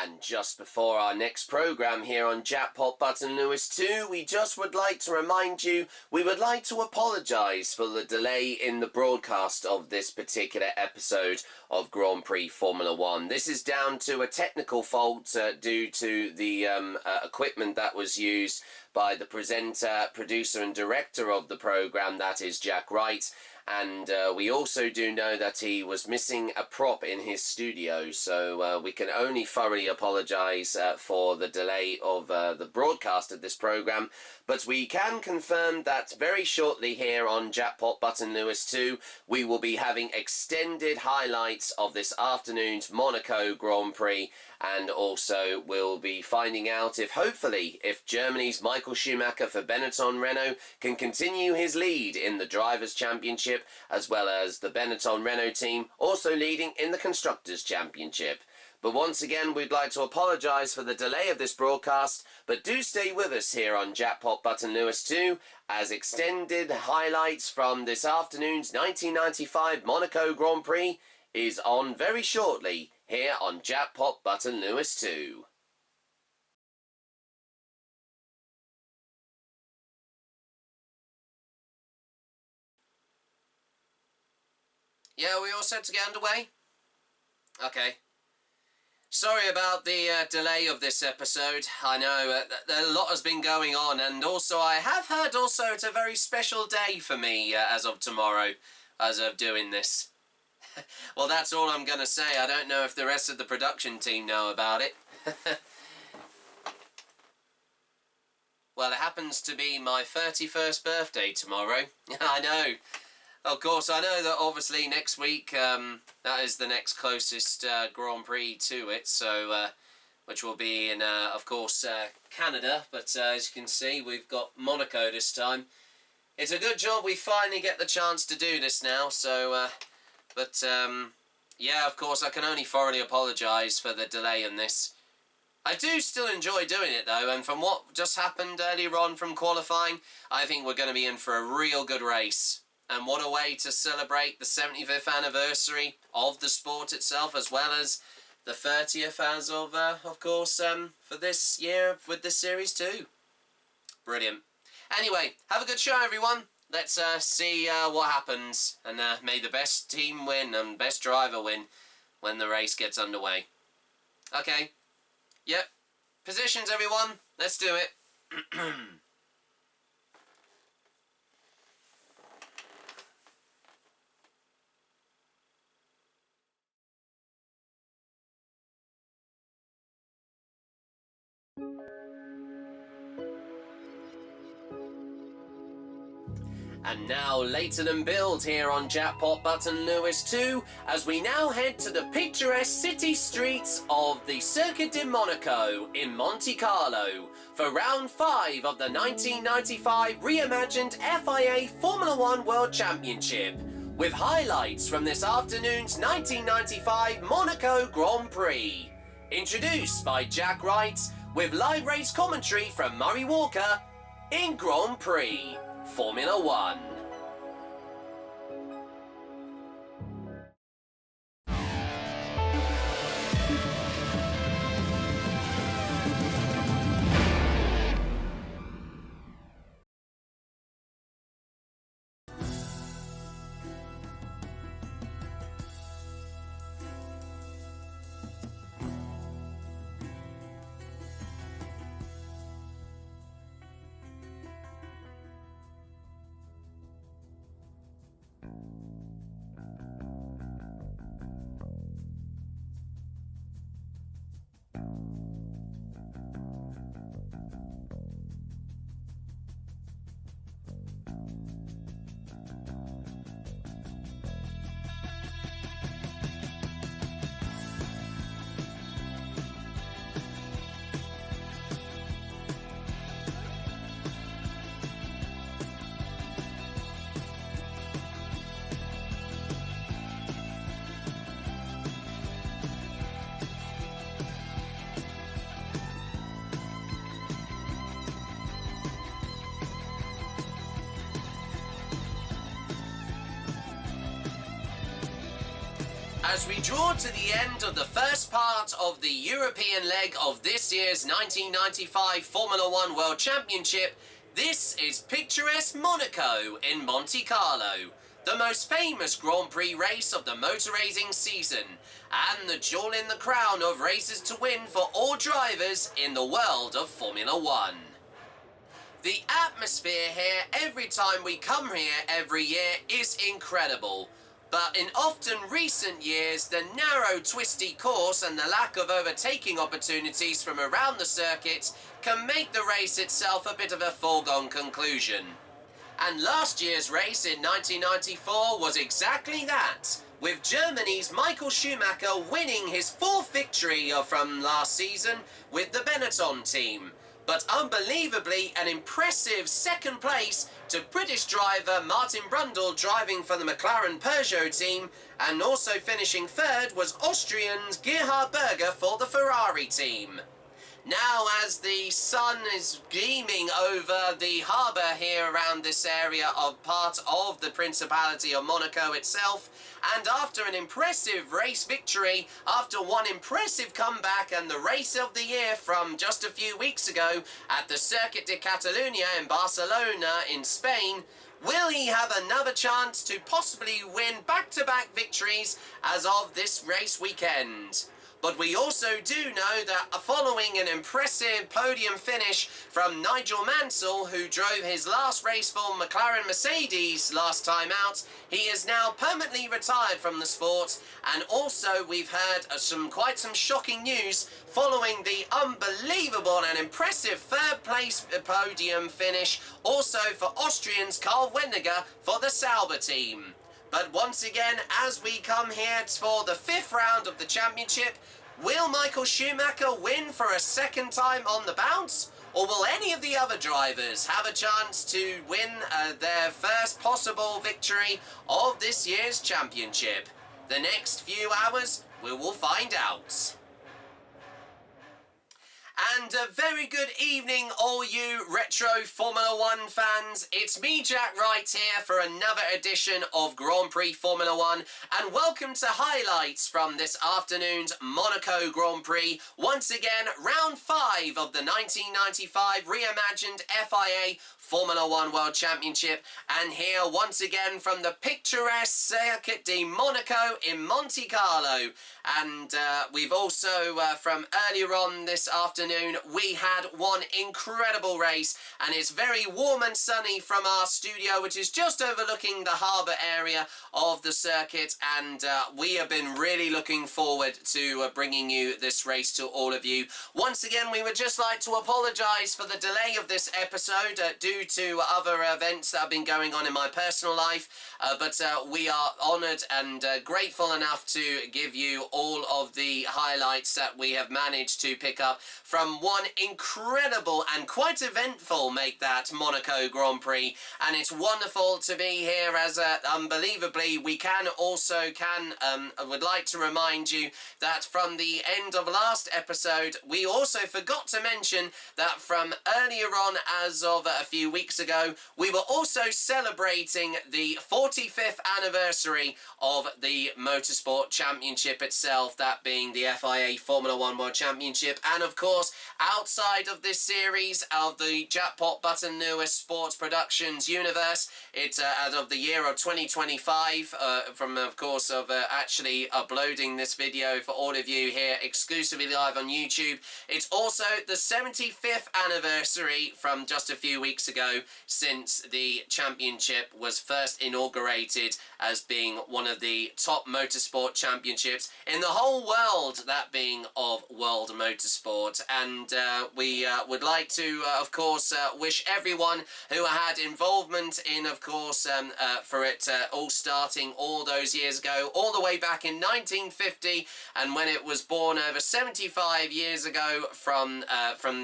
And just before our next programme here on Jackpot Button Lewis 2, we just would like to remind you, we would like to apologise for the delay in the broadcast of this particular episode of Grand Prix Formula 1. This is down to a technical fault due to the equipment that was used by the presenter, producer and director of the programme, that is Jack Wright. And we also do know that he was missing a prop in his studio, so we can only thoroughly apologise for the delay of the broadcast of this programme. But we can confirm that very shortly here on Jackpot Button Lewis 2, we will be having extended highlights of this afternoon's Monaco Grand Prix, and also we'll be finding out if, hopefully, if Germany's Michael Schumacher for Benetton Renault can continue his lead in the Drivers' Championship, as well as the Benetton Renault team also leading in the Constructors' Championship. But once again, we'd like to apologise for the delay of this broadcast, but do stay with us here on Jackpot Button Lewis 2, as extended highlights from this afternoon's 1995 Monaco Grand Prix is on very shortly here on Jackpot Button Lewis 2. Yeah, we all set to get underway? Okay. Sorry about the delay of this episode. I know a lot has been going on, and also I have heard also it's a very special day for me as of tomorrow, as of doing this. Well, that's all I'm going to say. I don't know if the rest of the production team know about it. Well, it happens to be my 31st birthday tomorrow. I know. Of course, I know that obviously next week, that is the next closest Grand Prix to it, so which will be in, of course, Canada. But as you can see, we've got Monaco this time. It's a good job we finally get the chance to do this now, so, yeah, of course, I can only thoroughly apologise for the delay in this. I do still enjoy doing it, though, and from what just happened earlier on from qualifying, I think we're going to be in for a real good race. And what a way to celebrate the 75th anniversary of the sport itself, as well as the 30th as of course, for this year with this series too. Brilliant. Anyway, have a good show, everyone. Let's see what happens, and may the best team win and best driver win when the race gets underway. Okay. Yep. Positions, everyone. Let's do it. And now Leighton and Build here on Jackpot Button Lewis 2, as we now head to the picturesque city streets of the Circuit De Monaco in Monte Carlo for round 5 of the 1995 reimagined FIA Formula 1 World Championship, with highlights from this afternoon's 1995 Monaco Grand Prix. Introduced by Jack Wright, with live race commentary from Murray Walker in Grand Prix Formula 1. As we draw to the end of the first part of the European leg of this year's 1995 Formula One World Championship, this is picturesque Monaco in Monte Carlo, the most famous Grand Prix race of the motor racing season, and the jewel in the crown of races to win for all drivers in the world of Formula One. The atmosphere here every time we come here every year is incredible. But in often recent years, the narrow, twisty course and the lack of overtaking opportunities from around the circuit can make the race itself a bit of a foregone conclusion. And last year's race in 1994 was exactly that, with Germany's Michael Schumacher winning his fourth victory from last season with the Benetton team. But unbelievably, an impressive second place to British driver Martin Brundle driving for the McLaren Peugeot team, and also finishing third was Austrian's Gerhard Berger for the Ferrari team. Now, as the sun is gleaming over the harbour here around this area of part of the Principality of Monaco itself, and after an impressive race victory, after one impressive comeback and the race of the year from just a few weeks ago at the Circuit de Catalunya in Barcelona in Spain, will he have another chance to possibly win back-to-back victories as of this race weekend? But we also do know that following an impressive podium finish from Nigel Mansell, who drove his last race for McLaren Mercedes last time out, he is now permanently retired from the sport. And also we've heard quite some shocking news following the unbelievable and impressive third place podium finish also for Austrians Karl Wendlinger for the Sauber team. But once again, as we come here for the fifth round of the championship, will Michael Schumacher win for a second time on the bounce? Or will any of the other drivers have a chance to win their first possible victory of this year's championship? The next few hours, we will find out. And a very good evening, all you retro Formula One fans. It's me, Jack Wright, here for another edition of Grand Prix Formula One, and welcome to highlights from this afternoon's Monaco Grand Prix. Once again, round 5 of the 1995 reimagined FIA Formula One World Championship, and here once again from the picturesque Circuit De Monaco in Monte Carlo. And we've also, from earlier on this afternoon, we had one incredible race, and it's very warm and sunny from our studio, which is just overlooking the harbour area of the circuit, and we have been really looking forward to bringing you this race to all of you. Once again, we would just like to apologise for the delay of this episode due to other events that have been going on in my personal life, but we are honoured and grateful enough to give you all of the highlights that we have managed to pick up from one incredible and quite eventful, make that, Monaco Grand Prix. And it's wonderful to be here, as unbelievably we would like to remind you that from the end of last episode, we also forgot to mention that from earlier on, as of a few weeks ago, we were also celebrating the 45th anniversary of the Motorsport Championship itself, that being the FIA Formula One World Championship. And of course, outside of this series of the Jackpot Button Newest Sports Productions universe, it's as of the year of 2025, from of course of actually uploading this video for all of you here exclusively live on YouTube. It's also the 75th anniversary from just a few weeks ago since the championship was first inaugurated as being one of the top motorsport championships in the whole world, that being of world motorsport. And we would like to of course wish everyone who had involvement in, of course, for it all starting all those years ago, all the way back in 1950, and when it was born over 75 years ago from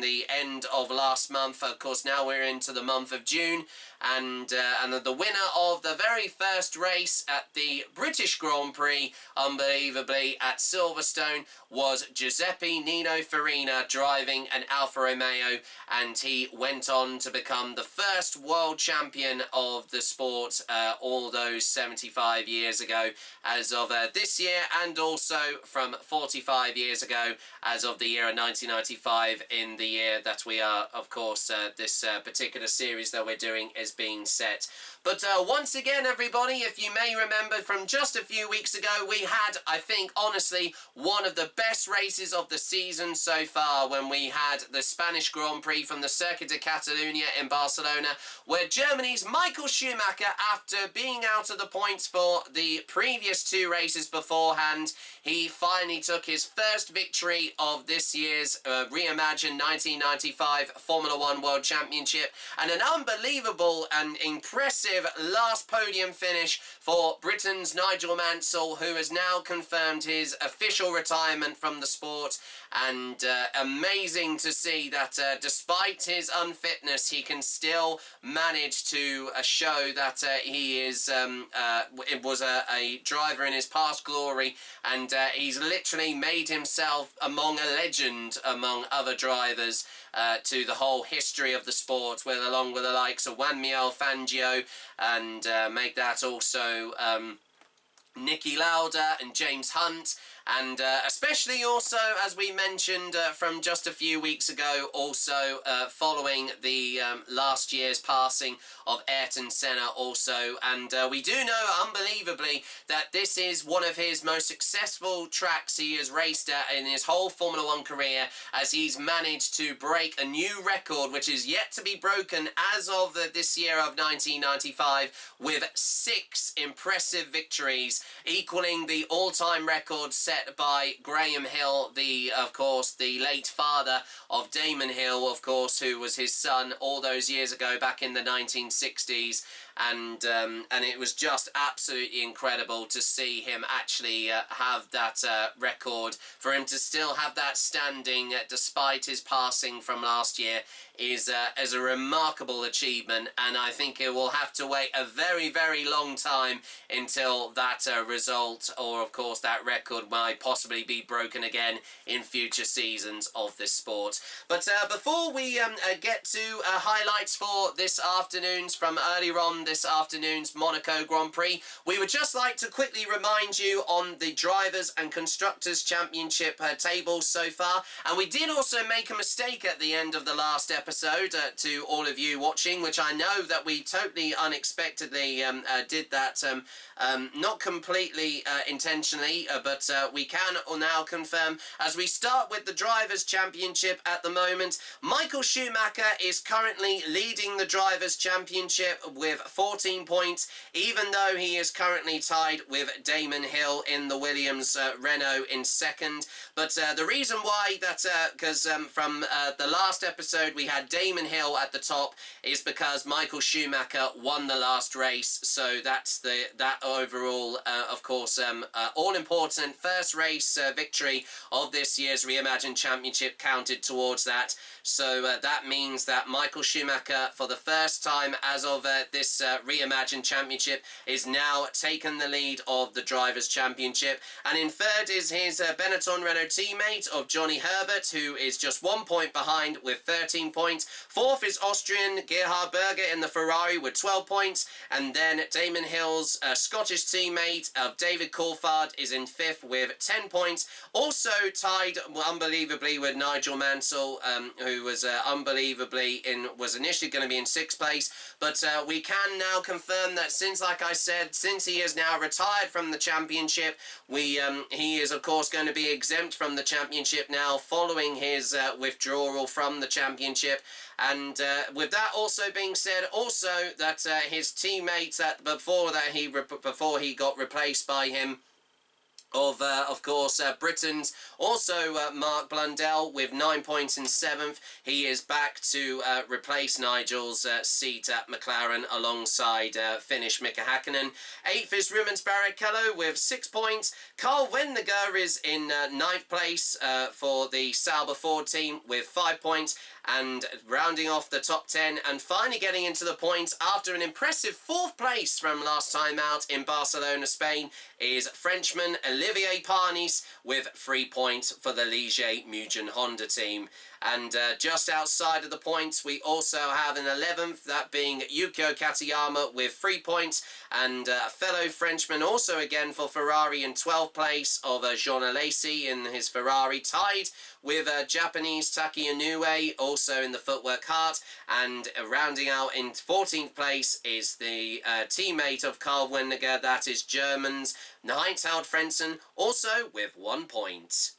the end of last month. Of course, now we're into the month of June, and the winner of the very first race at the British Grand Prix, unbelievably, at Silverstone, was Giuseppe Nino Farina, driving driving an Alfa Romeo, and he went on to become the first world champion of the sport all those 75 years ago as of this year, and also from 45 years ago as of the year of 1995, in the year that we are, of course, this particular series that we're doing is being set. But once again, everybody, if you may remember from just a few weeks ago, we had, I think, honestly, one of the best races of the season so far when we had the Spanish Grand Prix from the Circuit de Catalunya in Barcelona, where Germany's Michael Schumacher, after being out of the points for the previous two races beforehand, he finally took his first victory of this year's Reimagined 1995 Formula One World Championship, and an unbelievable and impressive last podium finish for Britain's Nigel Mansell, who has now confirmed his official retirement from the sport. And amazing to see that despite his unfitness, he can still manage to show that he is it was a driver in his past glory, and he's literally made himself among a legend among other drivers to the whole history of the sport, along with the likes of Juan Miguel Fangio, and make that also Niki Lauda and James Hunt, and especially also, as we mentioned from just a few weeks ago, also following the last year's passing of Ayrton Senna also. And we do know, unbelievably, that this is one of his most successful tracks he has raced at in his whole Formula One career, as he's managed to break a new record, which is yet to be broken as of this year of 1995, with 6 impressive victories, equaling the all-time record set by Graham Hill, of course, the late father of Damon Hill, of course, who was his son all those years ago back in the 1960s. And it was just absolutely incredible to see him actually have that record. For him to still have that standing despite his passing from last year is a remarkable achievement, and I think it will have to wait a very, very long time until that result, or of course that record, might possibly be broken again in future seasons of this sport. But before we get to highlights for this afternoon's, from earlier on this afternoon's Monaco Grand Prix, we would just like to quickly remind you on the Drivers' and Constructors' Championship tables so far. And we did also make a mistake at the end of the last episode to all of you watching, which I know that we totally unexpectedly did that, not completely intentionally, but we can now confirm, as we start with the Drivers' Championship at the moment, Michael Schumacher is currently leading the Drivers' Championship with 14 points, even though he is currently tied with Damon Hill in the Williams Renault in second. But the reason why that, because from the last episode we had Damon Hill at the top, is because Michael Schumacher won the last race. So that's that overall, of course, all-important first race victory of this year's Reimagined Championship counted towards that. So that means that Michael Schumacher, for the first time as of this Reimagined Championship, is now taken the lead of the Drivers' Championship. And in third is his Benetton Renault teammate of Johnny Herbert, who is just 1 point behind with 13 points. Fourth is Austrian Gerhard Berger in the Ferrari with 12 points. And then Damon Hill's Scottish teammate of David Coulthard is in fifth with 10 points. Also tied, unbelievably, with Nigel Mansell, who was unbelievably was initially going to be in sixth place, but we can now confirm that since, like I said, since he is now retired from the championship, he is of course going to be exempt from the championship now, following his withdrawal from the championship. And with that also being said, also that his teammates before he got replaced by him, of course, Britain's also Mark Blundell with 9 points in seventh. He is back to replace Nigel's seat at McLaren alongside Finnish Mika Häkkinen. Eighth is Rubens Barrichello with 6 points. Carl Wendiger is in ninth place for the Sauber Ford team with 5 points. And rounding off the top 10 and finally getting into the points after an impressive fourth place from last time out in Barcelona, Spain, is Frenchman Olivier Panis with 3 points for the Reimagining Honda team. And just outside of the points, we also have an 11th, that being Yukio Katayama with 3 points, and a fellow Frenchman also again for Ferrari in 12th place of Jean Alesi in his Ferrari, tied with Japanese Taki Inoue also in the footwork cart, and rounding out in 14th place is the teammate of Karl Wendlinger, that is German's Heinz-Hald Frentzen, also with 1 point.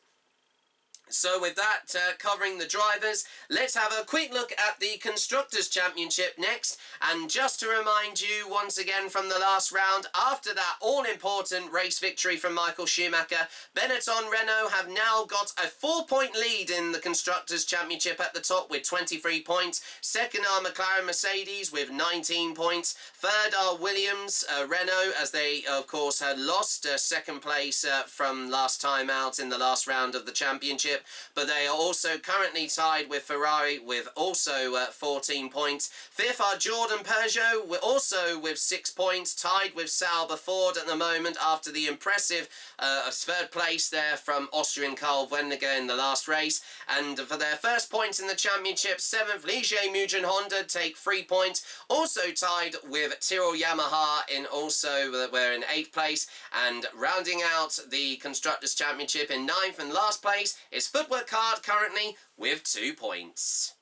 So with that covering the drivers, let's have a quick look at the Constructors' Championship next. And just to remind you once again from the last round, after that all-important race victory from Michael Schumacher, Benetton Renault have now got a 4-point lead in the Constructors' Championship at the top with 23 points. Second are McLaren Mercedes with 19 points. Third are Williams Renault, as they of course had lost second place from last time out in the last round of the championship. But they are also currently tied with Ferrari with also 14 points. Fifth are Jordan Peugeot, also with 6 points, tied with Sauber Ford at the moment after the impressive third place there from Austrian Karl Wendlinger in the last race. And for their first points in the championship, 7th Reimagining Honda take 3 points, also tied with Tyrrell Yamaha in also we're in 8th place. And rounding out the Constructors' Championship in 9th and last place is Footwork Card currently with 2 points.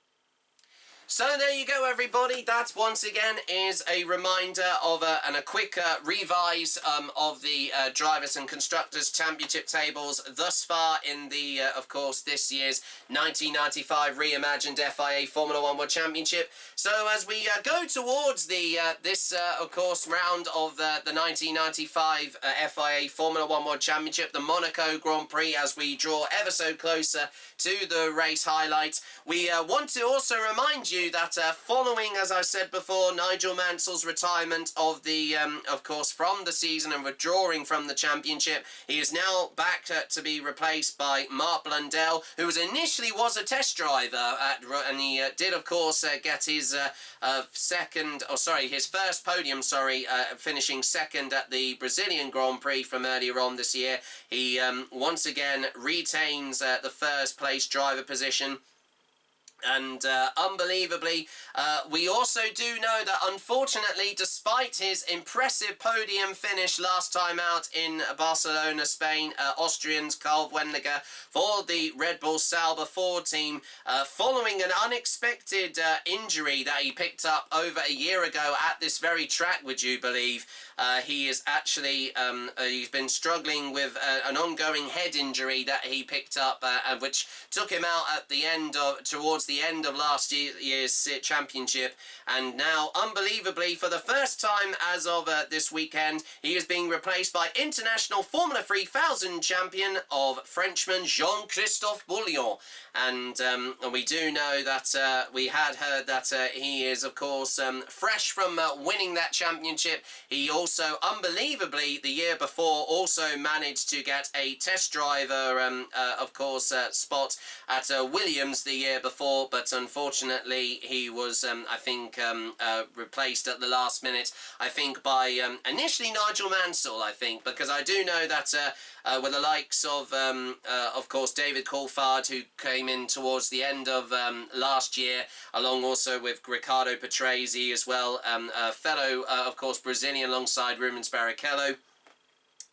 So there you go, everybody. That once again is a reminder of and a quick revise of the Drivers and Constructors Championship tables thus far in the, of course, this year's 1995 Reimagined FIA Formula 1 World Championship. So as we go towards the of course, round of the 1995 FIA Formula 1 World Championship, the Monaco Grand Prix, as we draw ever so closer to the race highlights, we want to also remind you that following, as I said before, Nigel Mansell's retirement of the, of course, from the season and withdrawing from the championship, he is now back to be replaced by Mark Blundell, who initially was a test driver and he did, of course, get his his first podium, finishing second at the Brazilian Grand Prix from earlier on this year. He once again retains the first place driver position. And unbelievably, we also do know that unfortunately, despite his impressive podium finish last time out in Barcelona, Spain, Austrians Karl Wendlinger for the Red Bull Sauber Ford team, following an unexpected injury that he picked up over a year ago at this very track, would you believe? He is actually, he's been struggling with an ongoing head injury that he picked up, which took him out at the end of, towards the end of last year's championship. And now, unbelievably, for the first time as of this weekend, he is being replaced by International Formula 3000 champion of Frenchman Jean-Christophe Bouillon. And we do know that we had heard that he is, of course, fresh from winning that championship. He also, unbelievably, the year before, also managed to get a test driver, of course, spot at Williams the year before. But unfortunately, he was, I think, replaced at the last minute, I think, by initially Nigel Mansell, I think, because I do know that with the likes of course, David Coulthard, who came in towards the end of last year, along also with Riccardo Patrese as well, a fellow, of course, Brazilian alongside Rubens Barrichello,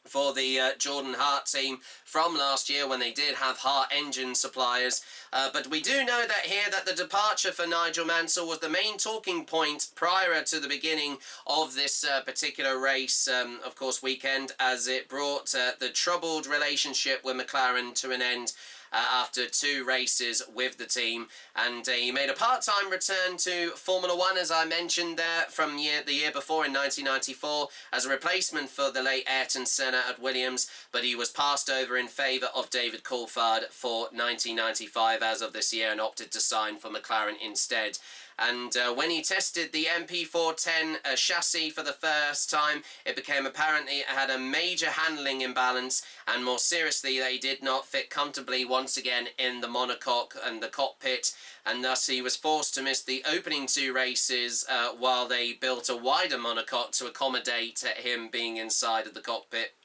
for the Jordan Hart team from last year when they did have Hart engine suppliers. But we do know that here that the departure for Nigel Mansell was the main talking point prior to the beginning of this particular race, of course, weekend, as it brought the troubled relationship with McLaren to an end after 2 races with the team. And he made a part-time return to Formula 1, as I mentioned there, from the year before in 1994 as a replacement for the late Ayrton Senna at Williams, but he was passed over in favour of David Coulthard for 1995 as of this year and opted to sign for McLaren instead. And when he tested the MP410 chassis for the first time, it became apparent it had a major handling imbalance, and more seriously, that he did not fit comfortably once again in the monocoque and the cockpit, and thus he was forced to miss the opening 2 races while they built a wider monocoque to accommodate him being inside of the cockpit.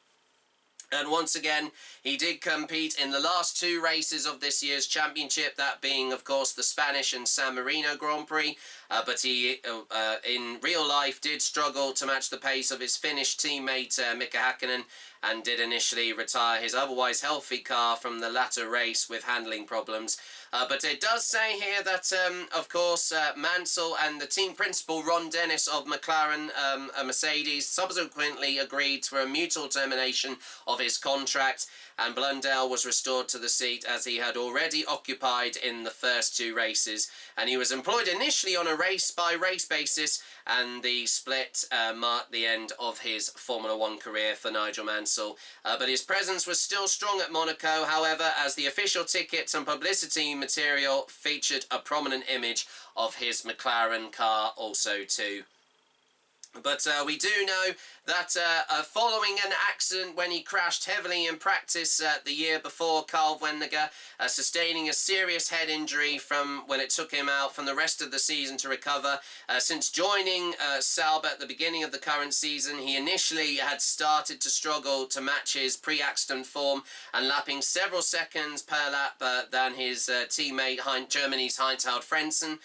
And once again, he did compete in the last 2 races of this year's championship, that being, of course, the Spanish and San Marino Grand Prix. But he, in real life, did struggle to match the pace of his Finnish teammate, Mika Häkkinen, and did initially retire his otherwise healthy car from the latter race with handling problems. But it does say here that, of course, Mansell and the team principal, Ron Dennis of McLaren Mercedes, subsequently agreed for a mutual termination of his contract, and Blundell was restored to the seat as he had already occupied in the first 2 races. And he was employed initially on a race-by-race basis, and the split marked the end of his Formula 1 career for Nigel Mansell. But his presence was still strong at Monaco, however, as the official tickets and publicity material featured a prominent image of his McLaren car also too. But we do know that following an accident when he crashed heavily in practice the year before, Carl Wendiger, sustaining a serious head injury from when it took him out from the rest of the season to recover. Since joining Sauber at the beginning of the current season, he initially had started to struggle to match his pre-accident form and lapping several seconds per lap than his teammate Germany's Heinz-Harald Frentzen.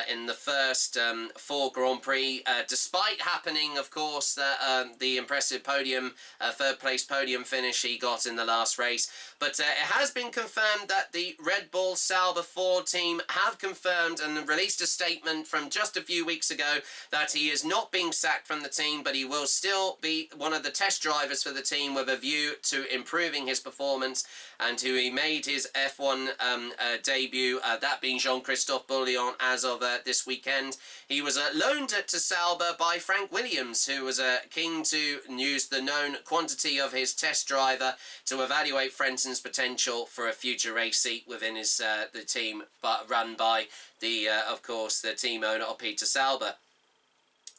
In the first 4 Grand Prix, despite happening, of course, that the impressive podium, third-place podium finish he got in the last race. But it has been confirmed that the Red Bull Sauber 4 team have confirmed and released a statement from just a few weeks ago that he is not being sacked from the team, but he will still be one of the test drivers for the team with a view to improving his performance, and who he made his F1 debut, that being Jean-Christophe Bouillon, as of this weekend. He was loaned to Sauber by Frank Williams, who was keen to use the known quantity of his test driver to evaluate Frenton's potential for a future race seat within his the team, but run by the of course the team owner of Peter Sauber.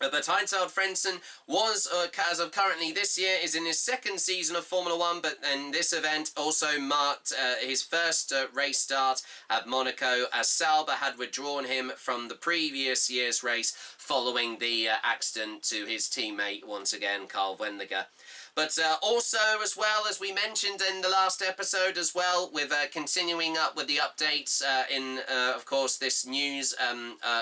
But Heinz-Harald Frentzen was, as of currently this year, is in his 2nd season of Formula 1, but then this event also marked his first race start at Monaco, as Sauber had withdrawn him from the previous year's race following the accident to his teammate, once again, Carl Wendiger. But also, as well, as we mentioned in the last episode as well, with continuing up with the updates in, of course, this news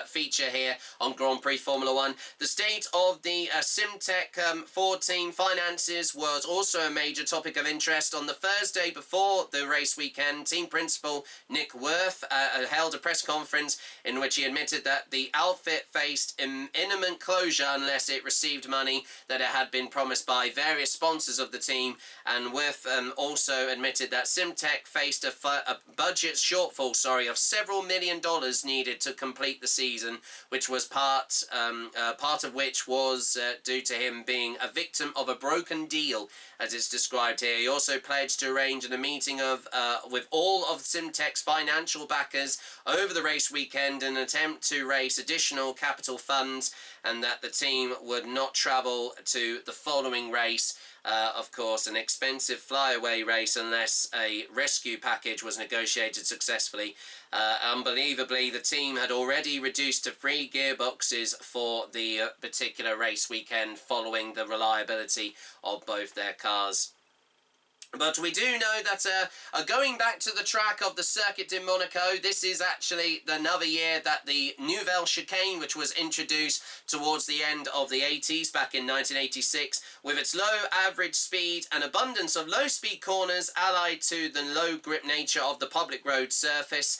feature here on Grand Prix Formula 1, the state of the Simtech Ford team finances was also a major topic of interest. On the Thursday before the race weekend, team principal Nick Wirth held a press conference in which he admitted that the outfit faced imminent closure unless it received money that it had been promised by various sponsors of the team, and Wirth also admitted that Simtech faced a budget shortfall, of several $1 million needed to complete the season, which was part of which was due to him being a victim of a broken deal, as it's described here. He also pledged to arrange a meeting with all of Simtech's financial backers over the race weekend in an attempt to raise additional capital funds, and that the team would not travel to the following race, of course, an expensive flyaway race, unless a rescue package was negotiated successfully. Unbelievably, the team had already reduced to 3 gearboxes for the particular race weekend following the reliability of both their cars. But we do know that going back to the track of the Circuit de Monaco, this is actually another year that the Nouvelle Chicane, which was introduced towards the end of the 80s, back in 1986, with its low average speed and abundance of low-speed corners allied to the low-grip nature of the public road surface,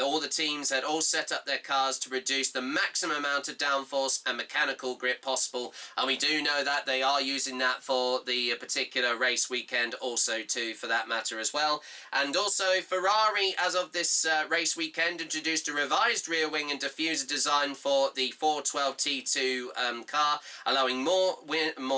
all the teams had all set up their cars to reduce the maximum amount of downforce and mechanical grip possible, and we do know that they are using that for the particular race weekend also too, for that matter as well. And also Ferrari, as of this race weekend, introduced a revised rear wing and diffuser design for the 412 T2 car, allowing more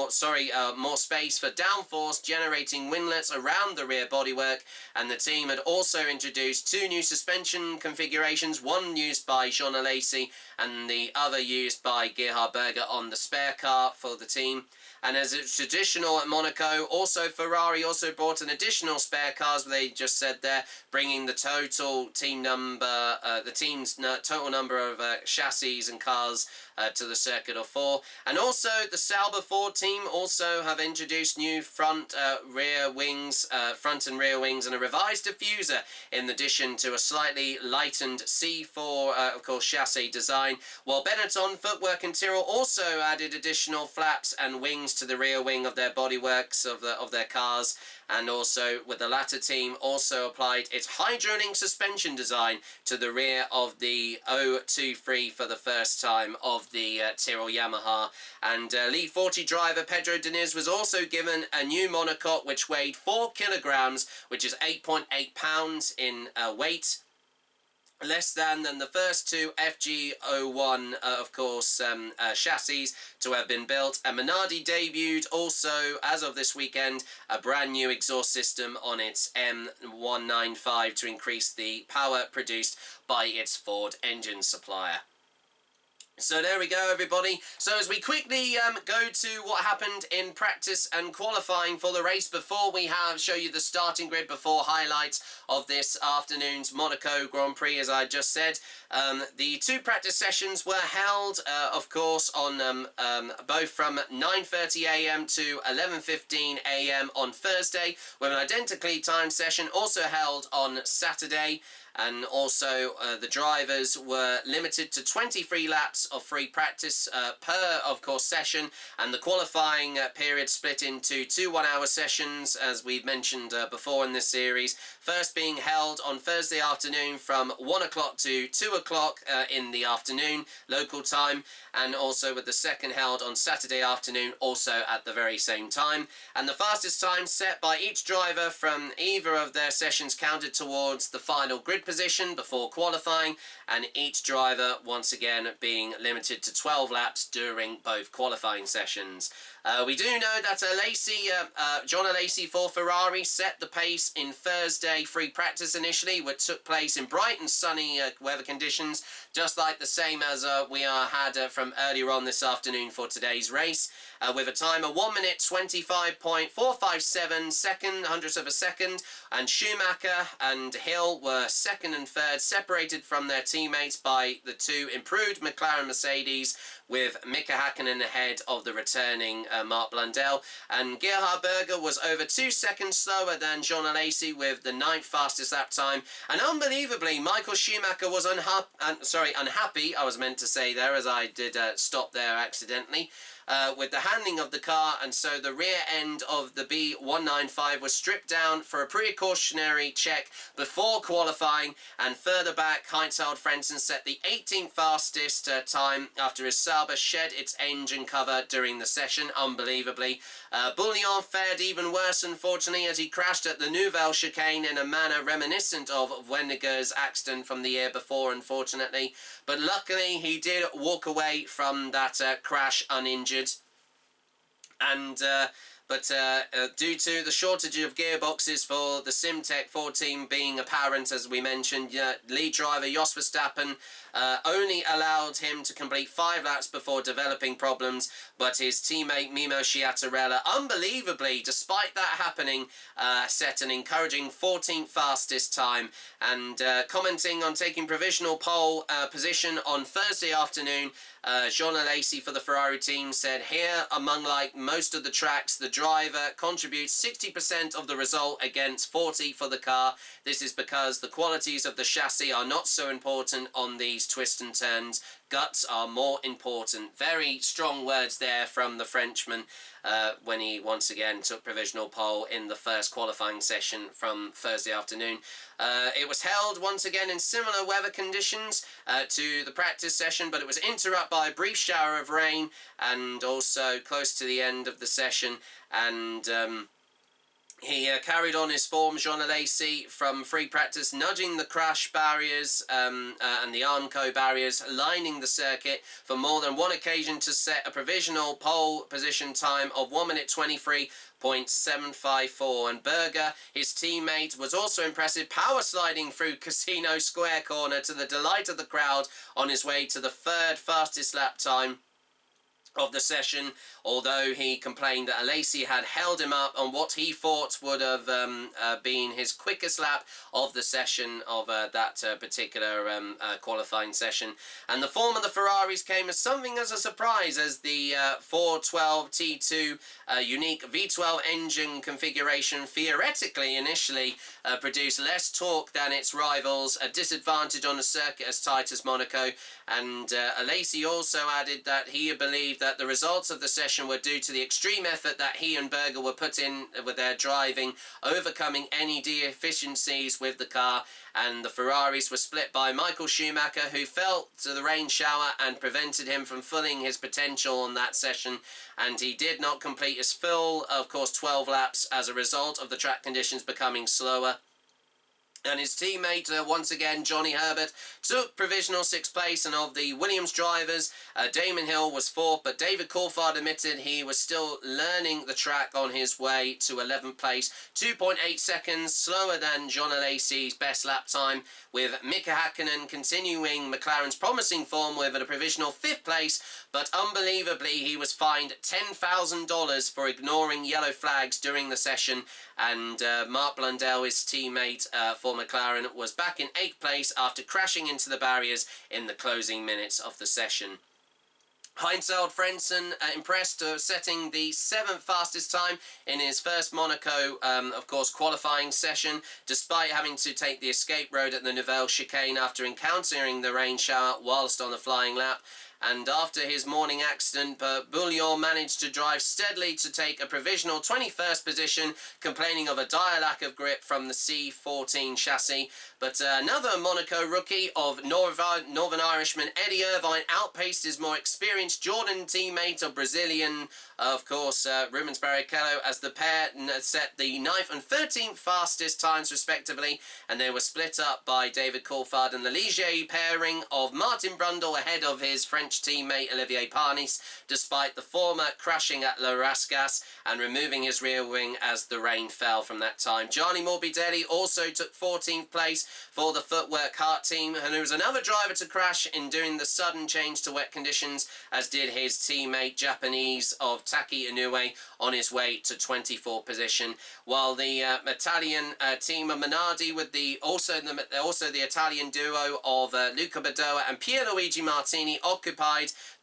space for downforce, generating windlets around the rear bodywork. And the team had also introduced 2 new suspension configurations, one used by Jean Alesi and the other used by Gerhard Berger on the spare car for the team. And as it's traditional at Monaco, also Ferrari also brought an additional spare cars. They just said there, bringing the total team number, the team's total number of chassis and cars to the circuit of 4. And also the Sauber 4 team also have introduced new front and rear wings and a revised diffuser in addition to a slightly lightened C4 of course chassis design, while Benetton Footwork and Tyrrell also added additional flaps and wings to the rear wing of their bodyworks of their cars. And also with the latter team also applied its hydrolink suspension design to the rear of the 023 for the first time of the Tyrrell Yamaha. And Lead 40 driver Pedro Diniz was also given a new monocoque which weighed 4 kilograms, which is 8.8 pounds in weight. Less than the first two FG01, of course, chassis to have been built. And Minardi debuted also, as of this weekend, a brand new exhaust system on its M195 to increase the power produced by its Ford engine supplier. So there we go, everybody. So as we quickly go to what happened in practice and qualifying for the race before we show you the starting grid before highlights of this afternoon's Monaco Grand Prix, as I just said. The 2 practice sessions were held, of course, on both from 9:30 a.m. to 11:15 a.m. on Thursday, with an identically timed session also held on Saturday. And also the drivers were limited to 23 laps of free practice per, of course, session, and the qualifying period split into 2 one-hour sessions, as we've mentioned before in this series, first being held on Thursday afternoon from 1 o'clock to 2 o'clock in the afternoon local time, and also with the second held on Saturday afternoon also at the very same time. And the fastest time set by each driver from either of their sessions counted towards the final grid position before qualifying, and each driver once again being limited to 12 laps during both qualifying sessions. We do know that John Alesi for Ferrari set the pace in Thursday free practice initially, which took place in bright and sunny weather conditions, just like the same as we had from earlier on this afternoon for today's race, with a time of 1 minute 25.457 hundredths of a second, and Schumacher and Hill were second and third, separated from their teammates by the 2 improved McLaren Mercedes, with Mika Hakkinen ahead of the returning Mark Blundell. And Gerhard Berger was over 2 seconds slower than John Alesi with the 9th fastest lap time. And unbelievably, Michael Schumacher was unhappy, I was meant to say there, as I did stop there accidentally, with the handling of the car, and so the rear end of the B195 was stripped down for a precautionary check before qualifying, and further back Heinz-Harald Frentzen set the 18th fastest time after his Sauber shed its engine cover during the session, unbelievably. Bouillon fared even worse, unfortunately, as he crashed at the Nouvelle chicane in a manner reminiscent of Wendiger's accident from the year before, unfortunately. But luckily, he did walk away from that crash uninjured. And but due to the shortage of gearboxes for the Simtech 4 team being apparent, as we mentioned, lead driver Jos Verstappen only allowed him to complete 5 laps before developing problems, but his teammate Mimo Sciattarella, unbelievably, despite that happening, set an encouraging 14th fastest time. And commenting on taking provisional pole position on Thursday afternoon, Jean Alesi for the Ferrari team said, "Here, among like most of the tracks, the driver contributes 60% of the result against 40 for the car. This is because the qualities of the chassis are not so important on these twists and turns. Guts are more important." Very strong words there from the Frenchman when he once again took provisional pole in the first qualifying session from Thursday afternoon. It was held once again in similar weather conditions to the practice session, but it was interrupted by a brief shower of rain, and also close to the end of the session. And he carried on his form, Jean Alesi, from free practice, nudging the crash barriers and the Armco barriers lining the circuit for more than one occasion to set a provisional pole position time of 1 minute 23.754. And Berger, his teammate, was also impressive, power sliding through Casino Square corner to the delight of the crowd on his way to the 3rd fastest lap time of the session, although he complained that Alesi had held him up on what he thought would have been his quickest lap of the session of that particular qualifying session. And the form of the Ferraris came as something as a surprise, as the 412 T2 unique V12 engine configuration theoretically initially produced less torque than its rivals, a disadvantage on a circuit as tight as Monaco. And Alesi also added that he believed that the results of the session were due to the extreme effort that he and Berger were put in with their driving, overcoming any deficiencies with the car. And the Ferraris were split by Michael Schumacher, who fell to the rain shower and prevented him from fulfilling his potential on that session. And he did not complete his full, of course, 12 laps as a result of the track conditions becoming slower. And his teammate, once again, Johnny Herbert, took provisional 6th place. And of the Williams drivers, Damon Hill was 4th, but David Coulthard admitted he was still learning the track on his way to 11th place, 2.8 seconds slower than John Alesi's best lap time, with Mika Hakkinen continuing McLaren's promising form with a provisional 5th place. But unbelievably, he was fined $10,000 for ignoring yellow flags during the session. And Mark Blundell, his teammate for McLaren, was back in 8th place after crashing into the barriers in the closing minutes of the session. Heinz-Eld Frentzen impressed, setting the 7th fastest time in his first Monaco, of course, qualifying session, despite having to take the escape road at the Nivelles chicane after encountering the rain shower whilst on the flying lap. And after his morning accident, Bouillon managed to drive steadily to take a provisional 21st position, complaining of a dire lack of grip from the C14 chassis. But another Monaco rookie of Northern Irishman Eddie Irvine outpaced his more experienced Jordan teammate of Brazilian, of course, Rubens Barrichello, as the pair set the 9th and 13th fastest times respectively, and they were split up by David Coulthard and the Ligier pairing of Martin Brundle ahead of his French teammate Olivier Panis, despite the former crashing at La Rascasse and removing his rear wing as the rain fell from that time. Gianni Morbidelli also took 14th place for the Footwork Hart team, and there was another driver to crash in doing the sudden change to wet conditions, as did his teammate Japanese of Taki Inoue on his way to 24th position, while the Italian team of Minardi with also the Italian duo of Luca Badoa and Pierluigi Martini occupied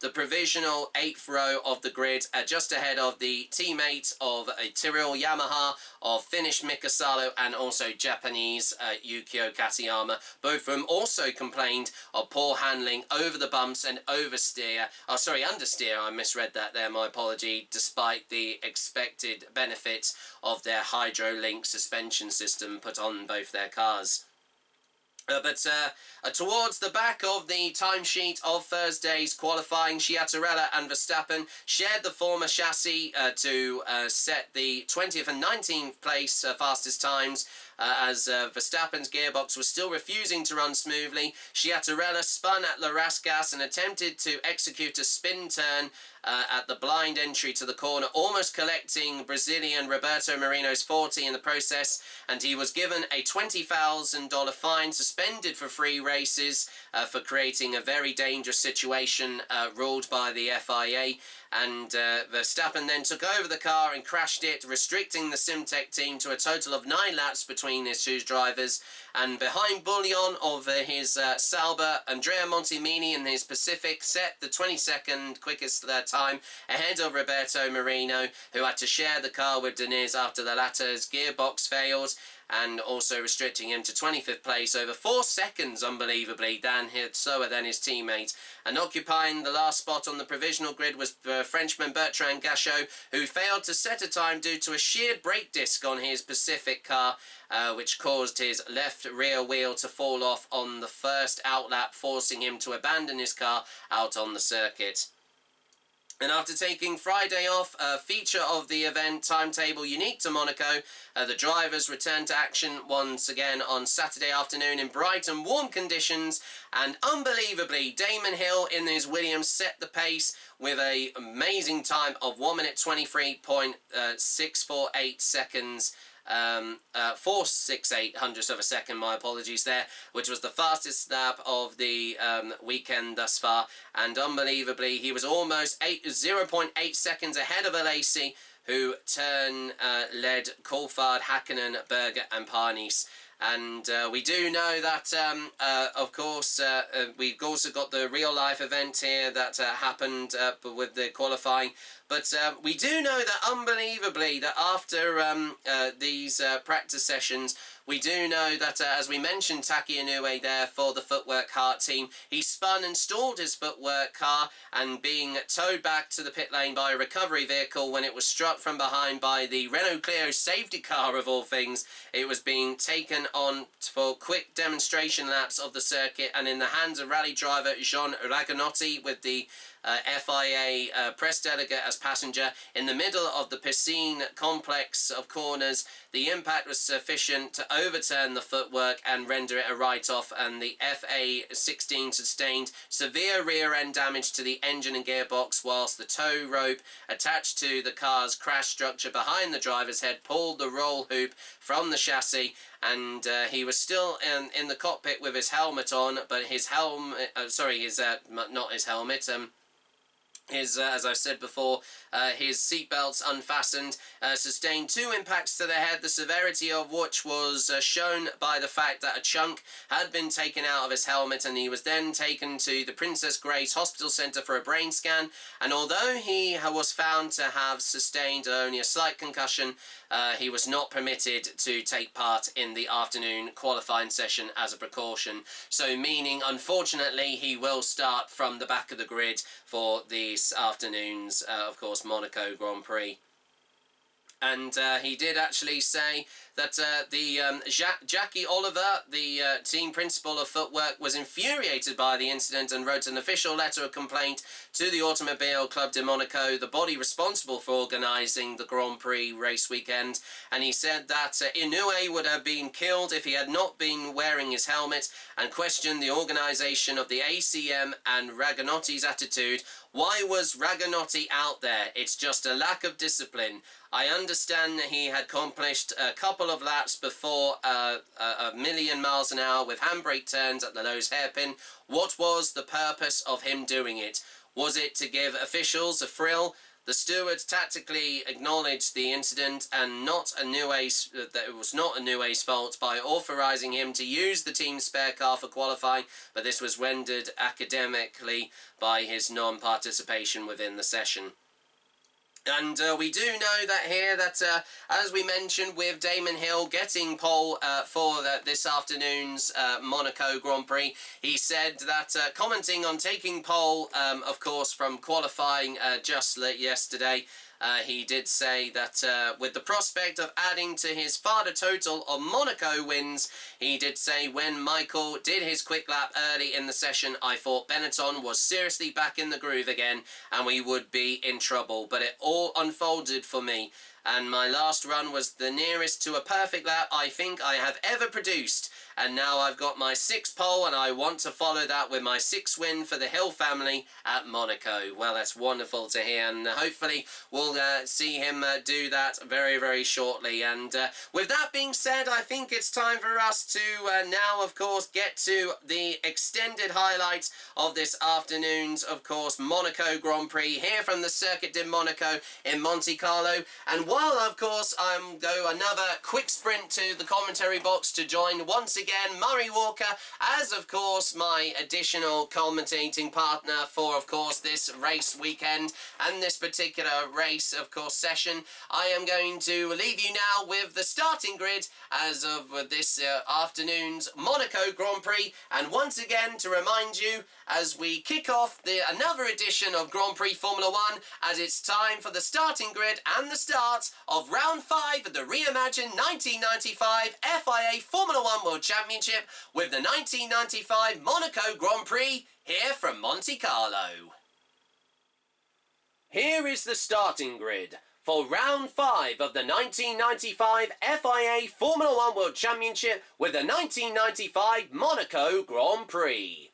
the provisional 8th row of the grid, just ahead of the teammate of Tyrrell Yamaha of Finnish Mika Salo and also Japanese Yukio Katayama, both of whom also complained of poor handling over the bumps and understeer, I misread that there, my apology, despite the expected benefits of their HydroLink suspension system put on both their cars. But towards the back of the timesheet of Thursday's qualifying, Sciattarella and Verstappen shared the former chassis to set the 20th and 19th place fastest times, as Verstappen's gearbox was still refusing to run smoothly. Sciattarella spun at La Rascasse and attempted to execute a spin turn at the blind entry to the corner, almost collecting Brazilian Roberto Marino's 40 in the process, and he was given a $20,000 fine, suspended for 3 races for creating a very dangerous situation ruled by the FIA. And Verstappen then took over the car and crashed it, restricting the Simtech team to a total of 9 laps between his 2 drivers. And behind Bouillon of his Sauber, Andrea Montemini in his Pacific set the 22nd quickest time, ahead of Roberto Marino, who had to share the car with Diniz after the latter's gearbox failed, and also restricting him to 25th place, over 4 seconds, unbelievably, slower than his teammate. And occupying the last spot on the provisional grid was Frenchman Bertrand Gachot, who failed to set a time due to a sheared brake disc on his Pacific car, which caused his left rear wheel to fall off on the first outlap, forcing him to abandon his car out on the circuit. And after taking Friday off, a feature of the event timetable unique to Monaco, the drivers returned to action once again on Saturday afternoon in bright and warm conditions, and unbelievably, Damon Hill in his Williams set the pace with an amazing time of 1 minute 23.648 seconds 468 hundredths of a second, my apologies there, which was the fastest lap of the weekend thus far, and unbelievably he was almost 0.8 seconds ahead of Alesi, who led Coulthard, Hakkinen, Berger and Parnis. And we do know that, of course, we've also got the real-life event here that happened with the qualifying. But we do know that, unbelievably, that after these practice sessions, we do know that, as we mentioned, Taki Inoue there for the Footwork Kart team, he spun and stalled his Footwork car and being towed back to the pit lane by a recovery vehicle when it was struck from behind by the Renault Clio safety car, of all things. It was being taken on for quick demonstration laps of the circuit and in the hands of rally driver Jean Raganotti with the FIA press delegate as passenger in the middle of the piscine complex of corners. The impact was sufficient to overturn the footwork and render it a write-off, and the FA16 sustained severe rear-end damage to the engine and gearbox, whilst the tow rope attached to the car's crash structure behind the driver's head pulled the roll hoop from the chassis, and he was still in the cockpit with his helmet on, but his helmet, not his helmet, as I've said before, his seatbelts unfastened, sustained 2 impacts to the head, the severity of which was shown by the fact that a chunk had been taken out of his helmet, and he was then taken to the Princess Grace Hospital Centre for a brain scan. And although he was found to have sustained only a slight concussion, he was not permitted to take part in the afternoon qualifying session as a precaution. So meaning, unfortunately, he will start from the back of the grid for this afternoon's, of course, Monaco Grand Prix. And he did actually say that Jackie Oliver, the team principal of Footwork, was infuriated by the incident and wrote an official letter of complaint to the Automobile Club de Monaco, the body responsible for organising the Grand Prix race weekend. And he said that Inoue would have been killed if he had not been wearing his helmet, and questioned the organisation of the ACM and Raganotti's attitude. Why was Raganotti out there? It's just a lack of discipline. I understand that he had accomplished a couple of laps before a million miles an hour with handbrake turns at the nose hairpin. What was the purpose of him doing it? Was it to give officials a thrill? The stewards tactically acknowledged the incident and that it was not Inoue's fault by authorising him to use the team's spare car for qualifying, but this was rendered academically by his non-participation within the session. And we do know that here that, as we mentioned, with Damon Hill getting pole for this afternoon's Monaco Grand Prix, he said that, commenting on taking pole, of course, from qualifying just yesterday, he did say that with the prospect of adding to his farther total of Monaco wins, he did say, when Michael did his quick lap early in the session, I thought Benetton was seriously back in the groove again and we would be in trouble, but it all unfolded for me. And my last run was the nearest to a perfect lap I think I have ever produced. And now I've got my 6th pole, and I want to follow that with my 6th win for the Hill family at Monaco. Well, that's wonderful to hear, and hopefully we'll see him do that very, very shortly. And with that being said, I think it's time for us to now, of course, get to the extended highlights of this afternoon's, of course, Monaco Grand Prix here from the Circuit de Monaco in Monte Carlo. And while, of course, I'm go another quick sprint to the commentary box to join once again Murray Walker as, of course, my additional commentating partner for, of course, this race weekend and this particular race, of course, session. I am going to leave you now with the starting grid as of this afternoon's Monaco Grand Prix, and once again to remind you as we kick off another edition of Grand Prix Formula 1, as it's time for the starting grid and the start of round 5 of the Reimagined 1995 FIA Formula 1 World Championship with the 1995 Monaco Grand Prix here from Monte Carlo. Here is the starting grid for round 5 of the 1995 FIA Formula 1 World Championship with the 1995 Monaco Grand Prix.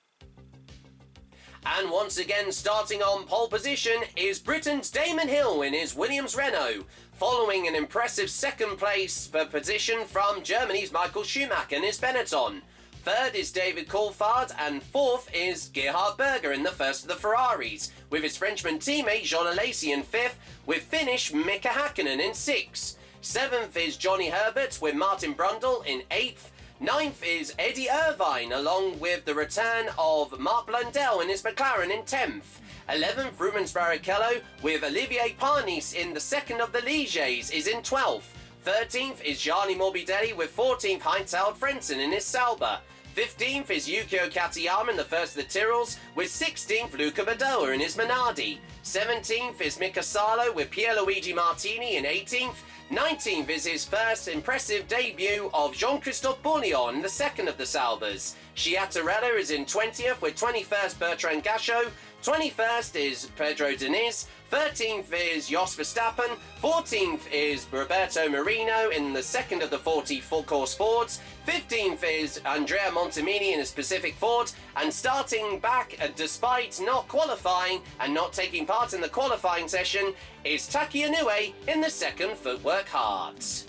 And once again, starting on pole position is Britain's Damon Hill in his Williams Renault, following an impressive second place position from Germany's Michael Schumacher in his Benetton. Third is David Coulthard, and fourth is Gerhard Berger in the first of the Ferraris, with his Frenchman teammate Jean Alesi in fifth, with Finnish Mika Hakkinen in sixth. Seventh is Johnny Herbert with Martin Brundle in eighth. Ninth is Eddie Irvine, along with the return of Mark Blundell in his McLaren in 10th. 11th, Rubens Barrichello with Olivier Panis in the second of the Ligiers is in 12th. 13th is Gianni Morbidelli with 14th Heinz-Harald Frentzen in his Sauber. 15th is Yukio Katayama in the first of the Tyrrells, with 16th Luca Badoa in his Minardi. 17th is Mika Salo with Pierluigi Martini in 18th. 19th is his first impressive debut of Jean-Christophe Bourlion in the second of the Saubers. Sciattarella is in 20th with 21st Bertrand Gachot. 21st is Pedro Diniz. 13th is Jos Verstappen. 14th is Roberto Marino in the second of the 40 full-course Fords. 15th is Andrea Montemini in his Pacific Ford. And starting back, despite not qualifying and not taking part in the qualifying session, is Taki Inoue in the second Footwork Hearts.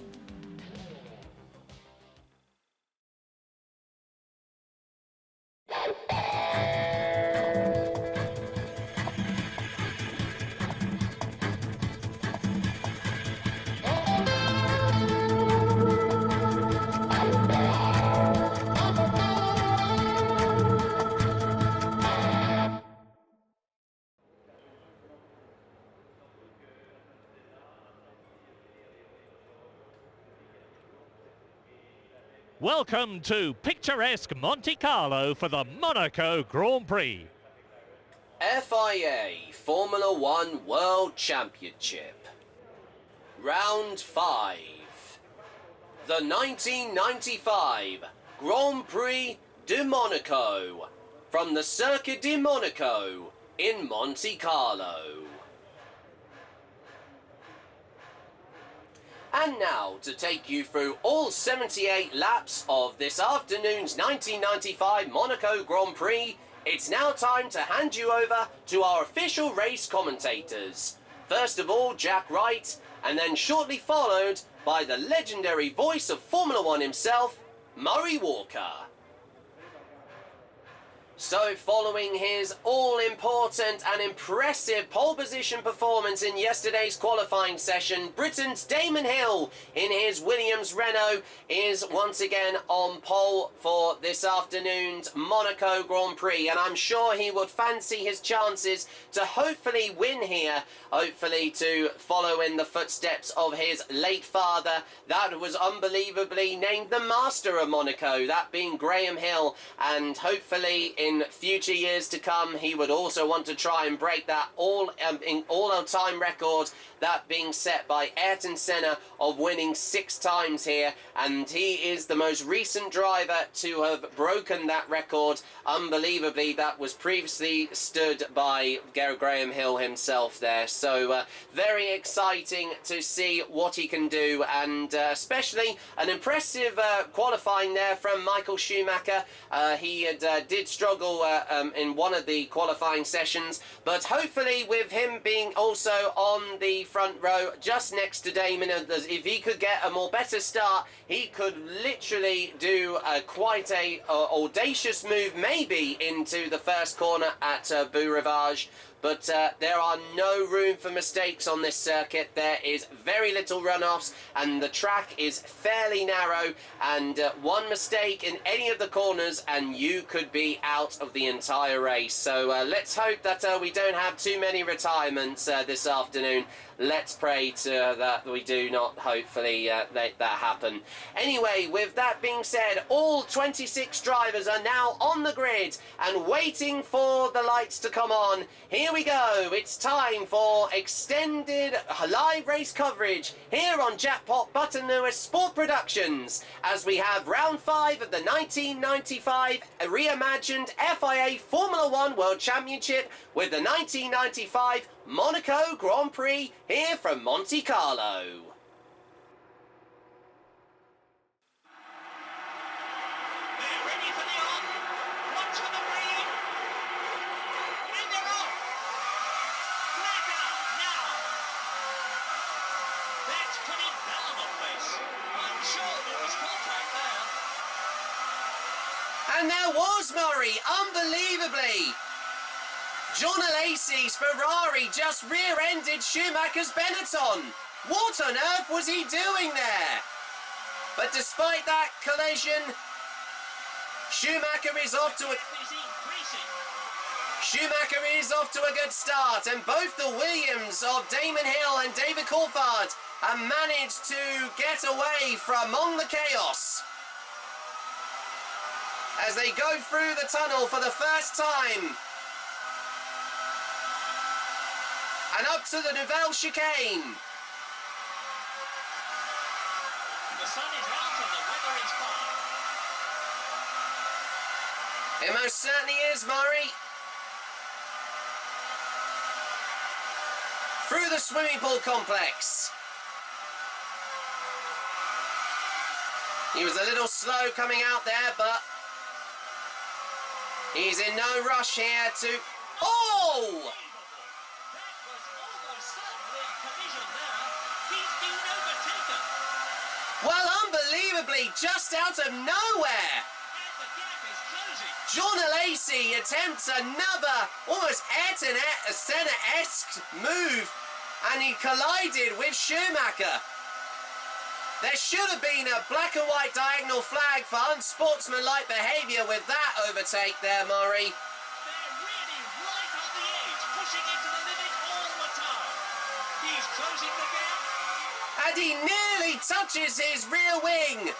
Welcome to picturesque Monte Carlo for the Monaco Grand Prix. FIA Formula One World Championship. Round 5. The 1995 Grand Prix de Monaco from the Circuit De Monaco in Monte Carlo. And now, to take you through all 78 laps of this afternoon's 1995 Monaco Grand Prix, it's now time to hand you over to our official race commentators. First of all, Jack Wright, and then shortly followed by the legendary voice of Formula One himself, Murray Walker. So, following his all-important and impressive pole position performance in yesterday's qualifying session, Britain's Damon Hill in his Williams Renault is once again on pole for this afternoon's Monaco Grand Prix, and I'm sure he would fancy his chances to hopefully win here, hopefully to follow in the footsteps of his late father, that was unbelievably named the Master of Monaco, that being Graham Hill, and hopefully in future years to come he would also want to try and break that all-time record, that being set by Ayrton Senna of winning 6 times here, and he is the most recent driver to have broken that record. Unbelievably, that was previously stood by Graham Hill himself there, so very exciting to see what he can do, and especially an impressive qualifying there from Michael Schumacher. He did struggle in one of the qualifying sessions, but hopefully with him being also on the front row just next to Damon, if he could get a more better start, he could literally do quite a audacious move, maybe into the first corner at Beau Rivage. But there are no room for mistakes on this circuit. There is very little runoffs, and the track is fairly narrow, and one mistake in any of the corners and you could be out of the entire race. So let's hope that we don't have too many retirements this afternoon. Let's pray that we do not, hopefully, let that happen. Anyway, with that being said, all 26 drivers are now on the grid and waiting for the lights to come on. Here we go. It's time for extended live race coverage here on Jackpot Button Lewis Sport Productions, as we have round 5 of the 1995 reimagined FIA Formula One World Championship with the 1995 Monaco Grand Prix here from Monte Carlo. They're ready for the on. Watch for the green. there was, Murray, unbelievably. John Alesi's Ferrari just rear-ended Schumacher's Benetton. What on earth was he doing there? But despite that collision, Schumacher is off to a good start, and both the Williams of Damon Hill and David Coulthard have managed to get away from among the chaos as they go through the tunnel for the first time and up to the Nouvelle chicane. The sun is out and the weather is fine. It most certainly is, Murray. Through the swimming pool complex. He was a little slow coming out there, but he's in no rush here to... Oh! Well, unbelievably, just out of nowhere. John Alesi attempts another almost Ayrton Senna-esque move, and he collided with Schumacher. There should have been a black and white diagonal flag for unsportsmanlike behaviour with that overtake there, Murray. They're really right on the edge, pushing it to the limit all the time. He's closing the gap. And he nearly touches his rear wing.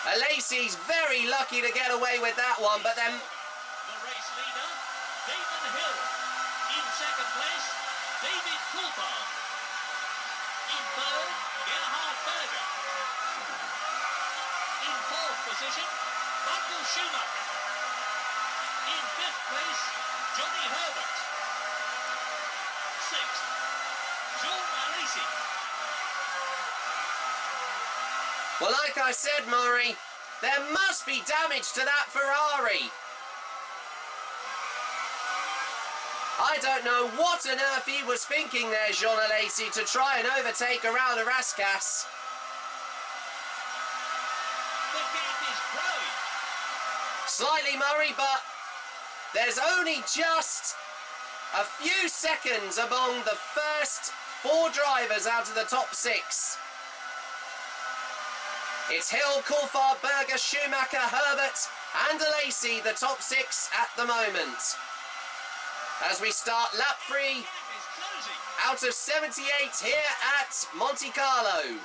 Alesi's very lucky to get away with that one, but then... The race leader, Damon Hill. In second place, David Coulthard. In third, Gerhard Berger. In fourth position, Michael Schumacher. In fifth place, Johnny Herbert. Sixth, Jean Alesi. Well, like I said, Murray, there must be damage to that Ferrari. I don't know what on earth he was thinking there, Jean Alesi, to try and overtake around Rascasse. The gap is growing. Slightly, Murray, but there's only just a few seconds among the first 4 drivers out of the top 6. It's Hill, Coulthard, Berger, Schumacher, Herbert and Alesi, the top 6 at the moment. As we start lap 3 out of 78 here at Monte Carlo.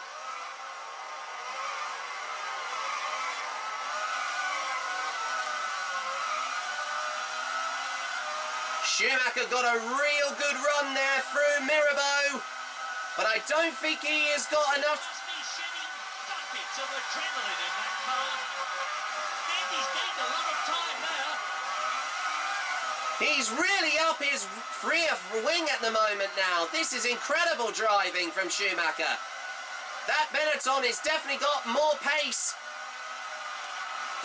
Schumacher got a real good run there through Mirabeau, but I don't think he has got enough. Of adrenaline in that car, and he's gained a lot of time now. He's really up his rear wing at the moment now. This is incredible driving from Schumacher. That Benetton has definitely got more pace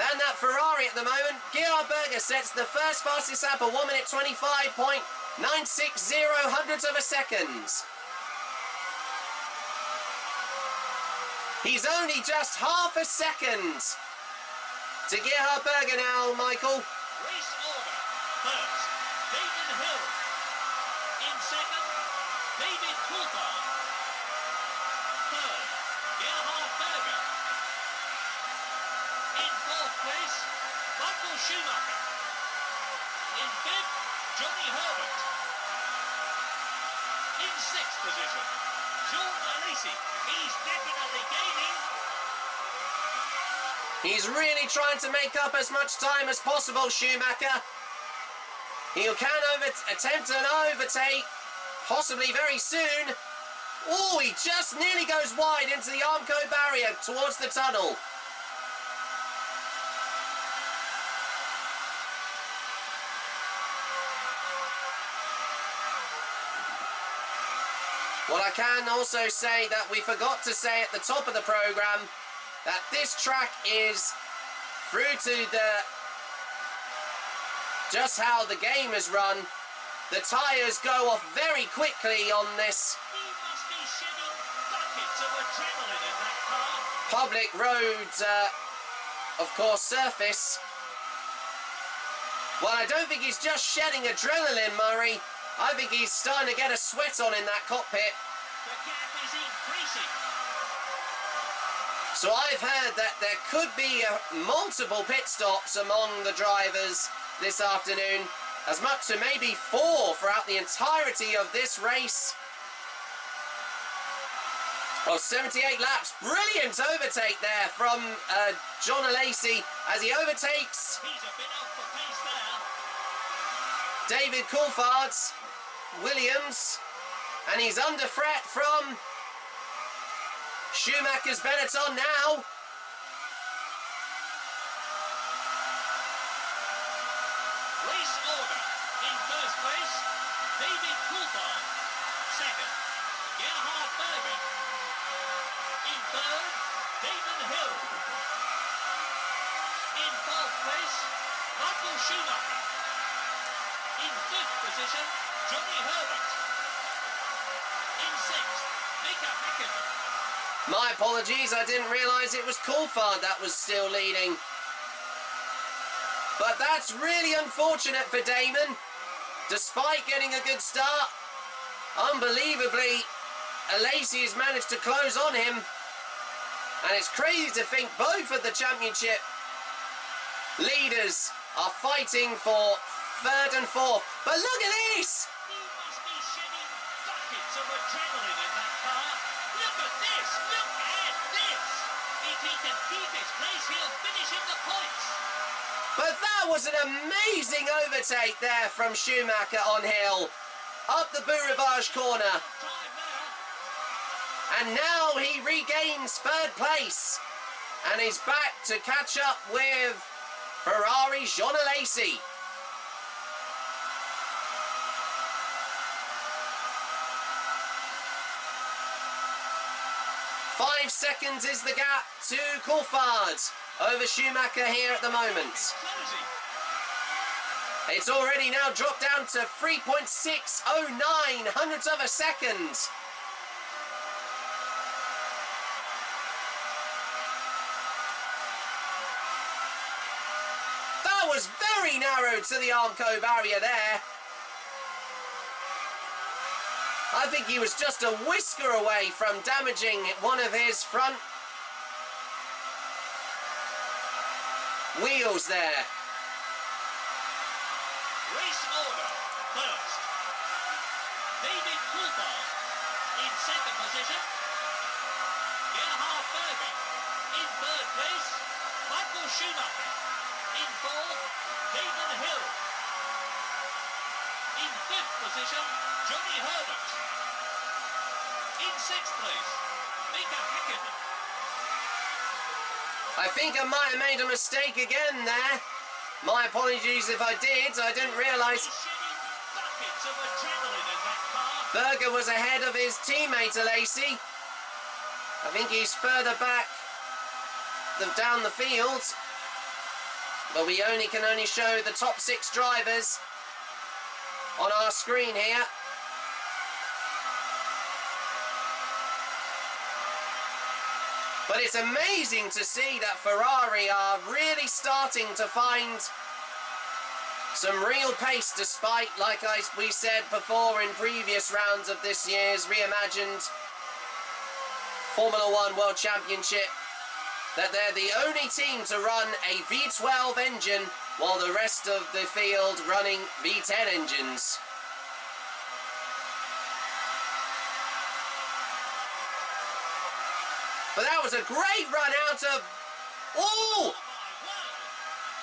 than that Ferrari at the moment. Gerhard Berger sets the first fastest lap at 1 minute 25.960 hundredths of a second. He's only just half a second to Gerhard Berger now, Michael. Race order. First, Damon Hill. In second, David Coulthard. Third, Gerhard Berger. In fourth place, Michael Schumacher. In fifth, Johnny Herbert. In sixth position, Jean Alesi. He's definitely gaining. He's really trying to make up as much time as possible, Schumacher. He can attempt an overtake, possibly very soon. Oh, he just nearly goes wide into the Armco barrier towards the tunnel. Well, I can also say that we forgot to say at the top of the programme that this track is through to just how the game is run. The tyres go off very quickly on this. He must be shedding buckets Buckets of adrenaline in that car. Public road, of course, surface. Well, I don't think he's just shedding adrenaline, Murray. I think he's starting to get a sweat on in that cockpit. The gap is increasing. So I've heard that there could be multiple pit stops among the drivers this afternoon, as much to maybe 4 throughout the entirety of this race. Well, 78 laps. Brilliant overtake there from John Alesi as he overtakes He's a bit off the pace there. David Coulthard's Williams, and he's under threat from Schumacher's Benetton now. Race order. In first place, David Coulthard. Second, Gerhard Berger. In third, Damon Hill. In fourth place, Michael Schumacher. In fifth position, Johnny Herbert. In sixth, Mika Häkkinen. My apologies, I didn't realise it was Coulthard that was still leading. But that's really unfortunate for Damon. Despite getting a good start, unbelievably, Alesi has managed to close on him. And it's crazy to think both of the championship leaders are fighting for third and fourth. But look at this! He must be shedding buckets of adrenaline in that car. Look at this! Look at this! If he can keep his place, he'll finish in the points. But that was an amazing overtake there from Schumacher on Hill. Up the Beau Rivage corner. Time now. And now he regains third place. And is back to catch up with Ferrari's Jean Alesi. Five seconds is the gap to Coulthard over Schumacher here at the moment. Closing. It's already now dropped down to 3.609 hundredths of a second. That was very narrow to the Armco barrier there. I think he was just a whisker away from damaging one of his front wheels there. Race order. First, David Coulthard. In second position, Gerhard Berger. In third place, Michael Schumacher. In fourth, Damon Hill. In fifth position, Johnny Herbert. In sixth place, Mika Häkkinen. I think I might have made a mistake again there. My apologies if I did. I didn't realise He's shedding buckets of adrenaline in that car. Berger was ahead of his teammate Alesi. I think he's further back down the field. But we can only show the top 6 drivers on our screen here. But it's amazing to see that Ferrari are really starting to find some real pace, despite, like we said before in previous rounds of this year's reimagined Formula 1 World Championship, that they're the only team to run a V12 engine while the rest of the field running V10 engines. But that was a great run out of... Oh! Oh my word!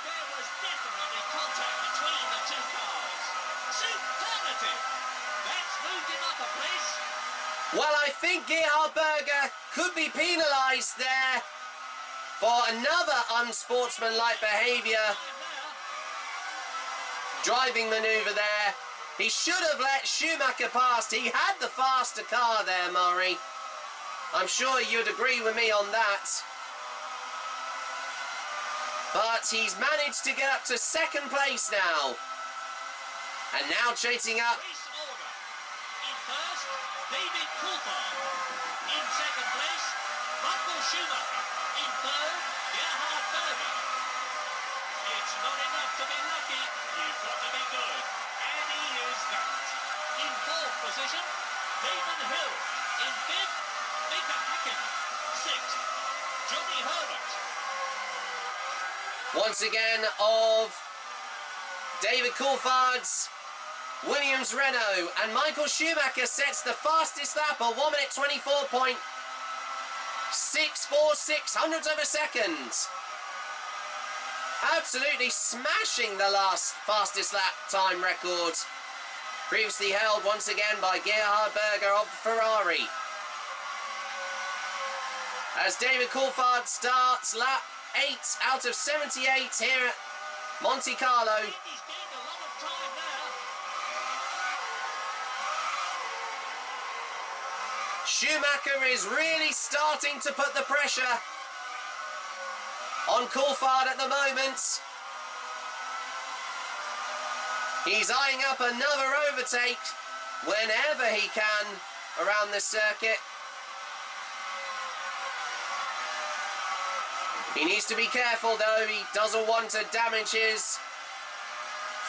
There was definitely contact between the two cars. Superlative! That's moved him up a place. Well, I think Gerhard Berger could be penalised there for another unsportsmanlike behaviour. Time now. Driving manoeuvre there. He should have let Schumacher past. He had the faster car there, Murray. I'm sure you'd agree with me on that. But he's managed to get up to second place now. And now chasing up Race order. In first, David Coulthard. In second place, Michael Schumacher. In third, Gerhard Berger. It's not enough to be lucky, you've got to be good. And he is that. In fourth position, Damon Hill. In fifth, Mika Häkkinen. Sixth, Johnny Herbert. Once again of David Coulthard's Williams Renault, and Michael Schumacher sets the fastest lap of 1 minute 24.646 hundredths of a second. Absolutely smashing the last fastest lap time record, previously held once again by Gerhard Berger of Ferrari. As David Coulthard starts lap 8 out of 78 here at Monte Carlo. He's gained a lot of time now. Schumacher is really starting to put the pressure on Coulthard at the moment. He's eyeing up another overtake whenever he can around this circuit. He needs to be careful though, he doesn't want to damage his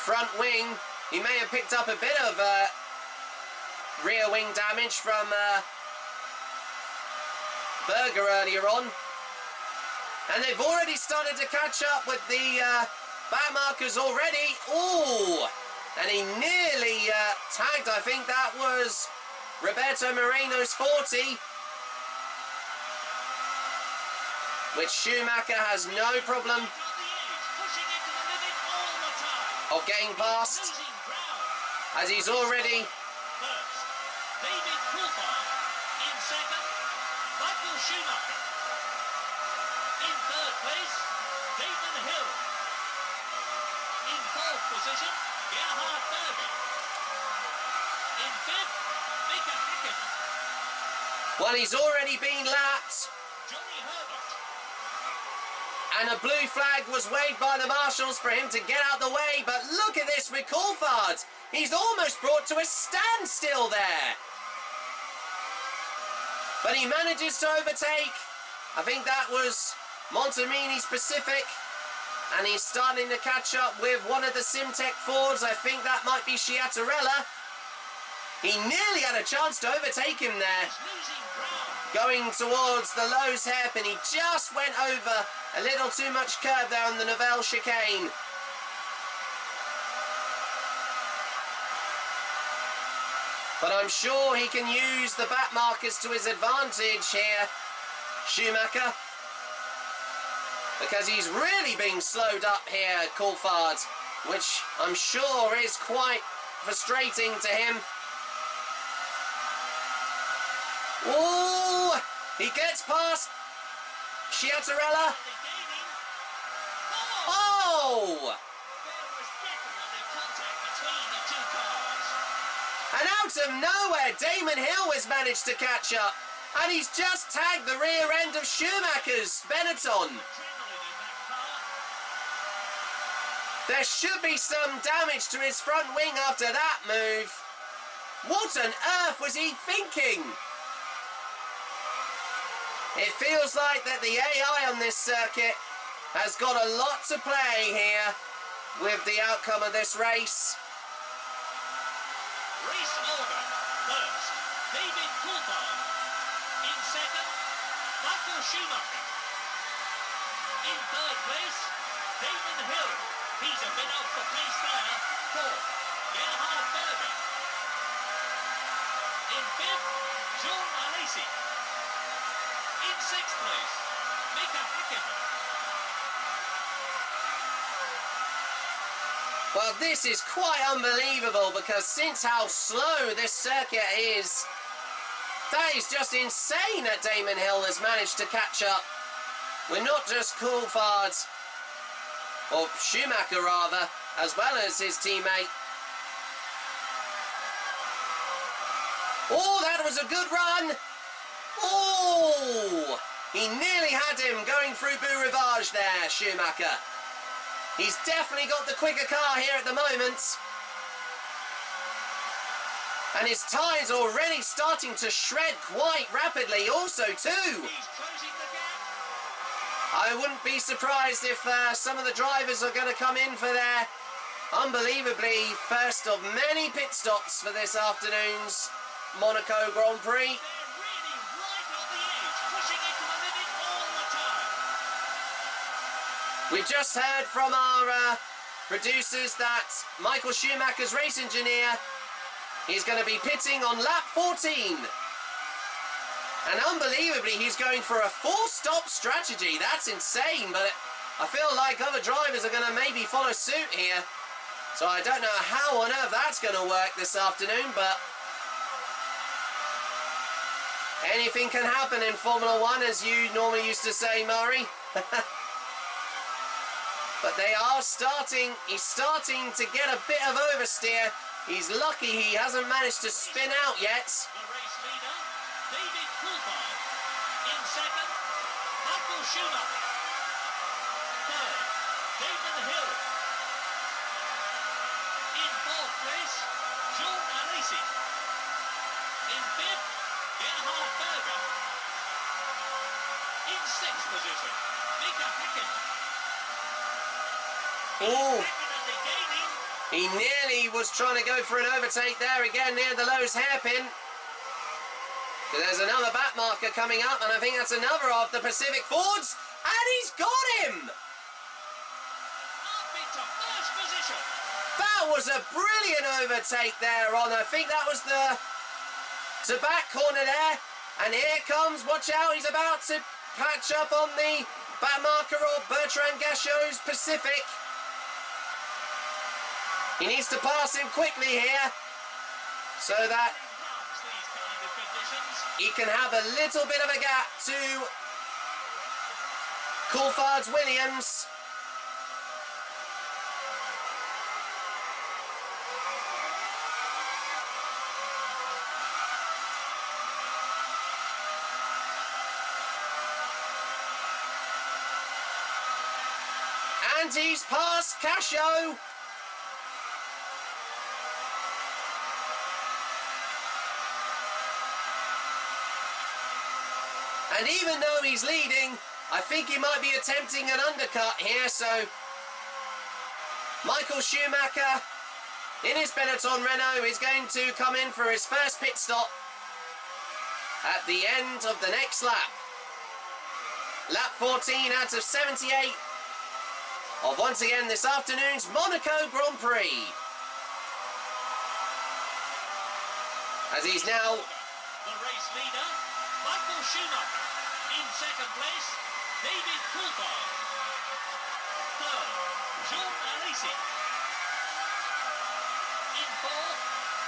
front wing. He may have picked up a bit of rear wing damage from Berger earlier on. And they've already started to catch up with the back markers already. Ooh! And he nearly tagged, I think that was Roberto Moreno's 40. Which Schumacher has no problem of getting past, as he's already... First, David Coulthard. In second, Michael Schumacher. In third place, Damon Hill. In fourth position, Gerhard Berger. In fifth, Mika Häkkinen. Well, he's already been lapped, Johnny Herbert. and a blue flag was waved by the marshals for him to get out the way, but look at this with Coulthard. He's almost brought to a standstill there. But he manages to overtake. I think that was Montemini's Pacific, and he's starting to catch up with one of the Simtech Fords. I think that might be Sciattarella. He nearly had a chance to overtake him there, Losing ground. going towards the Lowe's hairpin. He just went over a little too much curve there on the Novell chicane. But I'm sure he can use the back markers to his advantage here, Schumacher, because he's really being slowed up here, Coulthard, which I'm sure is quite frustrating to him. Ooh, he gets past Sciattarella. Oh! There was definitely contact between the two cars. And out of nowhere, Damon Hill has managed to catch up. And he's just tagged the rear end of Schumacher's Benetton. Adrenaline in that car. There should be some damage to his front wing after that move. What on earth was he thinking? It feels like that the AI on this circuit has got a lot to play here with the outcome of this race. Race order. First, David Coulthard. In second, Michael Schumacher. In third place, Damon Hill. He's a bit off the pace there. Fourth, Gerhard Berger. In fifth, Jean Alesi. In sixth place, Mika Häkkinen. Well, this is quite unbelievable, because since how slow this circuit is, that is just insane that Damon Hill has managed to catch up with not just Coulthard, or Schumacher rather, as well as his teammate. Oh, that was a good run! Oh! He nearly had him going through Beau Rivage there, Schumacher. He's definitely got the quicker car here at the moment. And his tyres already starting to shred quite rapidly also too. He's closing the gap. I wouldn't be surprised if some of the drivers are going to come in for their unbelievably first of many pit stops for this afternoon's Monaco Grand Prix. They're really right on the edge, pushing it to the limit all the time. We just heard from our producers that Michael Schumacher's race engineer is going to be pitting on lap 14. And unbelievably, he's going for a four-stop strategy. That's insane, but I feel like other drivers are going to maybe follow suit here. So I don't know how on earth that's going to work this afternoon, but anything can happen in Formula One, as you normally used to say, Murray. But they are starting, he's starting to get a bit of oversteer. He's lucky he hasn't managed to spin out yet. The race leader, David Coulthard. In second, Michael Schumacher. Third, Damon Hill. In fourth place, John Alesi. In fifth, Gerhard Berger. In sixth position, Mika Häkkinen. Oh, Definitely gaining. he nearly was trying to go for an overtake there again near the Lowe's hairpin. So there's another back marker coming up, and I think that's another of the Pacific Fords, and he's got him! Up into first position. That was a brilliant overtake there on, I think that was the back corner there, and here comes, watch out, he's about to patch up on the back marker of Bertrand Gachot's Pacific. He needs to pass him quickly here so that Loves these kind of conditions. he can have a little bit of a gap to Coulthard's Williams. And he's past Gachot. And even though he's leading, I think he might be attempting an undercut here, so Michael Schumacher in his Benetton Renault is going to come in for his first pit stop at the end of the next lap. Lap 14 out of 78 of once again this afternoon's Monaco Grand Prix. As he's now The race leader, Michael Schumacher. In second place, David Coulthard. Third, John Alesi. In fourth,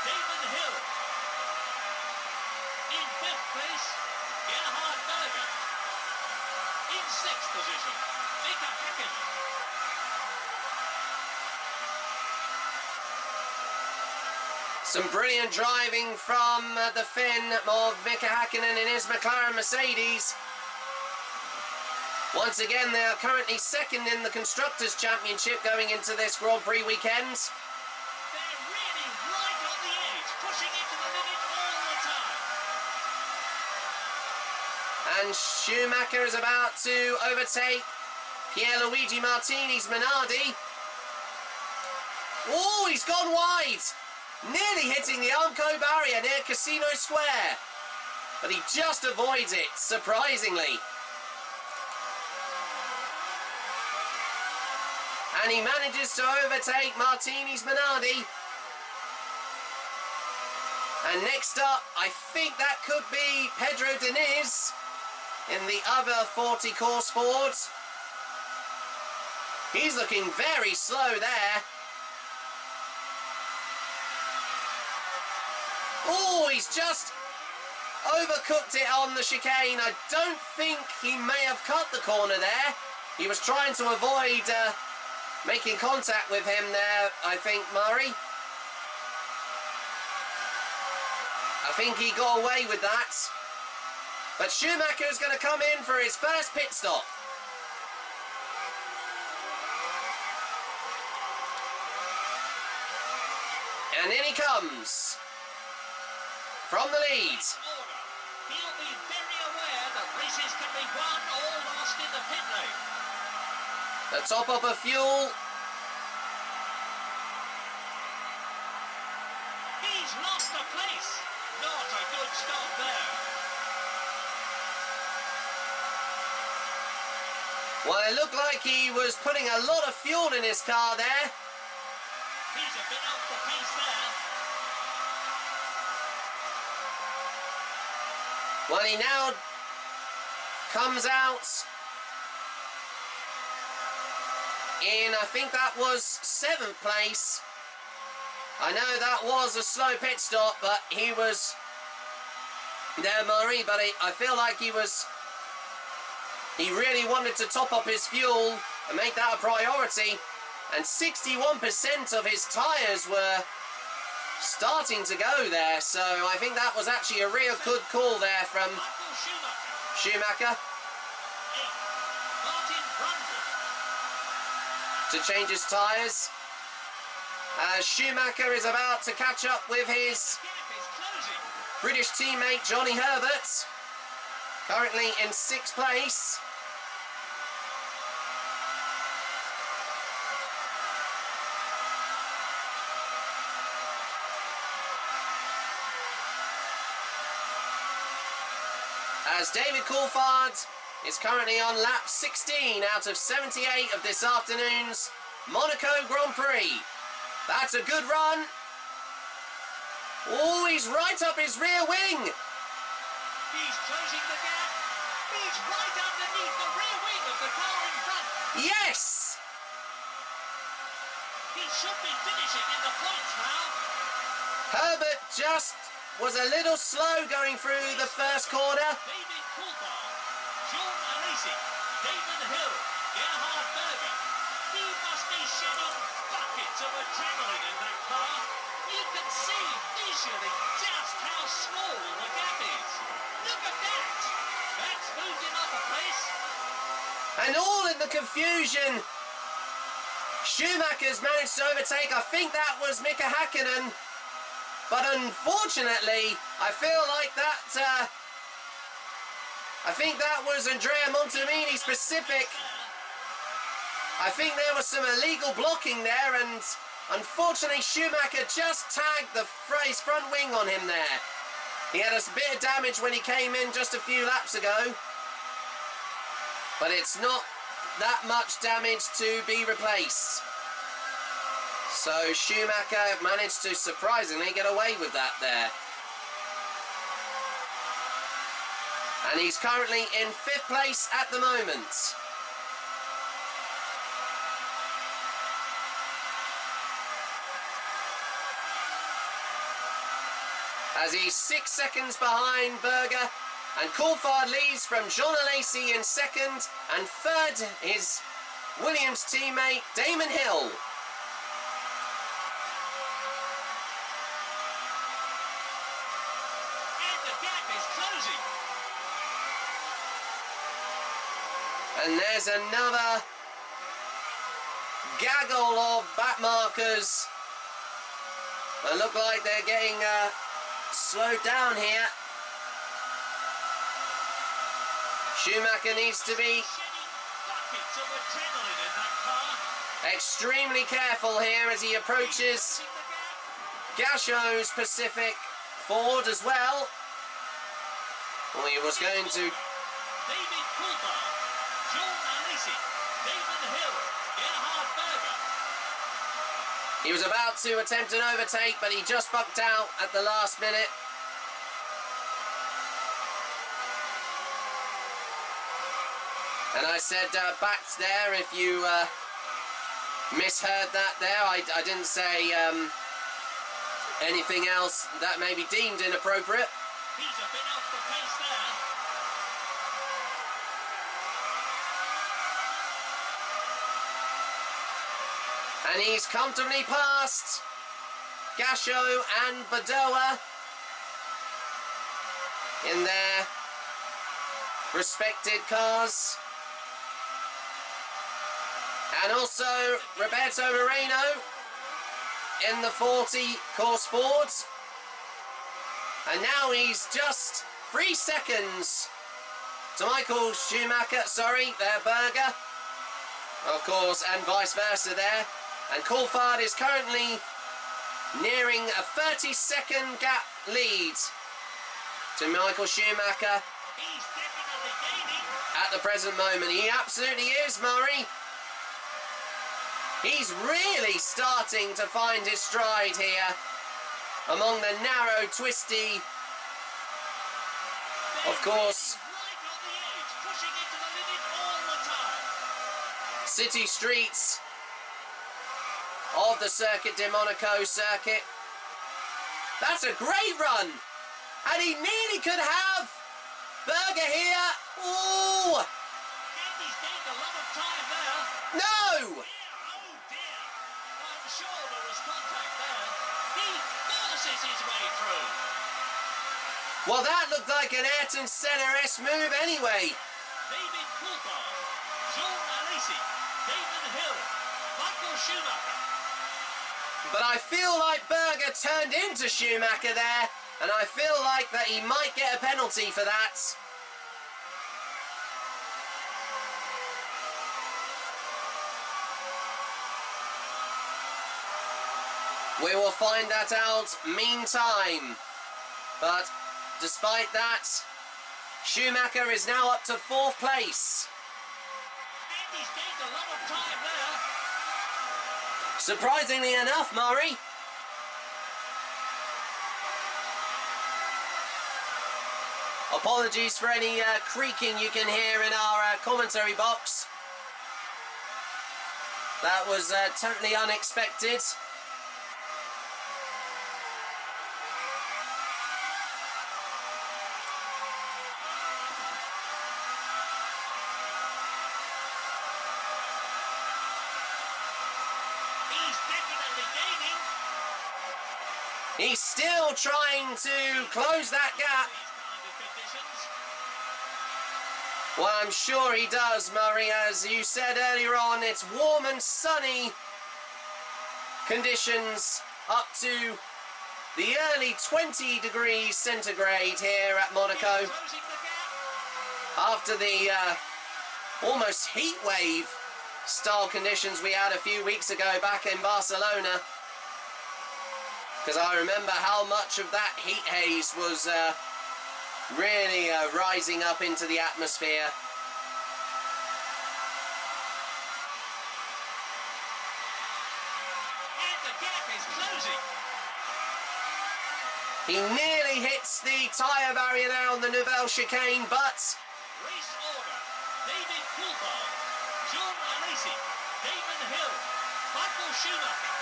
Damon Hill. In fifth place, Gerhard Berger. In sixth position, Mika Häkkinen. some brilliant driving from the Finn of Mika Häkkinen in his McLaren Mercedes. Once again, they are currently second in the Constructors' Championship going into this Grand Prix weekend. They're really right on the edge, pushing it to the limit all the time. And Schumacher is about to overtake Pierluigi Martini's Minardi. Oh, he's gone wide! Nearly hitting the Armco barrier near Casino Square. But he just avoids it, surprisingly. And he manages to overtake Martini's Minardi. And next up, I think that could be Pedro Diniz in the other 40 course Ford. He's looking very slow there. Oh, he's just overcooked it on the chicane. I don't think he may have cut the corner there. He was trying to avoid making contact with him there, I think, Murray. I think he got away with that. But Schumacher's going to come in for his first pit stop. And in he comes. from the lead. He'll be very aware that races can be won or lost in the pit lane. The top of the fuel. He's lost a place. Not a good start there. Well, it looked like he was putting a lot of fuel in his car there. He's a bit off the pace there. Well, he now comes out in, I think that was 7th place. I know that was a slow pit stop, but he was there, Murray, but I feel like he really wanted to top up his fuel and make that a priority, and 61% of his tyres were starting to go there, so I think that was actually a real good call there from Schumacher to change his tyres. As Schumacher is about to catch up with his British teammate Johnny Herbert, currently in 6th place. As David Coulthard is currently on lap 16 out of 78 of this afternoon's Monaco Grand Prix. That's a good run. Oh, he's right up his rear wing. He's closing the gap. He's right underneath the rear wing of the car in front. Yes! He should be finishing in the points now. Herbert just was a little slow going through the first corner. David Coulthard, John Alesi, Damon Hill, Gerhard Berger. He must be shedding buckets of adrenaline in that car. You can see visually just how small the gap is. Look at that. That's moved him up a place. And all in the confusion, Schumacher's managed to overtake, I think that was Mika Hakkinen. But unfortunately, I feel like that, I think that was Andrea Montemini specific. I think there was some illegal blocking there, and unfortunately Schumacher just tagged his front wing on him there. He had a bit of damage when he came in just a few laps ago, but it's not that much damage to be replaced. So Schumacher managed to surprisingly get away with that there. And he's currently in 5th place at the moment. As he's 6 seconds behind Berger, and Coulthard leads from Jean Alesi in 2nd, and 3rd is Williams teammate Damon Hill. And there's another gaggle of back markers that look like they're getting slowed down here. Schumacher needs to be extremely careful here as he approaches Gasho's Pacific Ford as well. Well, he was going to... David Coulthard, John Alesi, Damon Hill, Gerhard Berger. He was about to attempt an overtake, but he just bucked out at the last minute. And I said back there, if you misheard that there, I didn't say anything else that may be deemed inappropriate. He's a bit off the pace there. And he's comfortably past Gasho and Badoa in their respected cars. And also Roberto Moreno in the 40 Course Ford. And now he's just 3 seconds to Michael Schumacher, sorry, Berger. Of course, and vice versa there. And Coulthard is currently nearing a 30-second gap lead to Michael Schumacher. He's definitely gaining. At the present moment, he absolutely is, Murray. He's really starting to find his stride here among the narrow, twisty, of course, Right on the edge, pushing it to the limit all the time. city streets of the Circuit De Monaco circuit. That's a great run, and he nearly could have Berger here. Ooh! And he's gained a lot of time there. No! Dear, oh dear. I'm sure there was contact there. He forces his way through. Well, that looked like an Ayrton Senna-esque move anyway. David Coulthard, Jean Alesi, Damon Hill, Michael Schumacher. But I feel like Berger turned into Schumacher there, and I feel like that he might get a penalty for that. We will find that out meantime. But despite that, Schumacher is now up to 4th place. And he's gained a lot of time there. Surprisingly enough, Murray. Apologies for any creaking you can hear in our commentary box. That was totally unexpected. He's definitely gaining. He's still trying to close that gap. These kind of conditions. Well, I'm sure he does, Murray. As you said earlier on, it's warm and sunny conditions up to the early 20 degrees centigrade here at Monaco. Closing the gap. After the almost heat wave style conditions we had a few weeks ago back in Barcelona. Because I remember how much of that heat haze was really rising up into the atmosphere. And the gap is closing. He nearly hits the tyre barrier there on the Nouvelle chicane, but Race order. David Coulthard, Jean Alesi, Damon Hill, Michael Schumacher.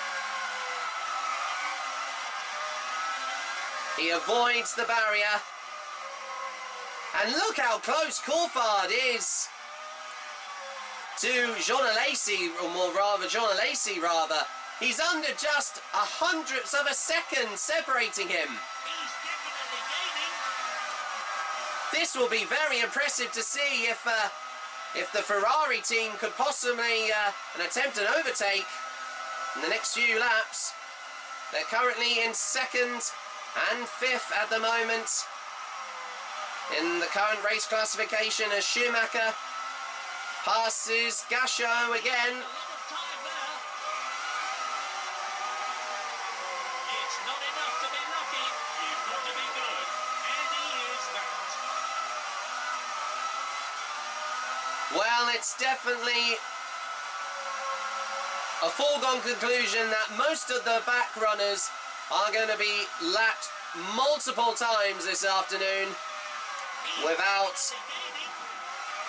he avoids the barrier. And look how close Coulthard is to Jean Alesi, or more rather, Jean Alesi rather. He's under just 1/100th of a second separating him. He's definitely gaining. This will be very impressive to see if the Ferrari team could possibly attempt an overtake in the next few laps. They're currently in 2nd and 5th at the moment in the current race classification as Schumacher passes Gachot again. A lot of time there. It's not enough to be lucky. You've got to be good. And he is that. Well, it's definitely a foregone conclusion that most of the back runners are going to be lapped multiple times this afternoon without Gaining.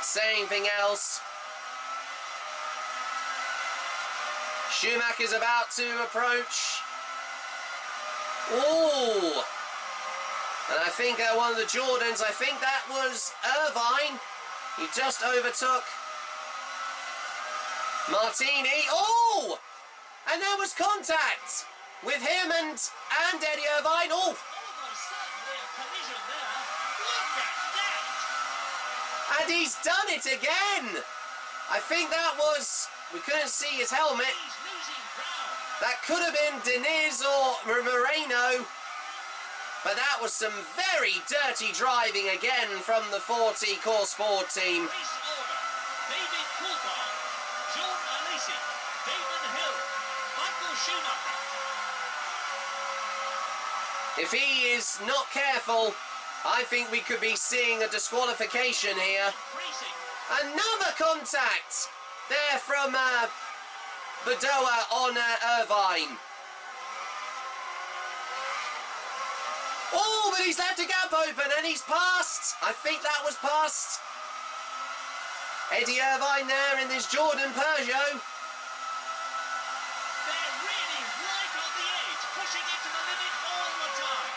saying anything else. Schumacher's about to approach. Ooh! And I think one of the Jordans, I think that was Irvine. He just overtook Martini. Oh! And there was contact with him and Eddie Irvine. Oh! Almost certainly a collision there. Look at that. And he's done it again. I think that was, we couldn't see his helmet. He's losing ground. That could have been Diniz or Moreno. But that was some very dirty driving again from the 40 Course 4 team. Race order. David Coulthard, John Alesi, Damon Hill, Michael Schumacher. If he is not careful, I think we could be seeing a disqualification here. Another contact there from Bedoya on Irvine. Oh, but he's left a gap open and he's passed. I think that was past Eddie Irvine there in this Jordan Peugeot. They're really right on the edge, pushing it to the limit all the time.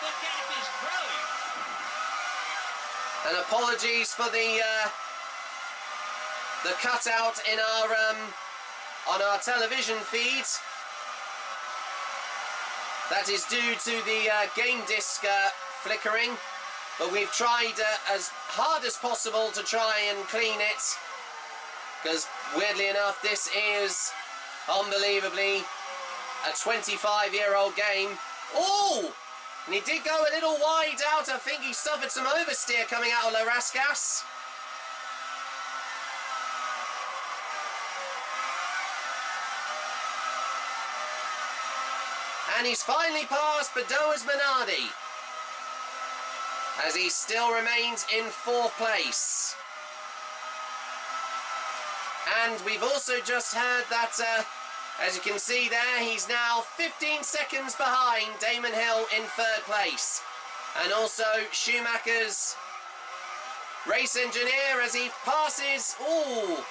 The gap is growing. And apologies for the cutout in our on our television feed. That is due to the game disc flickering, but we've tried as hard as possible to try and clean it, because weirdly enough this is unbelievably a 25-year-old game. Oh! And he did go a little wide out. I think he suffered some oversteer coming out of Larascas. And he's finally passed Bedoya's Minardi, as he still remains in 4th place. And we've also just heard that, as you can see there, he's now 15 seconds behind Damon Hill in 3rd place. And also Schumacher's race engineer as he passes. Ooh! Unbelievable!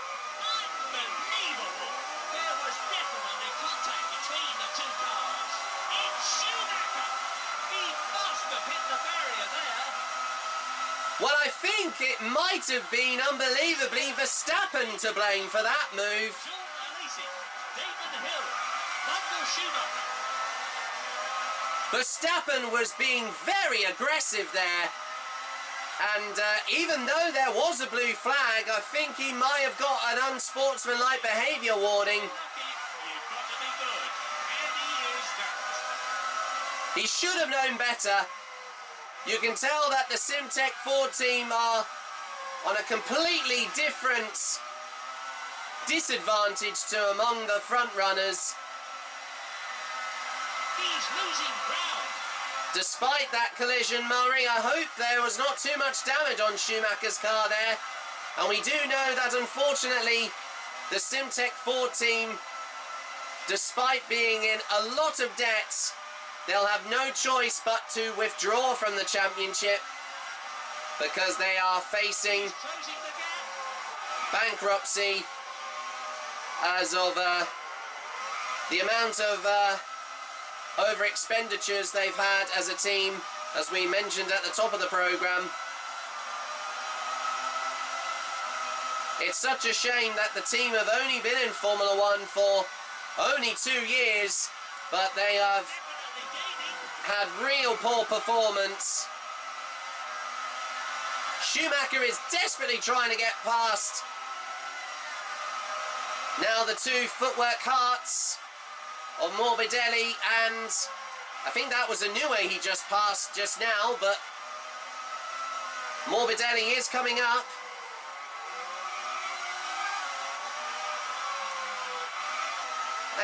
There was definitely contact between the two cars. It's Schumacher! He must have hit the barrier there. Well, I think it might have been unbelievably Verstappen to blame for that move. John Alesi, Damon Hill, Michael Schumacher. Verstappen was being very aggressive there. And even though there was a blue flag, I think he might have got an unsportsmanlike behaviour warning. You've got to be good. And he is that. He should have known better. You can tell that the Simtech 4 team are on a completely different disadvantage to among the front runners. He's losing ground. Despite that collision, Murray, I hope there was not too much damage on Schumacher's car there. And we do know that unfortunately the Simtech 4 team, despite being in a lot of debt, they'll have no choice but to withdraw from the championship, because they are facing Closing the gap. bankruptcy as of the amount of over expenditures they've had as a team, as we mentioned at the top of the programme. It's such a shame that the team have only been in Formula 1 for only 2 years, but they have had real poor performance. Schumacher is desperately trying to get past now the 2 footwork carts of Morbidelli, and I think that was a Niue he just passed just now, but Morbidelli is coming up.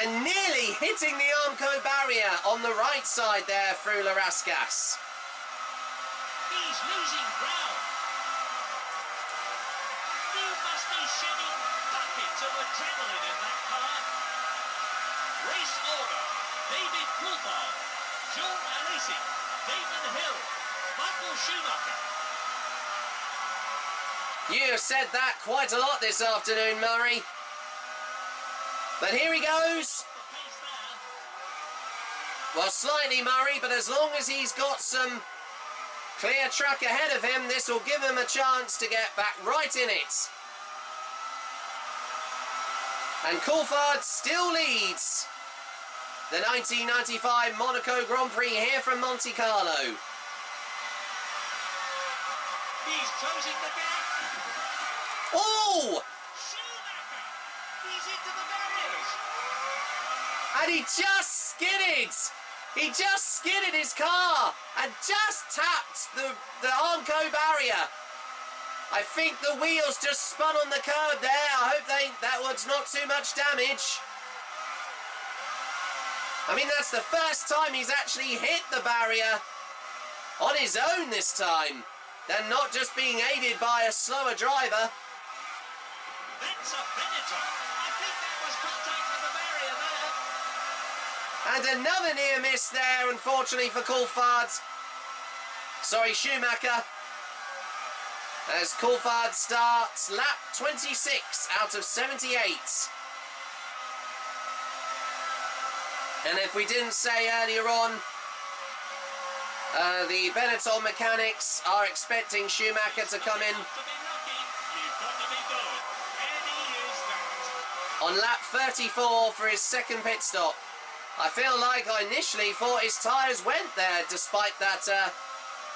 And nearly hitting the Armco barrier on the right side there through Larascas. He's losing ground. You must be shedding buckets of adrenaline in that car. Race order. David Coulthard, John Alesi, Damon Hill, Michael Schumacher. You have said that quite a lot this afternoon, Murray. But here he goes. Well, slightly, Murray, but as long as he's got some clear track ahead of him, this will give him a chance to get back right in it. And Coulthard still leads the 1995 Monaco Grand Prix here from Monte Carlo. He's closing the gap. Oh! Schumacher. He's into the barriers. And he just skidded. He just skidded his car and just tapped the Armco barrier. I think the wheels just spun on the curb there. I hope that was not too much damage. I mean, that's the first time he's actually hit the barrier on his own this time, than not just being aided by a slower driver. That's a Benetton. I think that was contact with the barrier there. And another near miss there, unfortunately for Coulthard. Sorry, Schumacher. As Coulthard starts lap 26 out of 78. And if we didn't say earlier on, the Benetton mechanics are expecting Schumacher to come in on lap 34 for his second pit stop. I feel like I initially thought his tyres went there despite that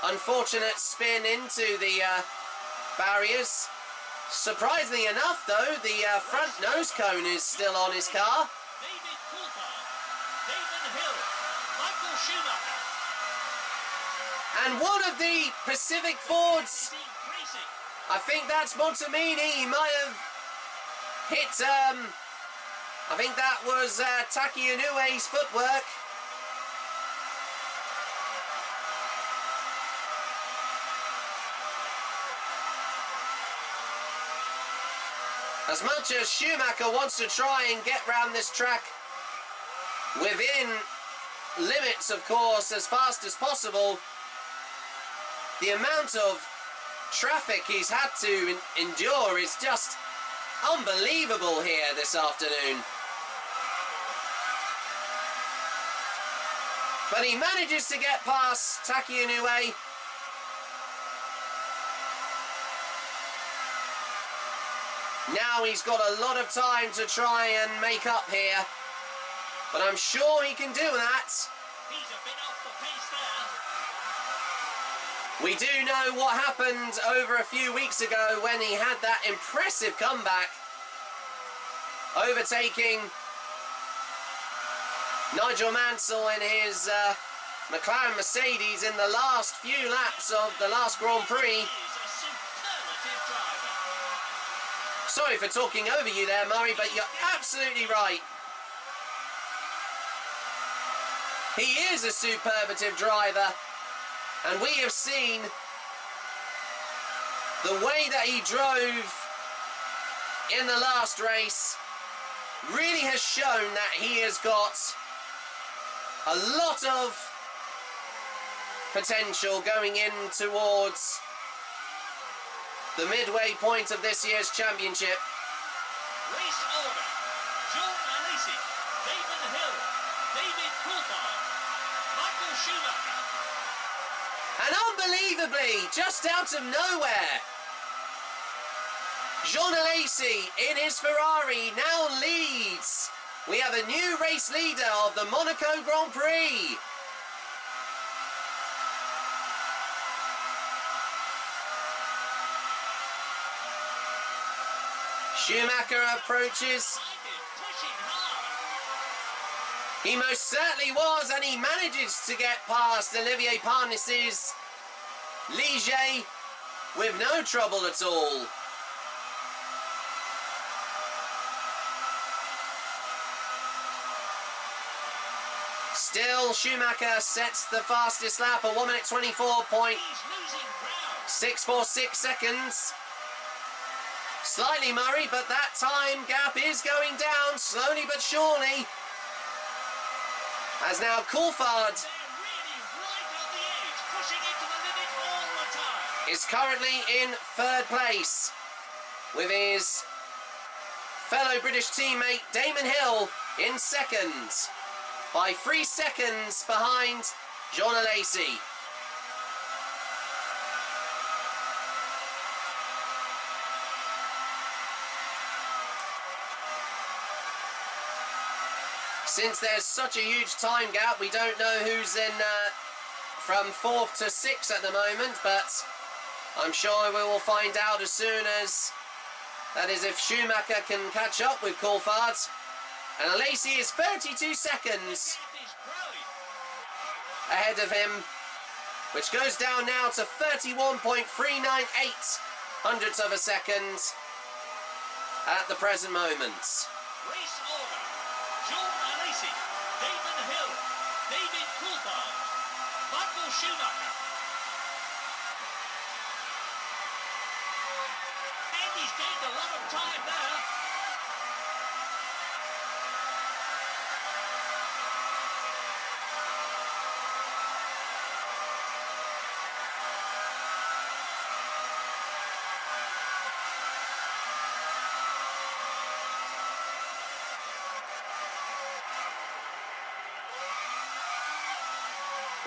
unfortunate spin into the barriers. Surprisingly enough though, the front nose cone is still on his car. David Coulthard, David Hill, Michael Schumacher. And one of the Pacific Fords, I think that's Montemini, he might have hit, I think that was Taki Inoue's footwork. As much as Schumacher wants to try and get round this track within limits, of course, as fast as possible, the amount of traffic he's had to endure is just unbelievable here this afternoon. But he manages to get past Taki Inoue. Now he's got a lot of time to try and make up here, but I'm sure he can do that. He's a bit off the pace there. We do know what happened over a few weeks ago when he had that impressive comeback, overtaking Nigel Mansell in his McLaren Mercedes in the last few laps of the last Grand Prix. Sorry for talking over you there, Murray, but you're absolutely right. He is a superlative driver, and we have seen the way that he drove in the last race really has shown that he has got a lot of potential going in towards the midway point of this year's championship. Race order: John Alesi, David Hill, David Coulthard, Michael Schumacher. And unbelievably, just out of nowhere, Jean Alesi in his Ferrari now leads. We have a new race leader of the Monaco Grand Prix. Schumacher approaches. He most certainly was, and he manages to get past Olivier Parnis's Ligier with no trouble at all. Still, Schumacher sets the fastest lap at 1 minute 24.646 seconds. Slightly, Murray, but that time gap is going down slowly but surely. As now Coulthard is currently in third place with his fellow British teammate Damon Hill in second, by 3 seconds behind Jean Alesi. Since there's such a huge time gap, we don't know who's in from 4th to 6th at the moment, but I'm sure we will find out as soon as, that is, if Schumacher can catch up with Coulthard. And Alesi is 32 seconds ahead of him, which goes down now to 31.398 hundredths of a second at the present moment. Race order. John Alesi, Damon Hill, David Coulthard, Michael Schumacher. And he's gained a lot of time there.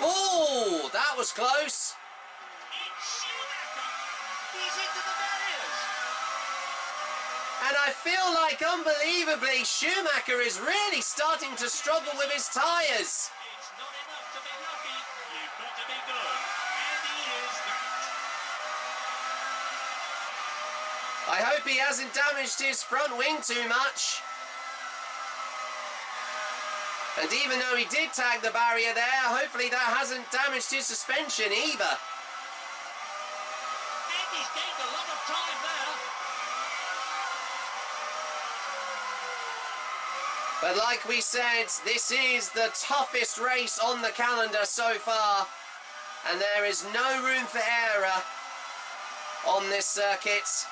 Oh, that was close. It's Schumacher. He's into the barriers. And I feel like, unbelievably, Schumacher is really starting to struggle with his tyres. It's not enough to be lucky. You've got to be good. And he is that. I hope he hasn't damaged his front wing too much. And even though he did tag the barrier there, hopefully that hasn't damaged his suspension either. And he's gained a lot of time there. But like we said, this is the toughest race on the calendar so far. And there is no room for error on this circuit.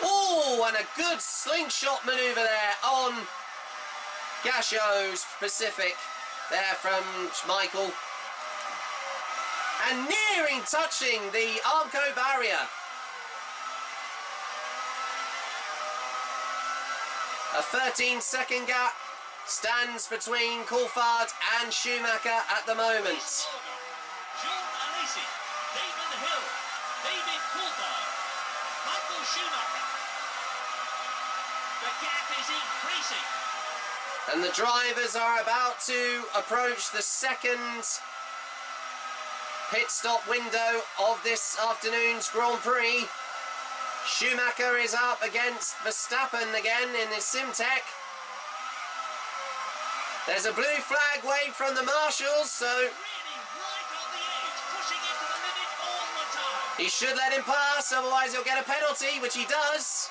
Oh, and a good slingshot manoeuvre there on Gasho's Pacific there from Schmeichel. And nearing touching the Armco barrier. A 13-second gap stands between Coulthard and Schumacher at the moment. John Alesi, Damon Hill, David Coulthard, Michael Schumacher. The gap is increasing. And the drivers are about to approach the second pit stop window of this afternoon's Grand Prix. Schumacher is up against Verstappen again in his Simtech. There's a blue flag waved from the marshals, so Really right on the edge, pushing it to the limit all the time. he should let him pass, otherwise he'll get a penalty, which he does.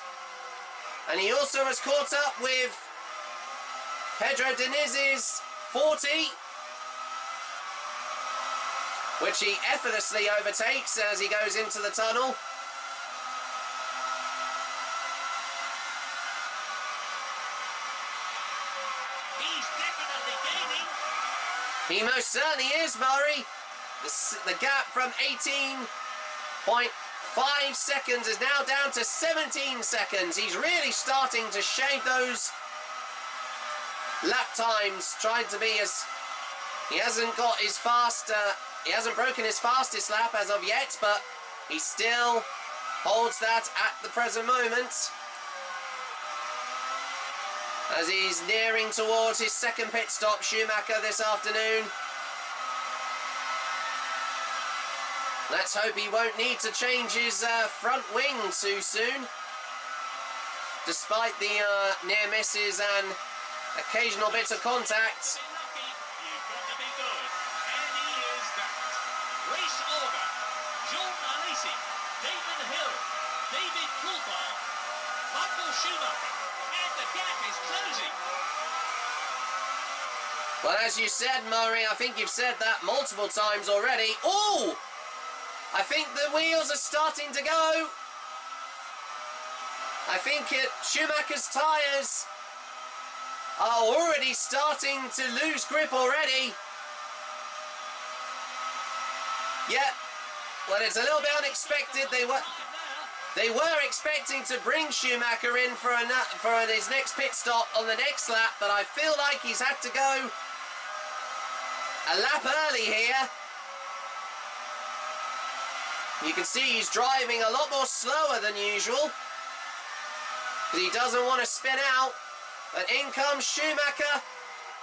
And he also has caught up with Pedro Diniz's 40, which he effortlessly overtakes as he goes into the tunnel. He's definitely gaining. He most certainly is, Murray. The gap from 18.5 seconds is now down to 17 seconds. He's really starting to shave those lap times, trying to be as... He hasn't got his fast... he hasn't broken his fastest lap as of yet, but he still holds that at the present moment. As he's nearing towards his second pit stop, Schumacher, this afternoon. Let's hope he won't need to change his front wing too soon. Despite the near misses and occasional bits of contact. Be lucky, you've got to be good. And he is that. Race order. John Alesi, Damon Hill, David Coulthard, Michael Schumacher. And the gap is closing. Well, as you said, Murray, I think you've said that multiple times already. Oh! I think the wheels are starting to go. I think Schumacher's tyres are already starting to lose grip already. Yeah, well, it's a little bit unexpected. They were expecting to bring Schumacher in for his next pit stop on the next lap, but I feel like he's had to go a lap early here. You can see he's driving a lot more slower than usual, because he doesn't want to spin out. But in comes Schumacher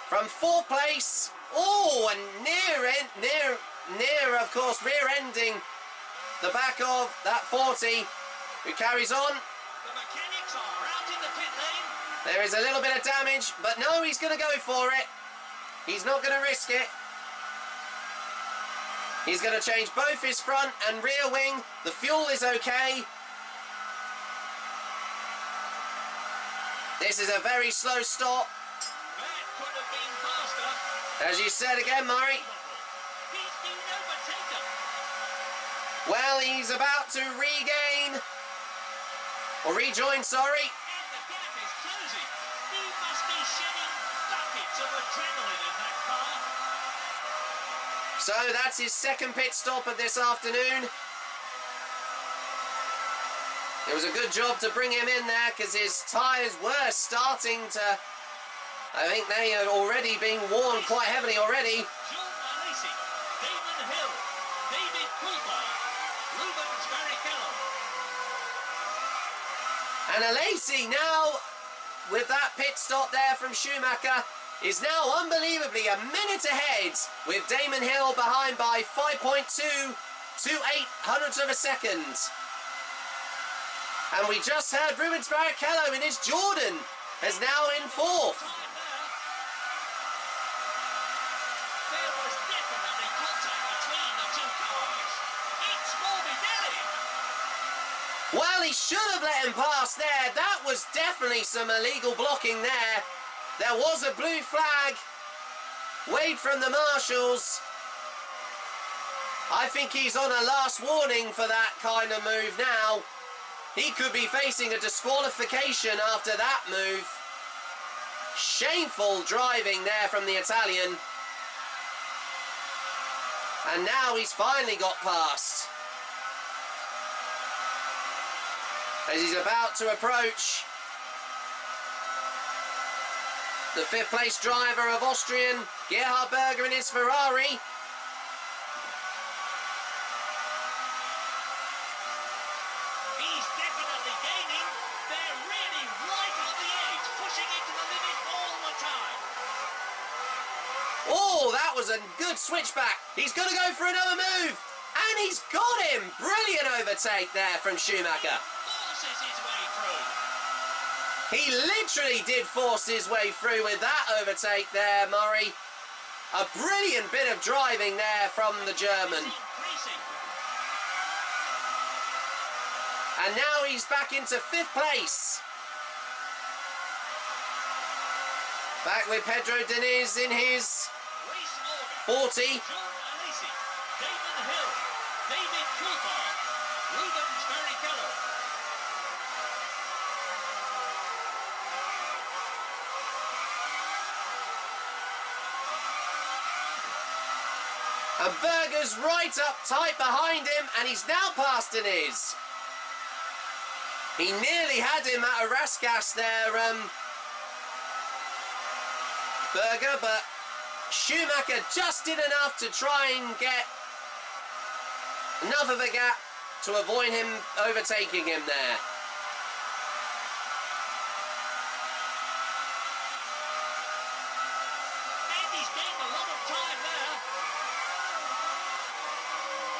from fourth place. Oh, and near, of course, rear-ending the back of that 40, who carries on. The mechanics are out in the pit lane. There is a little bit of damage, but no, he's going to go for it. He's not going to risk it. He's going to change both his front and rear wing. The fuel is okay. This is a very slow stop. That could have been faster. As you said again, Murray. He's been overtaken. Well, he's about to regain, or rejoin, sorry. And the gap is closing. He must be shedding buckets of adrenaline in that car. So that's his second pit stop of this afternoon. It was a good job to bring him in there because his tyres were starting to... I think they had already been worn quite heavily already. John Alesi, Damon Hill, David Cooper, Rubens Barrichello. And Alesi now, with that pit stop there from Schumacher, is now unbelievably a minute ahead, with Damon Hill behind by 5.228 hundredths of a second. And we just heard Rubens Barrichello in his Jordan is now in fourth. There was definitely contact between the two cars. It's Morbidelli. Well, he should have let him pass there. That was definitely some illegal blocking there. There was a blue flag waved from the marshals. I think he's on a last warning for that kind of move now. He could be facing a disqualification after that move. Shameful driving there from the Italian. And now he's finally got past. As he's about to approach the fifth place driver of Austrian, Gerhard Berger in his Ferrari. He's definitely gaining. They're really right on the edge, pushing it to the limit all the time. Oh, that was a good switchback. He's going to go for another move. And he's got him. Brilliant overtake there from Schumacher. Forces his way through. He literally did force his way through with that overtake there, Murray. A brilliant bit of driving there from the German. Increasing. And now he's back into fifth place. Back with Pedro Diniz in his Race order. 40. John Alesi, Damon Hill, David Cooper, Rubens Barrichello. And Berger's right up tight behind him, and he's now past Diniz. He nearly had him at a Raskas there, Berger, but Schumacher just did enough to try and get enough of a gap to avoid him overtaking him there. And he's gained a lot of time there.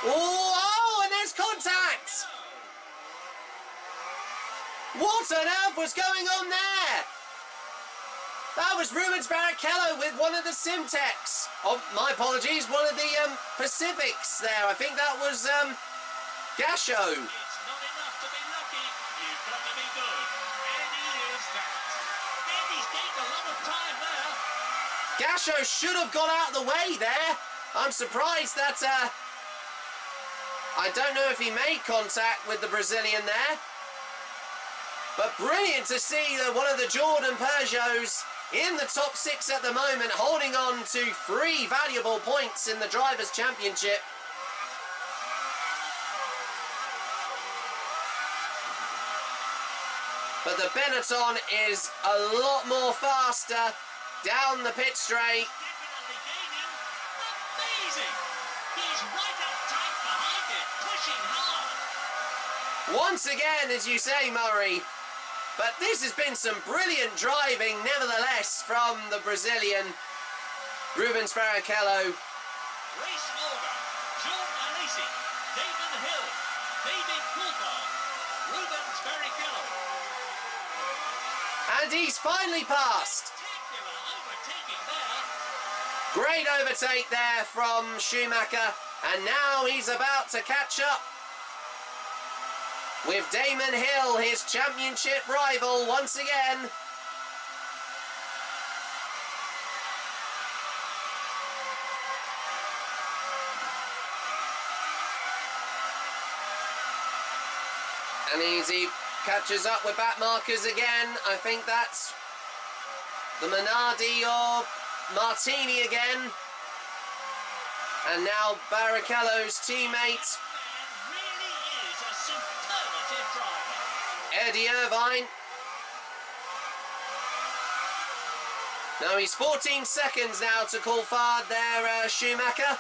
Oh, and there's contact! What on earth was going on there? That was Rubens Barrichello with one of the Simtex. Oh, my apologies, one of the Pacifics there. I think that was Gasho. It's not enough to be lucky. You've got to be good. And he is that. And he's gained a lot of time there. Gasho should have got out of the way there. I'm surprised that... I don't know if he made contact with the Brazilian there. But brilliant to see that one of the Jordan Peugeots in the top 6 at the moment, holding on to 3 valuable points in the Drivers' Championship. But the Benetton is a lot more faster down the pit straight. Definitely gaining. Amazing. He's right up tight behind it, pushing hard. Once again, as you say, Murray. But this has been some brilliant driving, nevertheless, from the Brazilian Rubens Barrichello. Race order. John Alesi, Damon Hill, David Coulthard, Rubens Barrichello. And he's finally passed. Spectacular overtaking there. Great overtake there from Schumacher, and now he's about to catch up with Damon Hill, his championship rival, once again. And he catches up with back markers again. I think that's the Minardi or Martini again. And now Barrichello's teammate, Really is a superlative driver. Eddie Irvine. Now he's 14 seconds now to Coulthard there, Schumacher.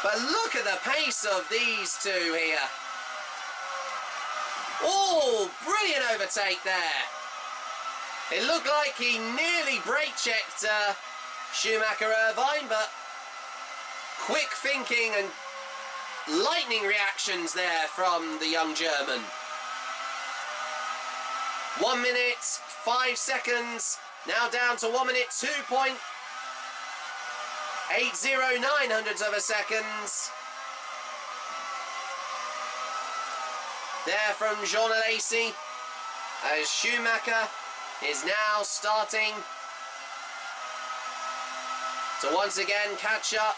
But look at the pace of these two here. Oh, brilliant overtake there. It looked like he nearly brake checked Schumacher Irvine, but quick thinking and lightning reactions there from the young German. 1 minute, 5 seconds, now down to 1 minute, 2.809 hundredths of a second. There from Jean Alesi, as Schumacher is now starting to once again catch up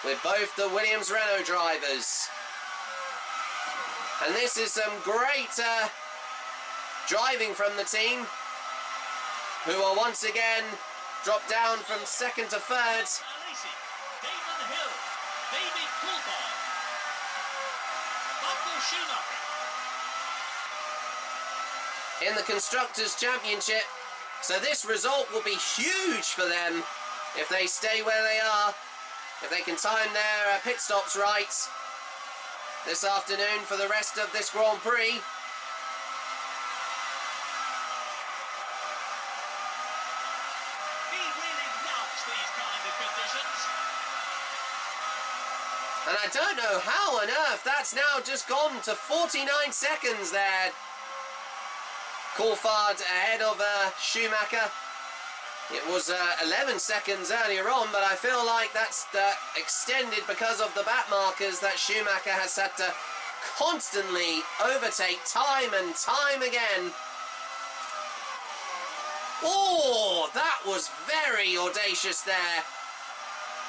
with both the Williams-Renault drivers. And this is some great driving from the team, who are once again dropped down from second to third. Alesi, Damon Hill, David Coulthard, Michael Schumacher. In the Constructors' Championship. So this result will be huge for them if they stay where they are, if they can time their pit stops right this afternoon for the rest of this Grand Prix. He really loves these kind of conditions. And I don't know how on earth that's now just gone to 49 seconds there. Coulthard ahead of Schumacher. It was 11 seconds earlier on, but I feel like that's extended because of the back markers that Schumacher has had to constantly overtake time and time again. Oh, that was very audacious there.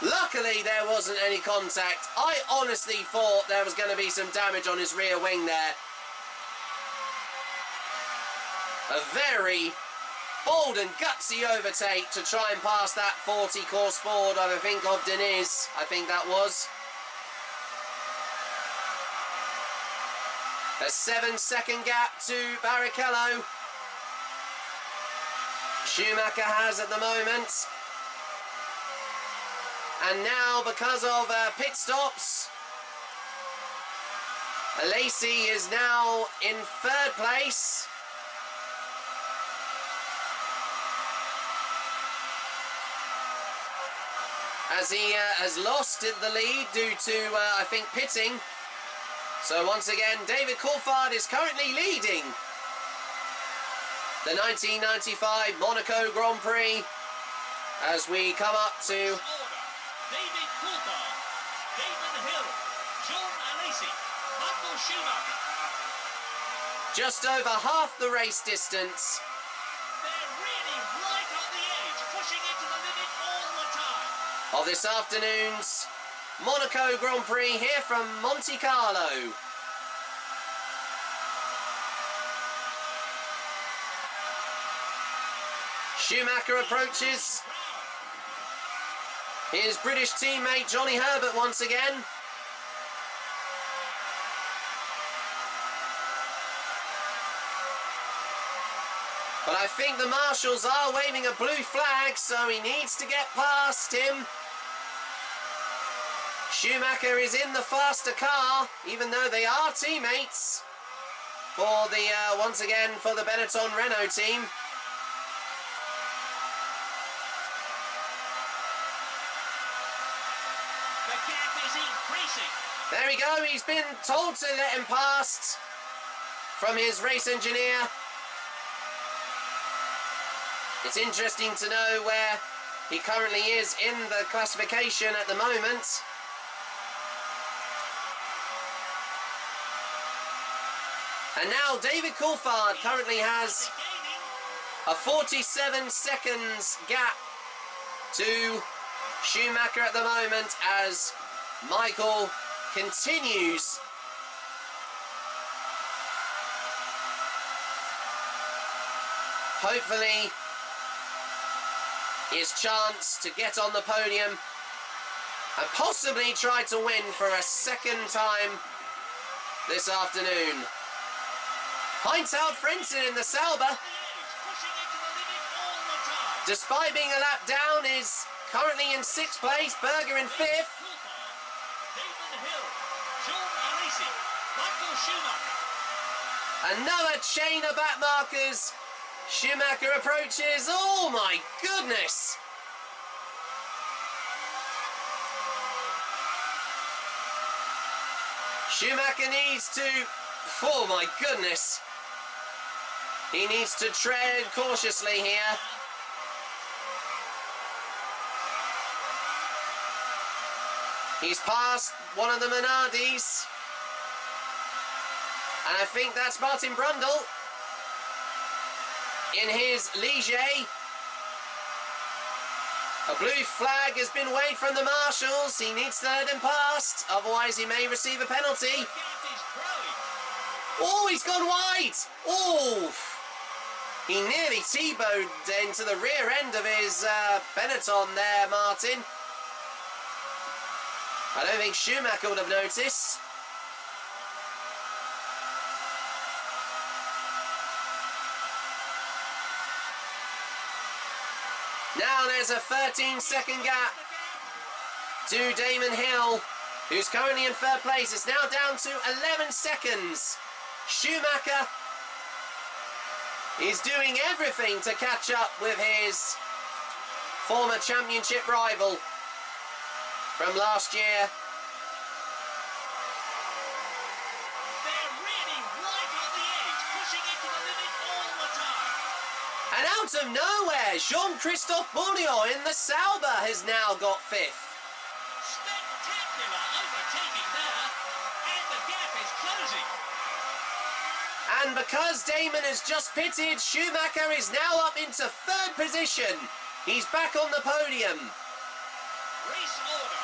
Luckily there wasn't any contact. I honestly thought there was going to be some damage on his rear wing there. A very bold and gutsy overtake to try and pass that 40 course Ford, I think, of Deniz. I think that was. A 7-second gap to Barrichello. Schumacher has at the moment. And now, because of pit stops, Alesi is now in third place. As he has lost in the lead due to, I think, pitting. So once again, David Coulthard is currently leading the 1995 Monaco Grand Prix as we come up to David Coulthard, Damon Hill, Jean Alesi, Michael Schumacher. just over half the race distance. They're really right on the edge, pushing it to the limit all the time. Of this afternoon's Monaco Grand Prix here from Monte Carlo. Schumacher approaches his British teammate Johnny Herbert once again. But I think the marshals are waving a blue flag, so he needs to get past him. Schumacher is in the faster car, even though they are teammates for the, once again, for the Benetton Renault team. There we go, he's been told to let him past from his race engineer. It's interesting to know where he currently is in the classification at the moment. And now David Coulthard currently has a 47 seconds gap to Schumacher at the moment as Michael continues hopefully his chance to get on the podium and possibly try to win for a second time this afternoon. Points out Frentzen in the Sauber, despite being a lap down, is currently in 6th place, Berger in 5th. Another chain of back markers. Schumacher approaches. Oh my goodness! Schumacher needs to... Oh my goodness! He needs to tread cautiously here. He's passed one of the Minardis. And I think that's Martin Brundle in his Ligier. A blue flag has been waved from the marshals. He needs to let him past, otherwise he may receive a penalty. Oh, he's gone wide! Oh! He nearly T-bowed into the rear end of his Benetton there, Martin. I don't think Schumacher would have noticed. Now there's a 13-second gap to Damon Hill, who's currently in 3rd place. It's now down to 11 seconds. Schumacher is doing everything to catch up with his former championship rival from last year. They're really right on the edge, pushing it to the limit all the time. And out of nowhere, Jean-Christophe Bouillon in the Sauber has now got 5th. Spectacular overtaking there, and the gap is closing. And because Damon has just pitted, Schumacher is now up into 3rd position. He's back on the podium. Race order: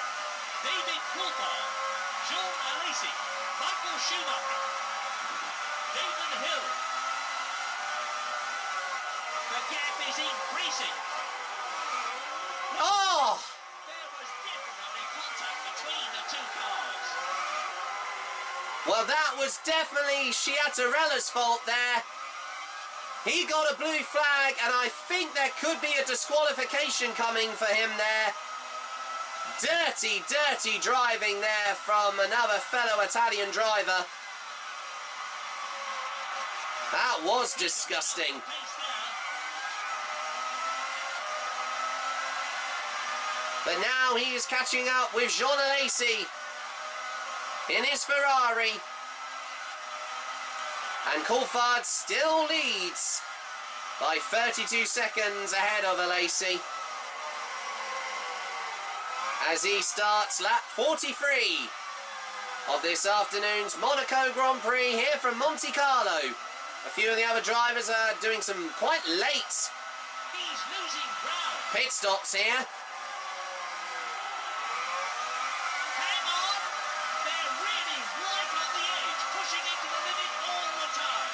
David Coulthard, Jean Alesi, Michael Schumacher, Damon Hill. The gap is increasing. Oh! There was definitely contact between the two cars. Well, that was definitely Sciattarella's fault there. He got a blue flag, and I think there could be a disqualification coming for him there. Dirty, dirty driving there from another fellow Italian driver. That was disgusting. But now he is catching up with Jean Alesi in his Ferrari. And Coulthard still leads by 32 seconds ahead of Alesi as he starts lap 43 of this afternoon's Monaco Grand Prix here from Monte Carlo. A few of the other drivers are doing some quite late He's losing ground. pit stops here. Hang on. They're really right on the edge, pushing it to the limit all the time.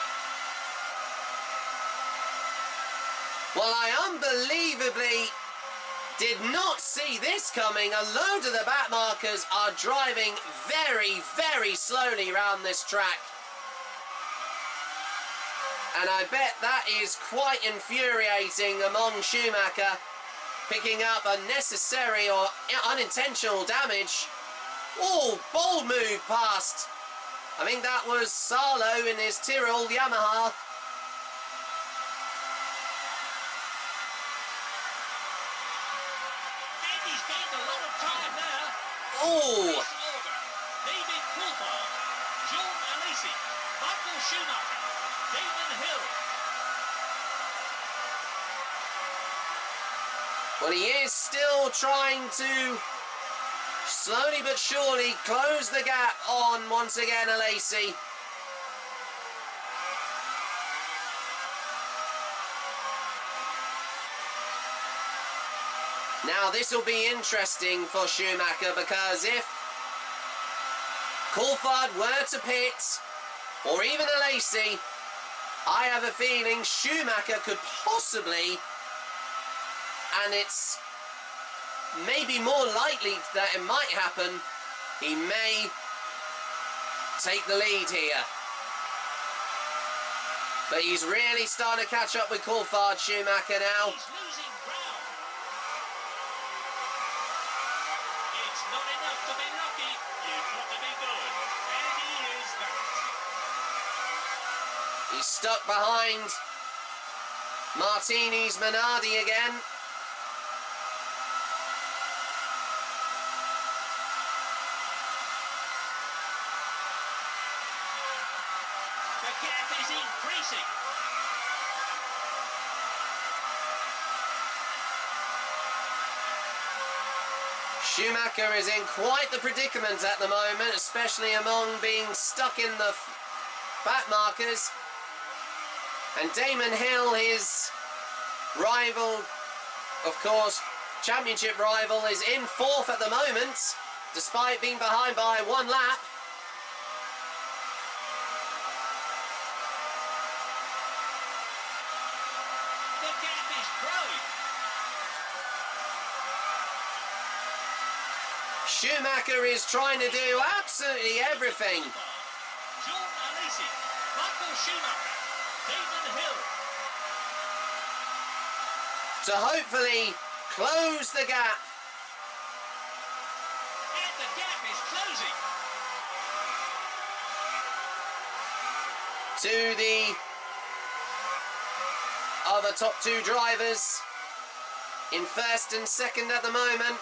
Well, I unbelievably did not see this coming. A load of the back markers are driving very, very slowly around this track. And I bet that is quite infuriating among Schumacher, picking up unnecessary or unintentional damage. Oh, bold move past. I think that was Salo in his Tyrrell Yamaha. And he's gained a lot of time there. Oh, Race order: David Schumacher, Damon Hill. Well, he is still trying to slowly but surely close the gap on, once again, Alesi. Now, this will be interesting for Schumacher, because if Coulthard were to pit, or even Alesi, I have a feeling Schumacher could possibly, and it's maybe more likely that it might happen, he may take the lead here. But he's really starting to catch up with Coulthard, Schumacher, now. He's losing ground. It's not enough to be lucky. You've got to be good. And he is that. He's stuck behind Martini's Minardi again. The gap is increasing. Schumacher is in quite the predicament at the moment, especially among being stuck in the back markers. And Damon Hill, his rival, of course, championship rival, is in fourth at the moment, despite being behind by 1 lap. The gap is growing. Schumacher is trying to do absolutely everything John Alesi, Michael Schumacher, Damon Hill. to hopefully close the gap. And the gap is closing. To the other top 2 drivers in first and second at the moment.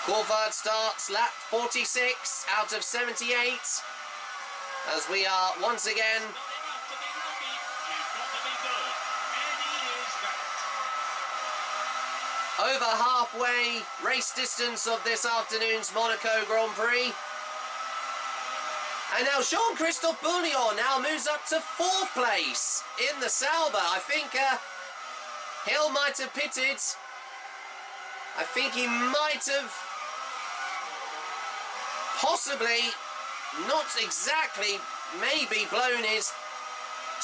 Coulthard starts lap 46 out of 78, as we are once again Not enough to be lucky. You've got to be good. And he is that. over halfway race distance of this afternoon's Monaco Grand Prix. And now Jean-Christophe Bouillon now moves up to 4th place in the Sauber. I think Hill might have pitted. I think he might have possibly, not exactly, maybe blown his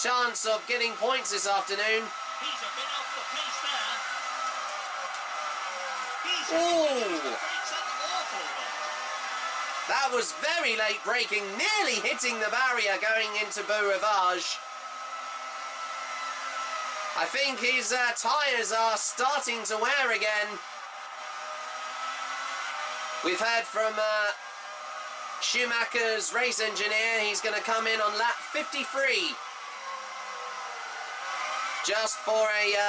chance of getting points this afternoon. He's a bit off the pace there. He's Ooh. breaks an awful lot. That was very late braking, nearly hitting the barrier going into Beau Rivage. I think his tyres are starting to wear again. We've heard from Schumacher's race engineer. He's going to come in on lap 53. Just for a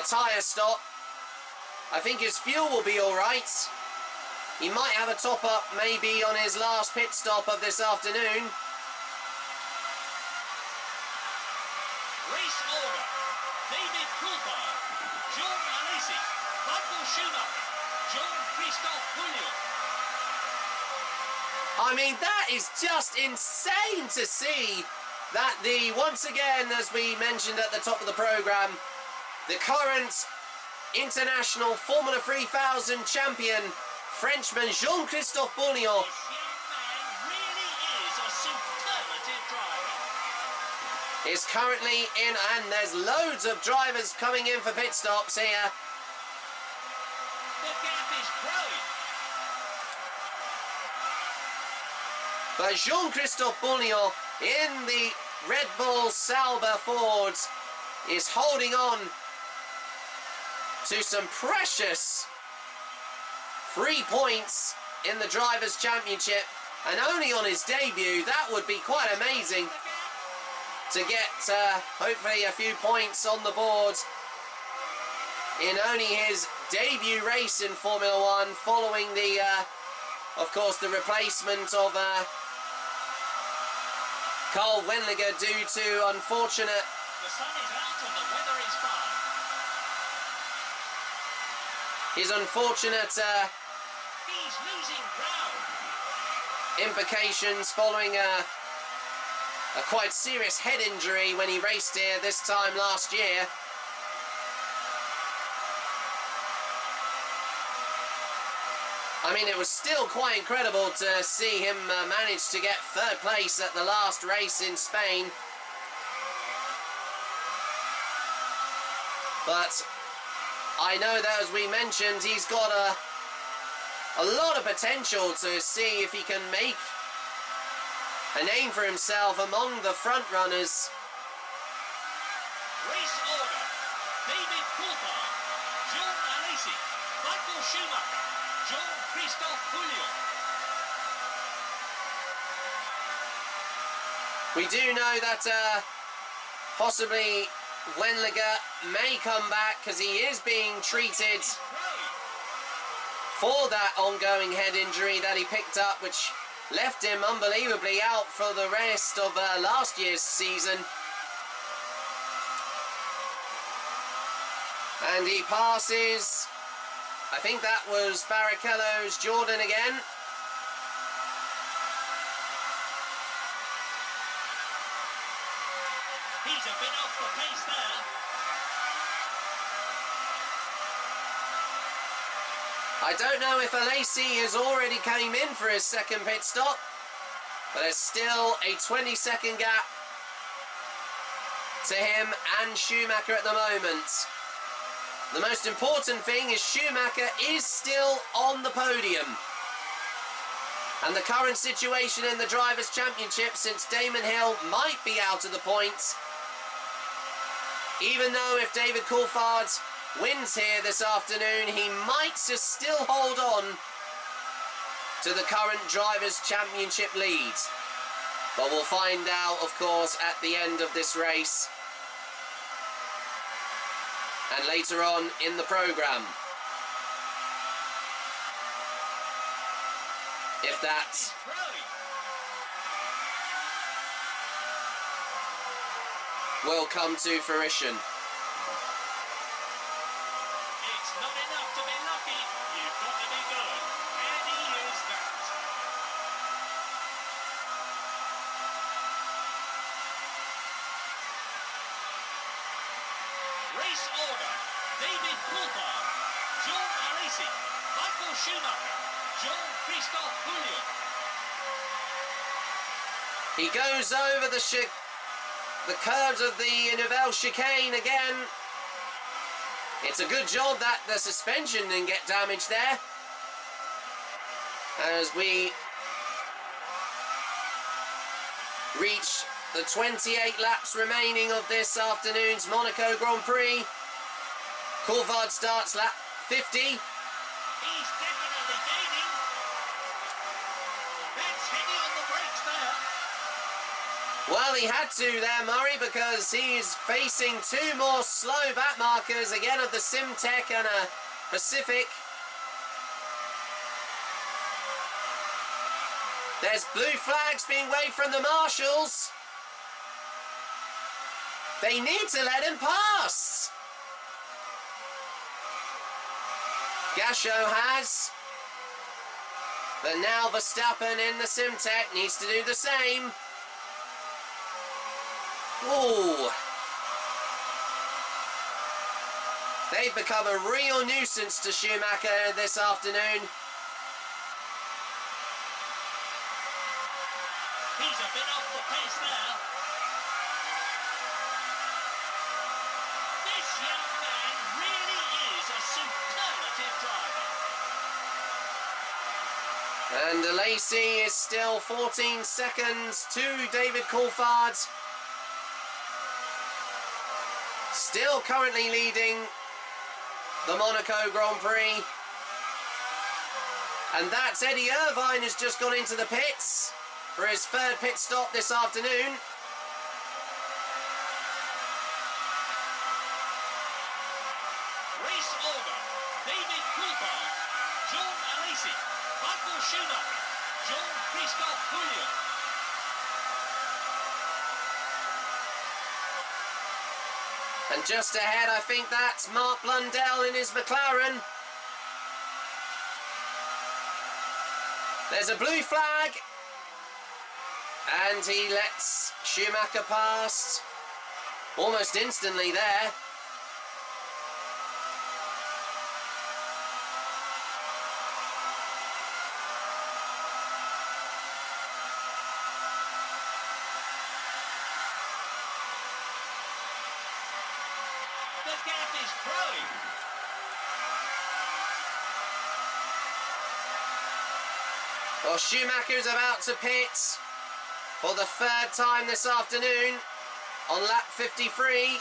tyre stop. I think his fuel will be alright. He might have a top up maybe on his last pit stop of this afternoon. Race order. David Coulthard, John Alesi, Michael Schumacher, Jean-Christophe Bouillon. I mean, that is just insane to see that once again, as we mentioned at the top of the programme, the current international Formula 3000 champion, Frenchman Jean-Christophe Bouillon, This young man really is a superlative driver. is currently in, and there's loads of drivers coming in for pit stops here. The gap is growing. But Jean-Christophe Bouillon in the Red Bull Sauber Fords is holding on to some precious 3 points in the Drivers' Championship, and only on his debut. That would be quite amazing to get hopefully a few points on the board in only his debut race in Formula One, following the, of course, the replacement of Carl Wendlinger due to unfortunate... The sun is out and the weather is fine. His unfortunate He's losing ground. implications following a quite serious head injury when he raced here this time last year. I mean, it was still quite incredible to see him manage to get third place at the last race in Spain. But I know that, as we mentioned, he's got a lot of potential to see if he can make a name for himself among the front runners. Race order. David Coulthard, John Alesi, Michael Schumacher, John Christophe Pouliot. We do know that possibly Wendlinger may come back, because he is being treated for that ongoing head injury that he picked up, which left him unbelievably out for the rest of last year's season. And he passes, I think that was Barrichello's Jordan again. He's a bit off the pace there. I don't know if Alesi has already came in for his second pit stop, but there's still a 20-second gap to him and Schumacher at the moment. The most important thing is Schumacher is still on the podium. And the current situation in the Drivers' Championship, since Damon Hill might be out of the points, even though if David Coulthard wins here this afternoon, he might just still hold on to the current Drivers' Championship lead. But we'll find out, of course, at the end of this race and later on in the programme, if that will come to fruition. It's not enough to be lucky. You've got to be good. And he is that. Race order. David Coulthard, John Alesi, Michael Schumacher, John Christophe Pouliot. He goes over the curves of the Nivelle chicane again. It's a good job that the suspension didn't get damaged there, as we reach the 28 laps remaining of this afternoon's Monaco Grand Prix. Coulthard starts lap 50. He's definitely gaining. That's heavy on the brakes there. Well, he had to there, Murray, because he's facing two more slow back markers, again of the Simtech and a Pacific. There's blue flags being waved from the marshals. They need to let him pass. Gasho has. But now Verstappen in the Simtech needs to do the same. Ooh. They've become a real nuisance to Schumacher this afternoon. He's a bit off the pace there. This young man really is a superlative driver. And Alesi is still 14 seconds to David Coulthard. Still currently leading the Monaco Grand Prix. And that's Eddie Irvine, has just gone into the pits for his third pit stop this afternoon. Race Schumacher, Jean-Christophe Pouliot. And just ahead, I think that's Mark Blundell in his McLaren. There's a blue flag. And he lets Schumacher pass almost instantly there. The gap is growing. Well, Schumacher's about to pit for the third time this afternoon on lap 53.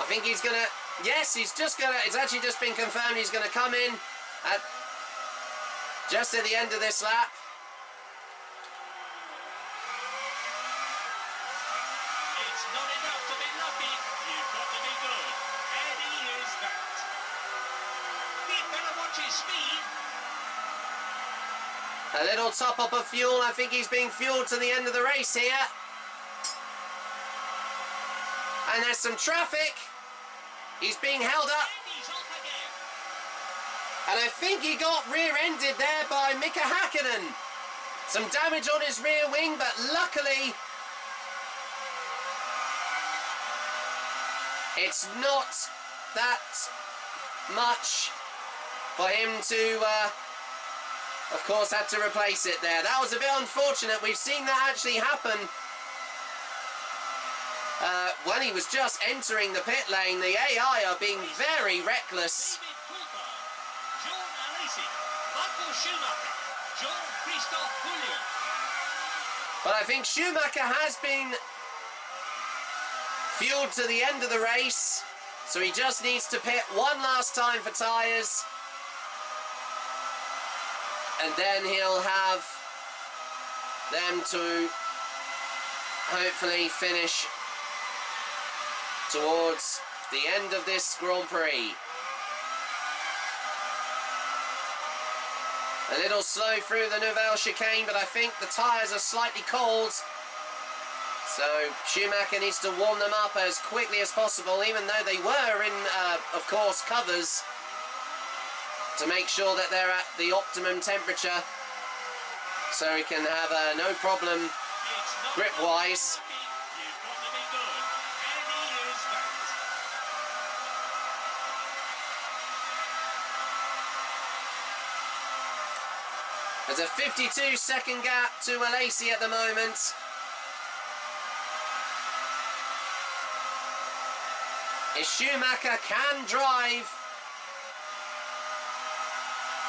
I think he's gonna, yes, he's just gonna, it's actually just been confirmed he's gonna come in at just at the end of this lap. It's not enough to be lucky. You've got to be good. And he is that. He'd better watch his speed. A little top up of fuel. I think he's being fueled to the end of the race here. And there's some traffic. He's being held up. And he's off again. And I think he got rear-ended there by Mika Hakkinen. Some damage on his rear wing, but luckily it's not that much for him to of course had to replace it there. That was a bit unfortunate. We've seen that actually happen when he was just entering the pit lane. The AI are being very reckless. David Coulthard, Jean Alesi, Michael Schumacher, Jean-Christophe Pouliot. But I think Schumacher has been fueled to the end of the race, so he just needs to pit one last time for tyres. And then he'll have them to hopefully finish towards the end of this Grand Prix. A little slow through the Nouvelle chicane, but I think the tyres are slightly cold. So Schumacher needs to warm them up as quickly as possible, even though they were in, of course, covers, to make sure that they're at the optimum temperature, so he can have no problem grip-wise. You've got to be good. And he is that. There's a 52-second gap to Alesi at the moment. If Schumacher can drive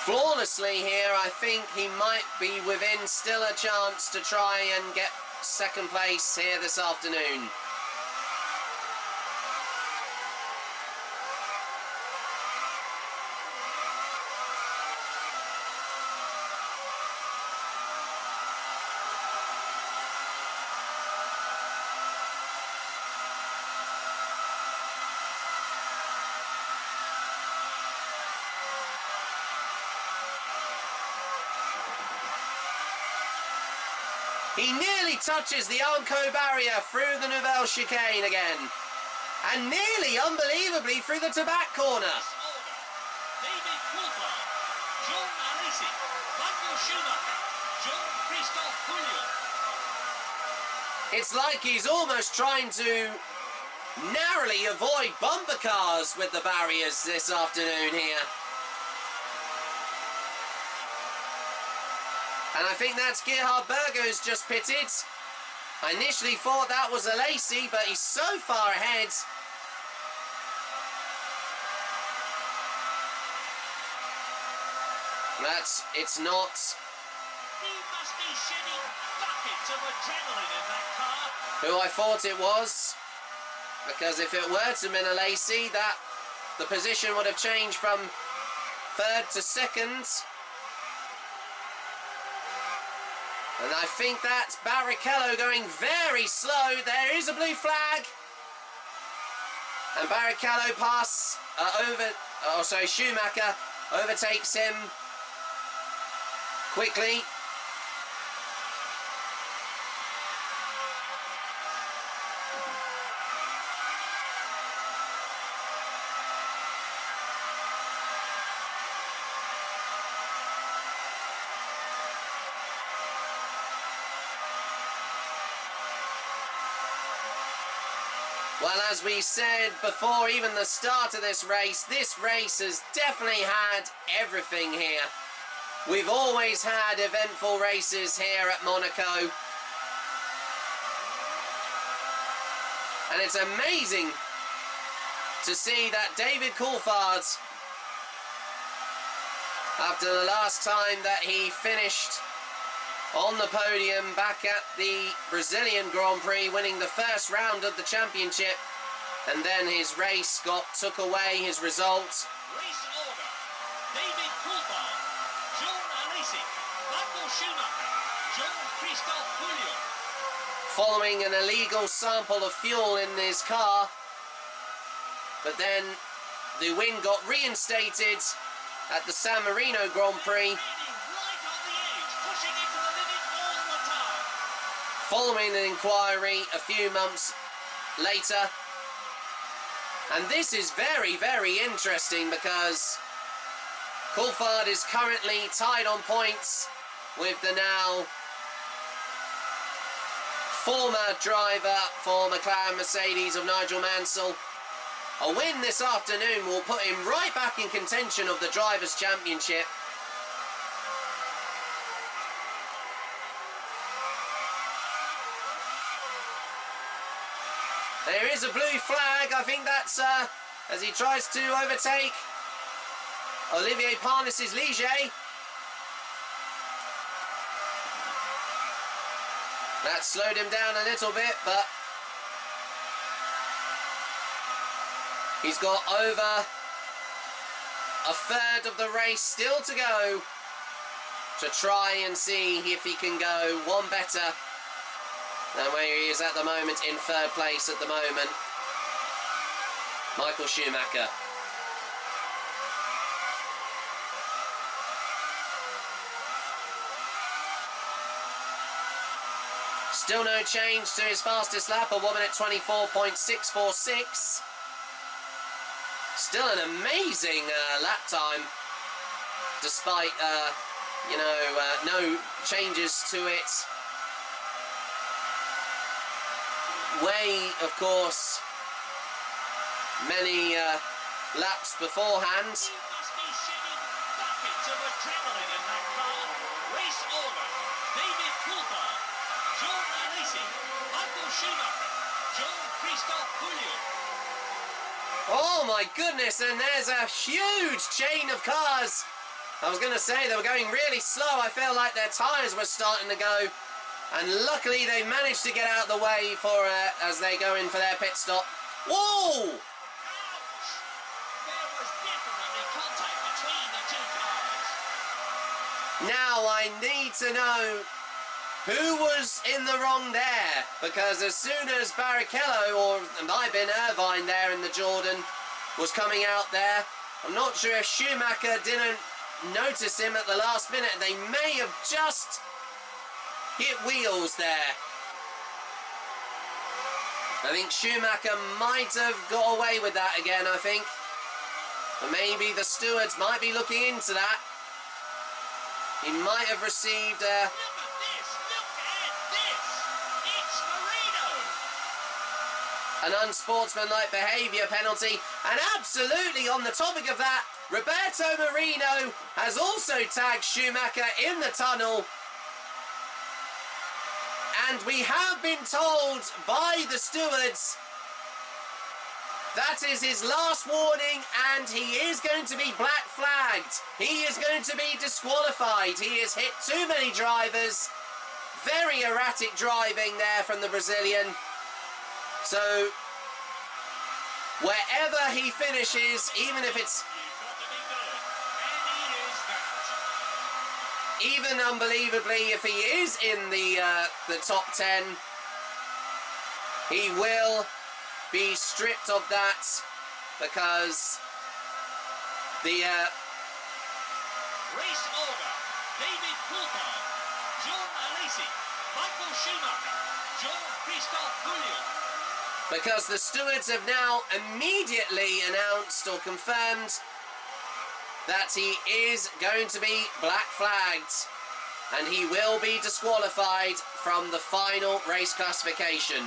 flawlessly here, I think he might be within still a chance to try and get second place here this afternoon. He nearly touches the Armco barrier through the Nouvelle chicane again. And nearly, unbelievably, through the Tabac corner. David Coulthard, Jean Alesi, Michael Schumacher, Jean-Christophe Pouliot. It's like he's almost trying to narrowly avoid bumper cars with the barriers this afternoon here. And I think that's Gerhard Berger's just pitted. I initially thought that was Alesi, but he's so far ahead. It's not. He must be shedding buckets of adrenaline in that car. Who I thought it was. Because if it were to been Alesi, that the position would have changed from third to second. And I think that's Barrichello going very slow. There is a blue flag. And Barrichello Schumacher overtakes him quickly. Well, as we said before even the start of this race has definitely had everything here. We've always had eventful races here at Monaco. And it's amazing to see that David Coulthard, after the last time that he finished on the podium back at the Brazilian Grand Prix, winning the first round of the championship, and then his race took away his results. Race order: David Coulthard, John Alesi, Michael Schumacher, John Christophe Pouliot. Following an illegal sample of fuel in his car, but then the win got reinstated at the San Marino Grand Prix. Following an inquiry a few months later. And this is very, very interesting because Coulthard is currently tied on points with the now former driver for McLaren Mercedes of Nigel Mansell. A win this afternoon will put him right back in contention of the Drivers' Championship. There is a blue flag. I think that's as he tries to overtake Olivier Panis's Ligier. That slowed him down a little bit, but he's got over a third of the race still to go to try and see if he can go one better than where he is at the moment, in third place at the moment. Michael Schumacher. Still no change to his fastest lap, a 1 minute 24.646. Still an amazing lap time, despite, no changes to it. Way, of course, many laps beforehand. You must be shedding buckets of adrenaline in that car. Race order: David Coulthard, John Alesi, Michael Schumacher, John Christophe Pouliot. Oh my goodness, and there's a huge chain of cars. I was going to say they were going really slow. I felt like their tyres were starting to go. And luckily they managed to get out of the way for as they go in for their pit stop. Whoa! Ouch! There was definitely contact between the two cars. Now I need to know who was in the wrong there, because as soon as Barrichello, or it might have been Irvine there in the Jordan, was coming out there, I'm not sure if Schumacher didn't notice him at the last minute. They may have just hit wheels there. I think Schumacher might have got away with that again, I think. But maybe the stewards might be looking into that. He might have received Look at this! It's Marino! an unsportsmanlike behaviour penalty. And absolutely on the topic of that, Roberto Marino has also tagged Schumacher in the tunnel. And we have been told by the stewards that is his last warning, and he is going to be black flagged. He is going to be disqualified. He has hit too many drivers. Very erratic driving there from the Brazilian. So wherever he finishes, even if it's even unbelievably, if he is in the top 10, he will be stripped of that, because the Race order: David Coulthard, John Alesi, Michael Schumacher, Jean-Christophe Pouliot. Because the stewards have now immediately announced or confirmed that he is going to be black flagged and he will be disqualified from the final race classification.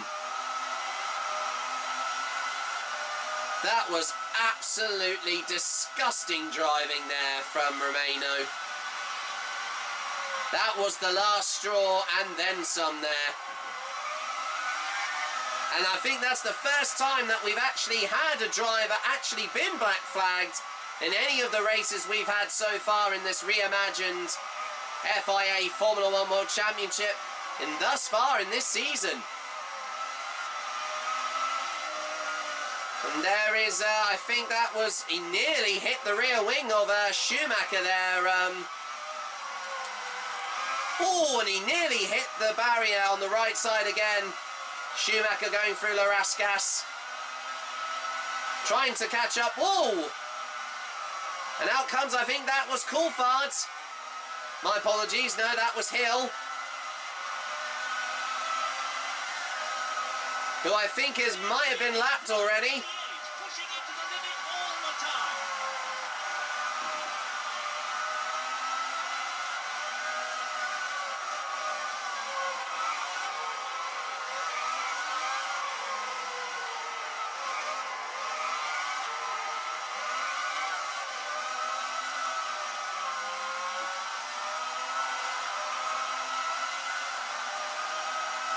That was absolutely disgusting driving there from Romano. That was the last straw and then some there. And I think that's the first time that we've actually had a driver actually been black flagged in any of the races we've had so far in this reimagined FIA Formula 1 World Championship and thus far in this season. And there is, I think that was, he nearly hit the rear wing of Schumacher there. Oh, and he nearly hit the barrier on the right side again. Schumacher going through La Rascasse. Trying to catch up. Whoa! And out comes, I think that was Coulthard. My apologies, no, that was Hill. Who I think might have been lapped already. Pushing it to the limit all the time.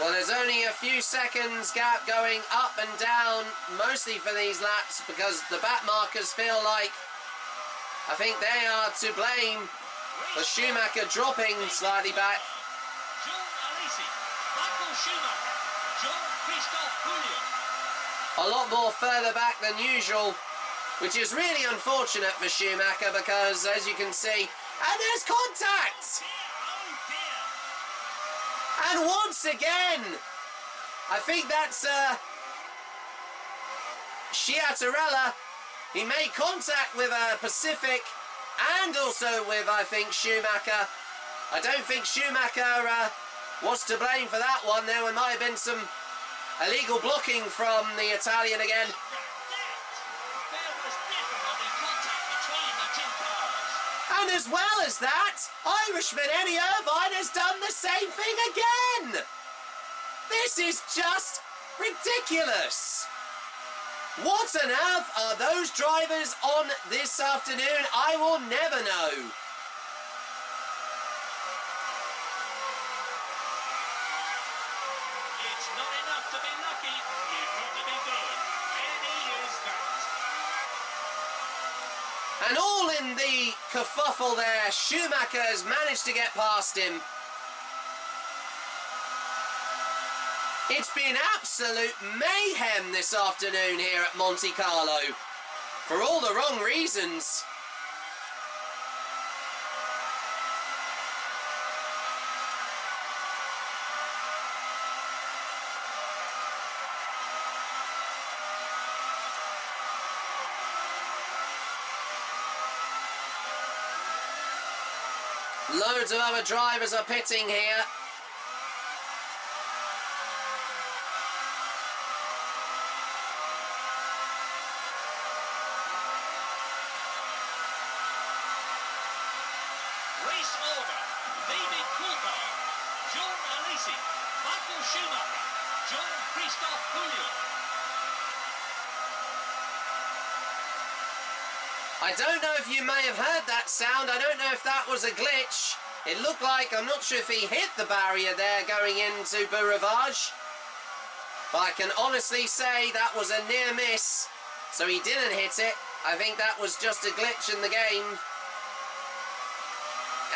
Well, there's only a few seconds gap going up and down, mostly for these laps, because the back markers feel like, I think they are to blame for Schumacher dropping slightly back. John Alesi, Michael Schumacher, Jean-Christophe Pouliot. A lot more further back than usual, which is really unfortunate for Schumacher because, as you can see, and there's contact! And once again, I think that's Sciattarella. He made contact with Pacific and also with, I think, Schumacher. I don't think Schumacher was to blame for that one. There might have been some illegal blocking from the Italian again. There was definitely contact between the two cars. And as well as that, Irishman Eddie Irvine has done the same thing again! This is just ridiculous! What on earth are those drivers on this afternoon? I will never know. It's not enough to be lucky, you've got to be good. And he is that. And all in the kerfuffle there, Schumacher has managed to get past him. It's been absolute mayhem this afternoon here at Monte Carlo, for all the wrong reasons. Loads of other drivers are pitting here. Race order. David Coulthard, John Alesi, Michael Schumacher, Jean-Christophe Pouliot. I don't know if you may have heard that sound. I don't know if that was a glitch. It looked like, I'm not sure if he hit the barrier there going into Bourrivage. But I can honestly say that was a near miss. So he didn't hit it. I think that was just a glitch in the game.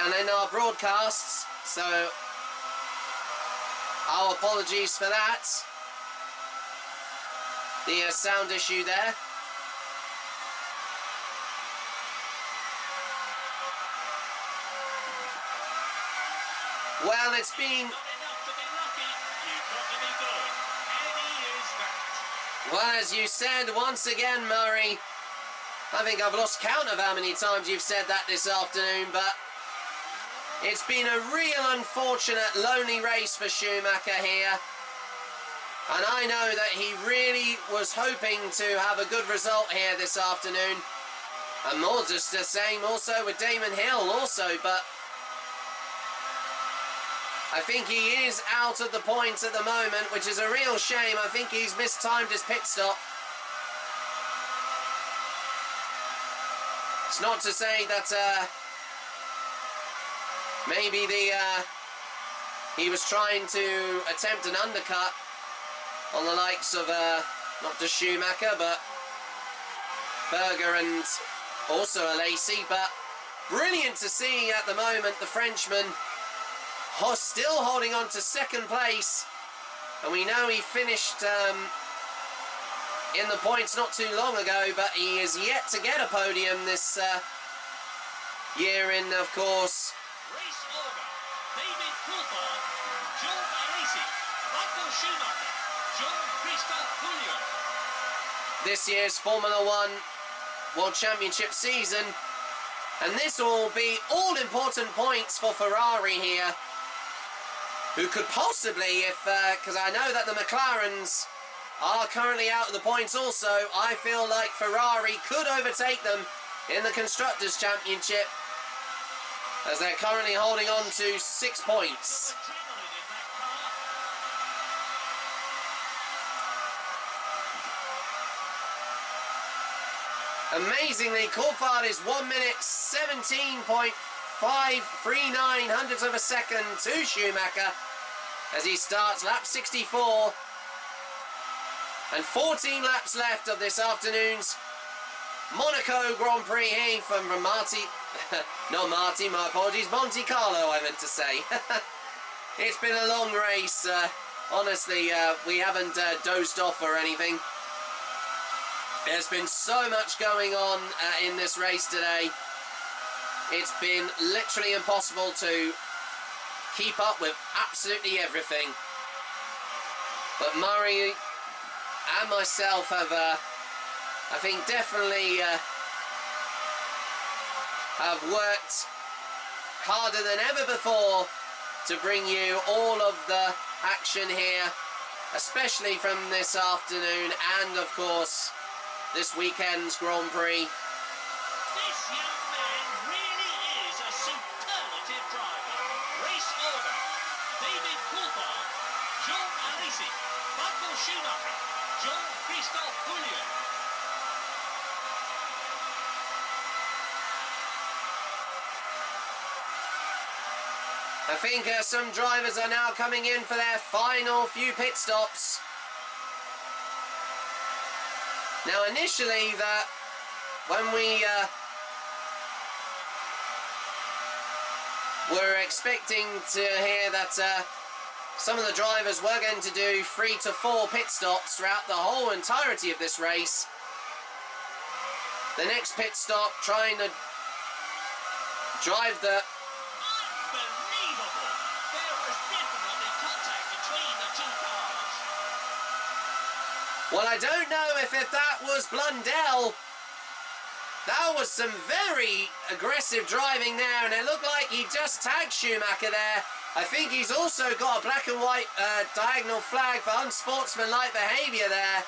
And in our broadcasts. So our apologies for that. The sound issue there. Well, it's been... Not enough to be lucky, you've got to be good. And he is that. Well, as you said once again, Murray, I think I've lost count of how many times you've said that this afternoon, but It's been a real unfortunate, lonely race for Schumacher here. And I know that he really was hoping to have a good result here this afternoon. And more just the same also with Damon Hill also, but I think he is out of the points at the moment, which is a real shame. I think he's mistimed his pit stop. It's not to say that maybe he was trying to attempt an undercut on the likes of not just Schumacher but Berger and also Alesi, but brilliant to see at the moment the Frenchman still holding on to second place, and we know he finished in the points not too long ago, but he is yet to get a podium this year in, of course. Race order: David Coulthard, John Alesi, Michael Schumacher, Jean-Christophe Pouliot. This year's Formula One World Championship season, and this will be all important points for Ferrari here, who could possibly, if because I know that the McLarens are currently out of the points also, I feel like Ferrari could overtake them in the Constructors' Championship, as they're currently holding on to 6 points. Amazingly, Coulthard is 1 minute 17.539 hundredths of a second to Schumacher as he starts lap 64. And 14 laps left of this afternoon's Monaco Grand Prix here from Monte Carlo, I meant to say. It's been a long race. Honestly, we haven't dozed off or anything. There's been so much going on in this race today. It's been literally impossible to keep up with absolutely everything. But Murray and myself have, I think, definitely have worked harder than ever before to bring you all of the action here, especially from this afternoon and, of course, this weekend's Grand Prix. This young man really is a superlative driver. Race order: David Coulthard, Jean Alesi, Michael Schumacher, Jean-Christophe Pouliot. I think some drivers are now coming in for their final few pit stops. Now initially, when we were expecting to hear that some of the drivers were going to do 3 to 4 pit stops throughout the whole entirety of this race. The next pit stop trying to drive the... Unbelievable! There was definitely contact between the two cars. Well, I don't know if that was Blundell. That was some very aggressive driving there, and it looked like he just tagged Schumacher there. I think he's also got a black and white diagonal flag for unsportsmanlike behaviour there.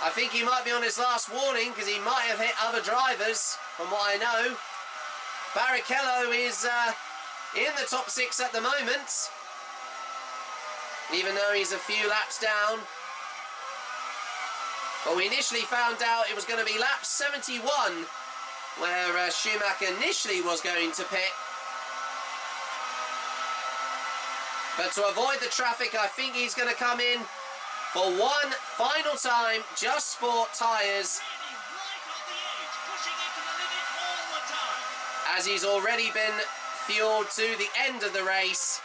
I think he might be on his last warning because he might have hit other drivers, from what I know. Barrichello is in the top 6 at the moment, even though he's a few laps down. But we initially found out it was going to be lap 71 where Schumacher initially was going to pit. But to avoid the traffic, I think he's going to come in for one final time, just for tyres. Really right on the edge, pushing it to the limit all the time. As he's already been fueled to the end of the race,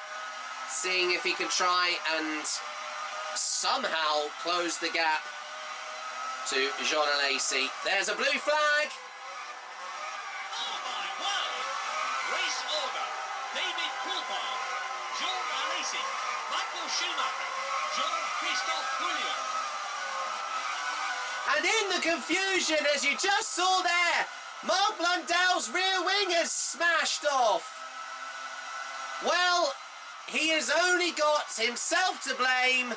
seeing if he can try and somehow close the gap to Jean Alesi. There's a blue flag. Oh my word! Race order: David Coulthard, Jean Alesi, Michael Schumacher, Jean-Christophe Pouliot. And in the confusion, as you just saw there, Mark Blundell's rear wing has smashed off. Well, he has only got himself to blame,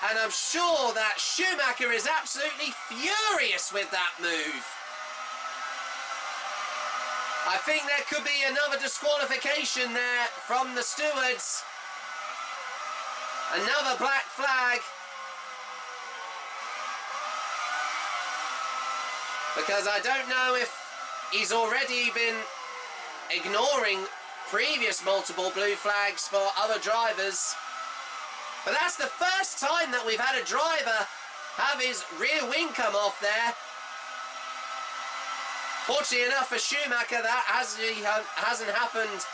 and I'm sure that Schumacher is absolutely furious with that move. I think there could be another disqualification there from the stewards. Another black flag. Because I don't know if he's already been ignoring previous multiple blue flags for other drivers. But that's the first time that we've had a driver have his rear wing come off there. Fortunately enough for Schumacher, that hasn't happened,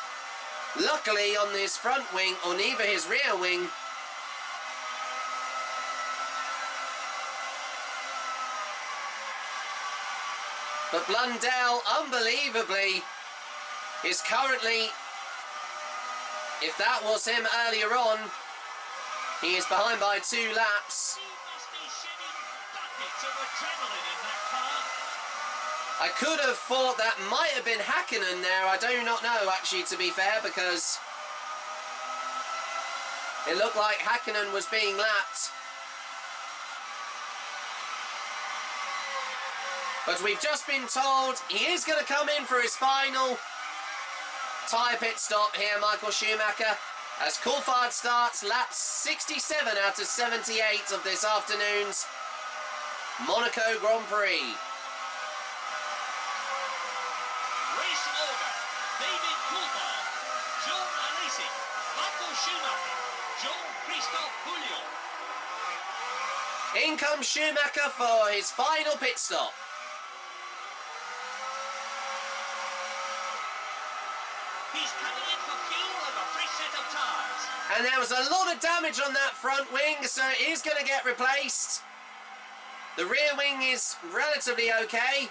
luckily, on his front wing or neither his rear wing. But Blundell, unbelievably, is currently, if that was him earlier on, he is behind by 2 laps. He must be shedding buckets of adrenaline in that car. I could have thought that might have been Häkkinen there. I do not know, actually, to be fair, because it looked like Häkkinen was being lapped. But we've just been told he is going to come in for his final tyre pit stop here, Michael Schumacher, as Coulthard starts lap 67 out of 78 of this afternoon's Monaco Grand Prix. Race order: David Coulthard, John Alesi, Michael Schumacher, Jean-Christophe Pouliot. In comes Schumacher for his final pit stop. He's coming in for fuel and a fresh set of tyres. And there was a lot of damage on that front wing, so it is going to get replaced. The rear wing is relatively okay.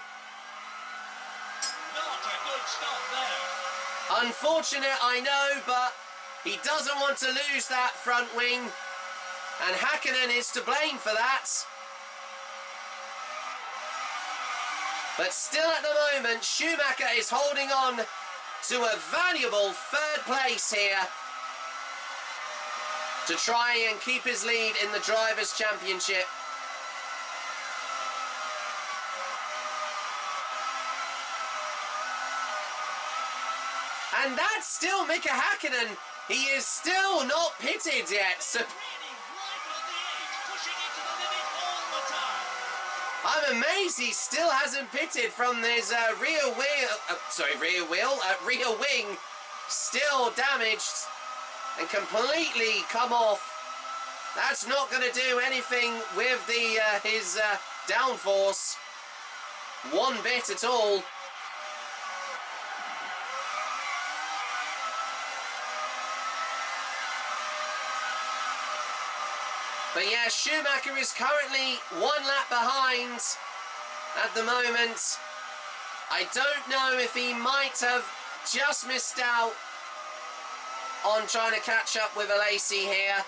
Not a good stop there. Unfortunate, I know, but he doesn't want to lose that front wing, and Häkkinen is to blame for that. But still at the moment, Schumacher is holding on to a valuable 3rd place here to try and keep his lead in the Drivers' Championship. And that's still Mika Häkkinen. He is still not pitted yet. So Really right on the edge, pushing it to the limit all the time. I'm amazed he still hasn't pitted from his rear wing, still damaged and completely come off. That's not going to do anything with his downforce one bit at all. But yeah, Schumacher is currently 1 lap behind at the moment. I don't know if he might have just missed out on trying to catch up with Alesi here.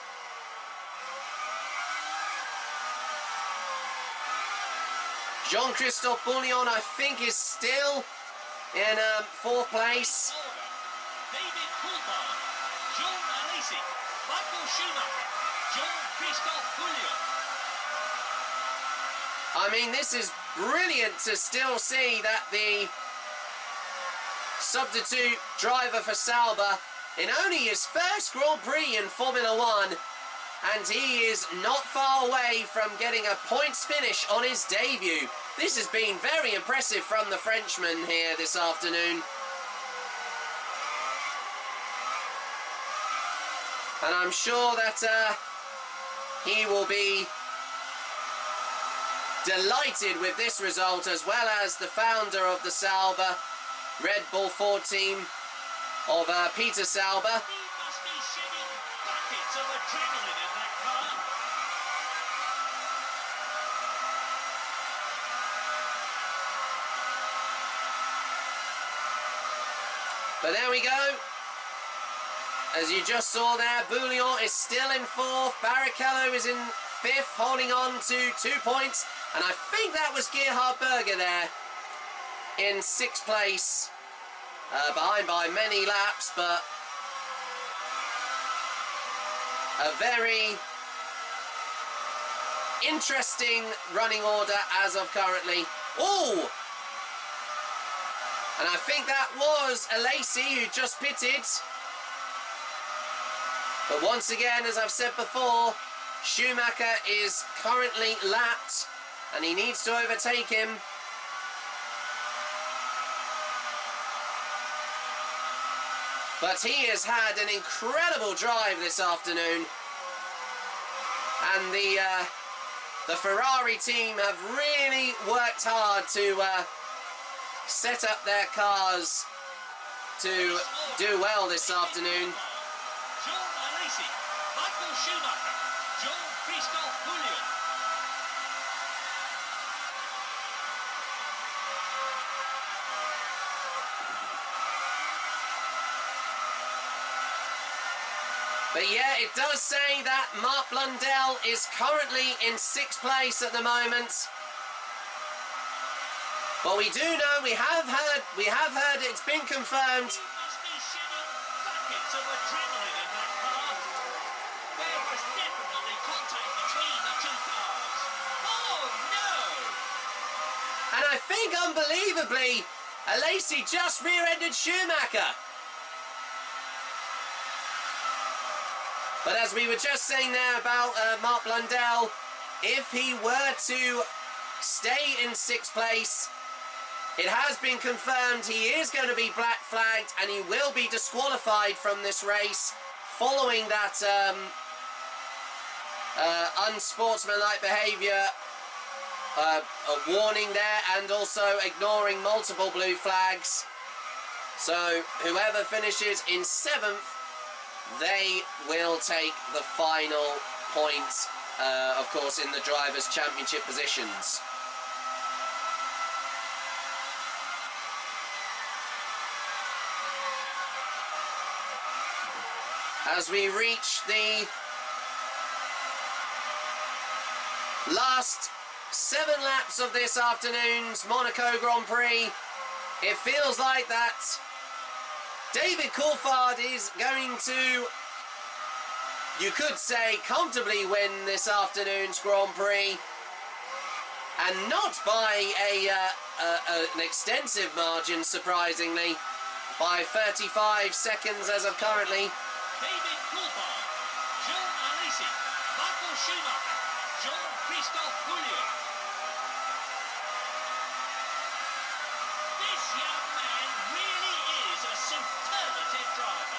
Jean-Christophe Pouliot, I think, is still in 4th place. David Coulthard, John Alesi, Michael Schumacher, Jean-Christophe Pouliot. I mean, this is brilliant to still see that the substitute driver for Sauber, in only his 1st Grand Prix in Formula 1, and he is not far away from getting a points finish on his debut. This has been very impressive from the Frenchman here this afternoon. And I'm sure that he will be delighted with this result, as well as the founder of the Sauber Red Bull Ford team of Peter Sauber. He must be shedding buckets of adrenaline in that car. But there we go. As you just saw there, Pouliot is still in 4th. Barrichello is in 5th, holding on to 2 points. And I think that was Gerhard Berger there in 6th place. Behind by many laps, but a very interesting running order as of currently. Oh! And I think that was Alesi who just pitted. But once again, as I've said before, Schumacher is currently lapped and he needs to overtake him. But he has had an incredible drive this afternoon. And the Ferrari team have really worked hard to set up their cars to do well this afternoon. But yeah, it does say that Mark Blundell is currently in 6th place at the moment. But we do know, we have heard, it's been confirmed. And I think, unbelievably, Alesi just rear-ended Schumacher. But as we were just saying there about Mark Blundell, if he were to stay in 6th place, it has been confirmed he is going to be black flagged and he will be disqualified from this race following that unsportsmanlike behaviour, a warning there, and also ignoring multiple blue flags. So whoever finishes in 7th, they will take the final point, of course, in the Drivers' Championship positions. As we reach the last 7 laps of this afternoon's Monaco Grand Prix, it feels like that David Coulthard is going to, you could say, comfortably win this afternoon's Grand Prix, and not by an extensive margin, surprisingly, by 35 seconds as of currently. David Coulthard, John Alesi, Michael Schumacher, Jean-Christophe Pouliot. This young man really is a superlative driver.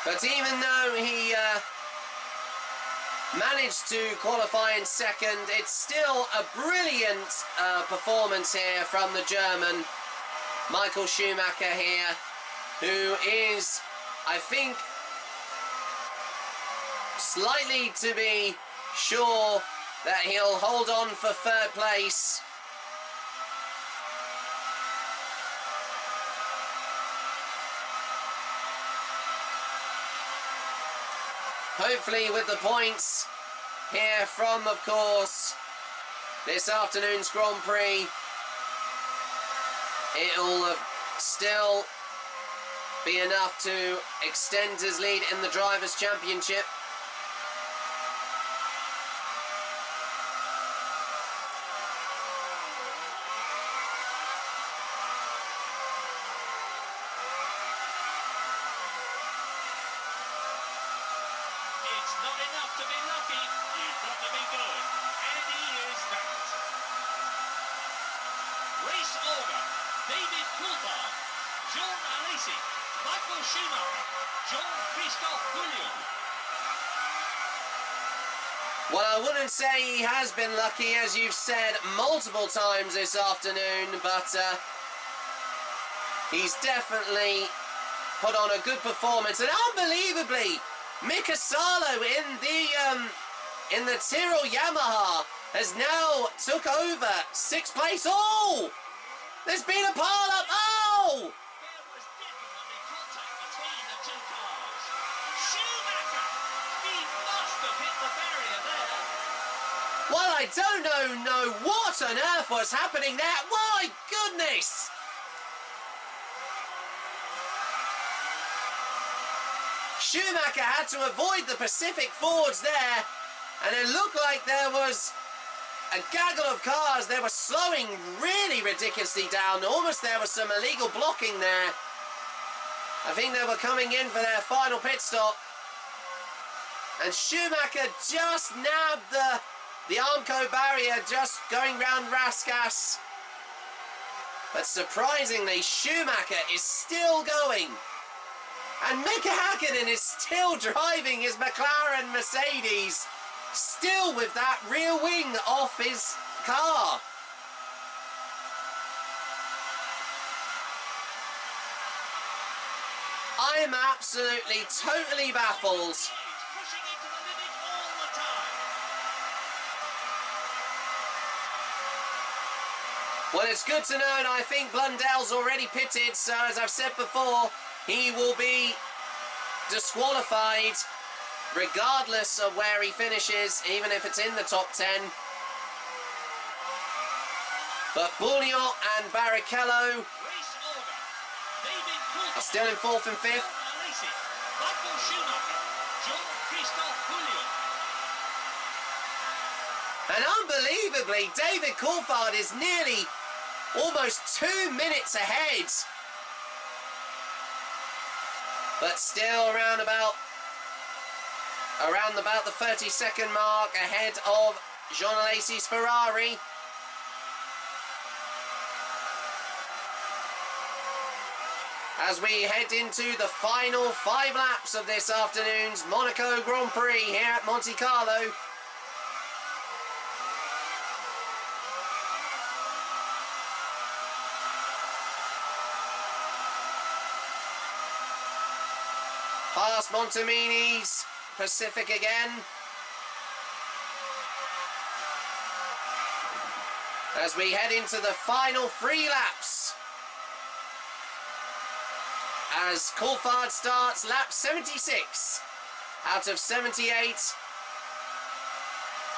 But even though he managed to qualify in 2nd, it's still a brilliant performance here from the German, Michael Schumacher here, who is, I think, slightly to be sure that he'll hold on for 3rd place. Hopefully with the points here from, of course, this afternoon's Grand Prix, it'll still be enough to extend his lead in the Drivers' Championship. Well, I wouldn't say he has been lucky, as you've said multiple times this afternoon, but He's definitely put on a good performance, and unbelievably, Mika Salo in the Tyrrell Yamaha has now took over 6th place. Oh! There's been a pile up. Oh! There was definitely contact between the two cars. Schumacher, he must have hit the barrier there. Well, I don't know what on earth was happening there. My goodness! Schumacher had to avoid the Pacific Fords there, and it looked like there was a gaggle of cars. They were slowing really ridiculously down. Almost there was some illegal blocking there. I think they were coming in for their final pit stop. And Schumacher just nabbed the Armco barrier, just going round Raskas. But surprisingly, Schumacher is still going. And Mika Häkkinen is still driving his McLaren Mercedes, still with that rear wing off his car. I am absolutely, totally baffled. Pushing it to the limit all the time. Well, it's good to know, and I think Blundell's already pitted, so as I've said before, he will be disqualified regardless of where he finishes, even if it's in the top 10. But Bouillon and Barrichello Race order. David Coulthard, are still in 4th and 5th. Alesi, Michael Schumacher, Jean-Christophe Bouillon. And unbelievably, David Coulthard is nearly almost 2 minutes ahead. But still around about the 30-second mark ahead of Jean Alesi's Ferrari. As we head into the final 5 laps of this afternoon's Monaco Grand Prix here at Monte Carlo. Past Montemini's Pacific again. As we head into the final 3 laps. As Coulthard starts lap 76 out of 78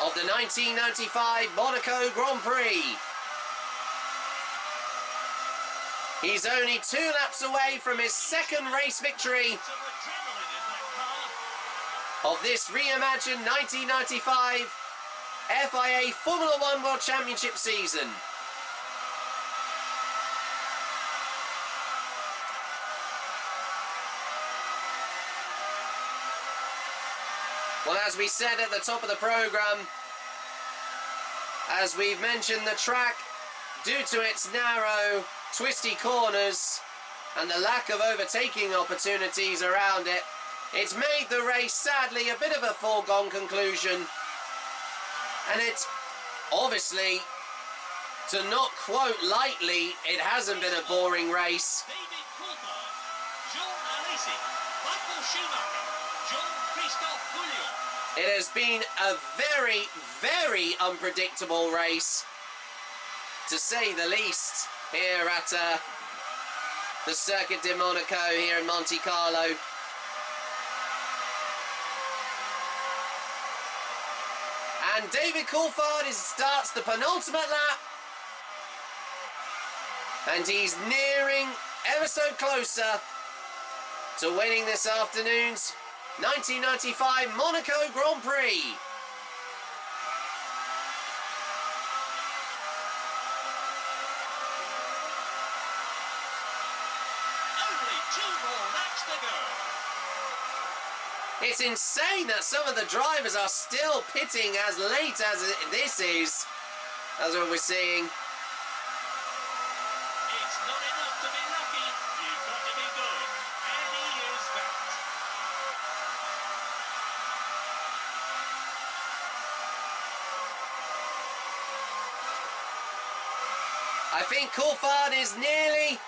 of the 1995 Monaco Grand Prix. He's only 2 laps away from his 2nd race victory Some adrenaline in that car. of this reimagined 1995 FIA Formula 1 World Championship season. Well, as we said at the top of the programme, as we've mentioned, the track, due to its narrow, twisty corners and the lack of overtaking opportunities around it, it's made the race, sadly, a bit of a foregone conclusion. And it's obviously, to not quote lightly, it hasn't been a boring race. David Coulthard, Jean Alesi, Michael Schumacher, Jean-Christophe Bouillon. It has been a very, very unpredictable race, to say the least, here at the Circuit De Monaco here in Monte Carlo. And David Coulthard starts the penultimate lap, and he's nearing ever so closer to winning this afternoon's 1995 Monaco Grand Prix. Only 2 more laps to go. It's insane that some of the drivers are still pitting as late as this is, as what we're seeing. It's not enough to be lucky. You've got to be good. And he is that. I think Coulthard is nearly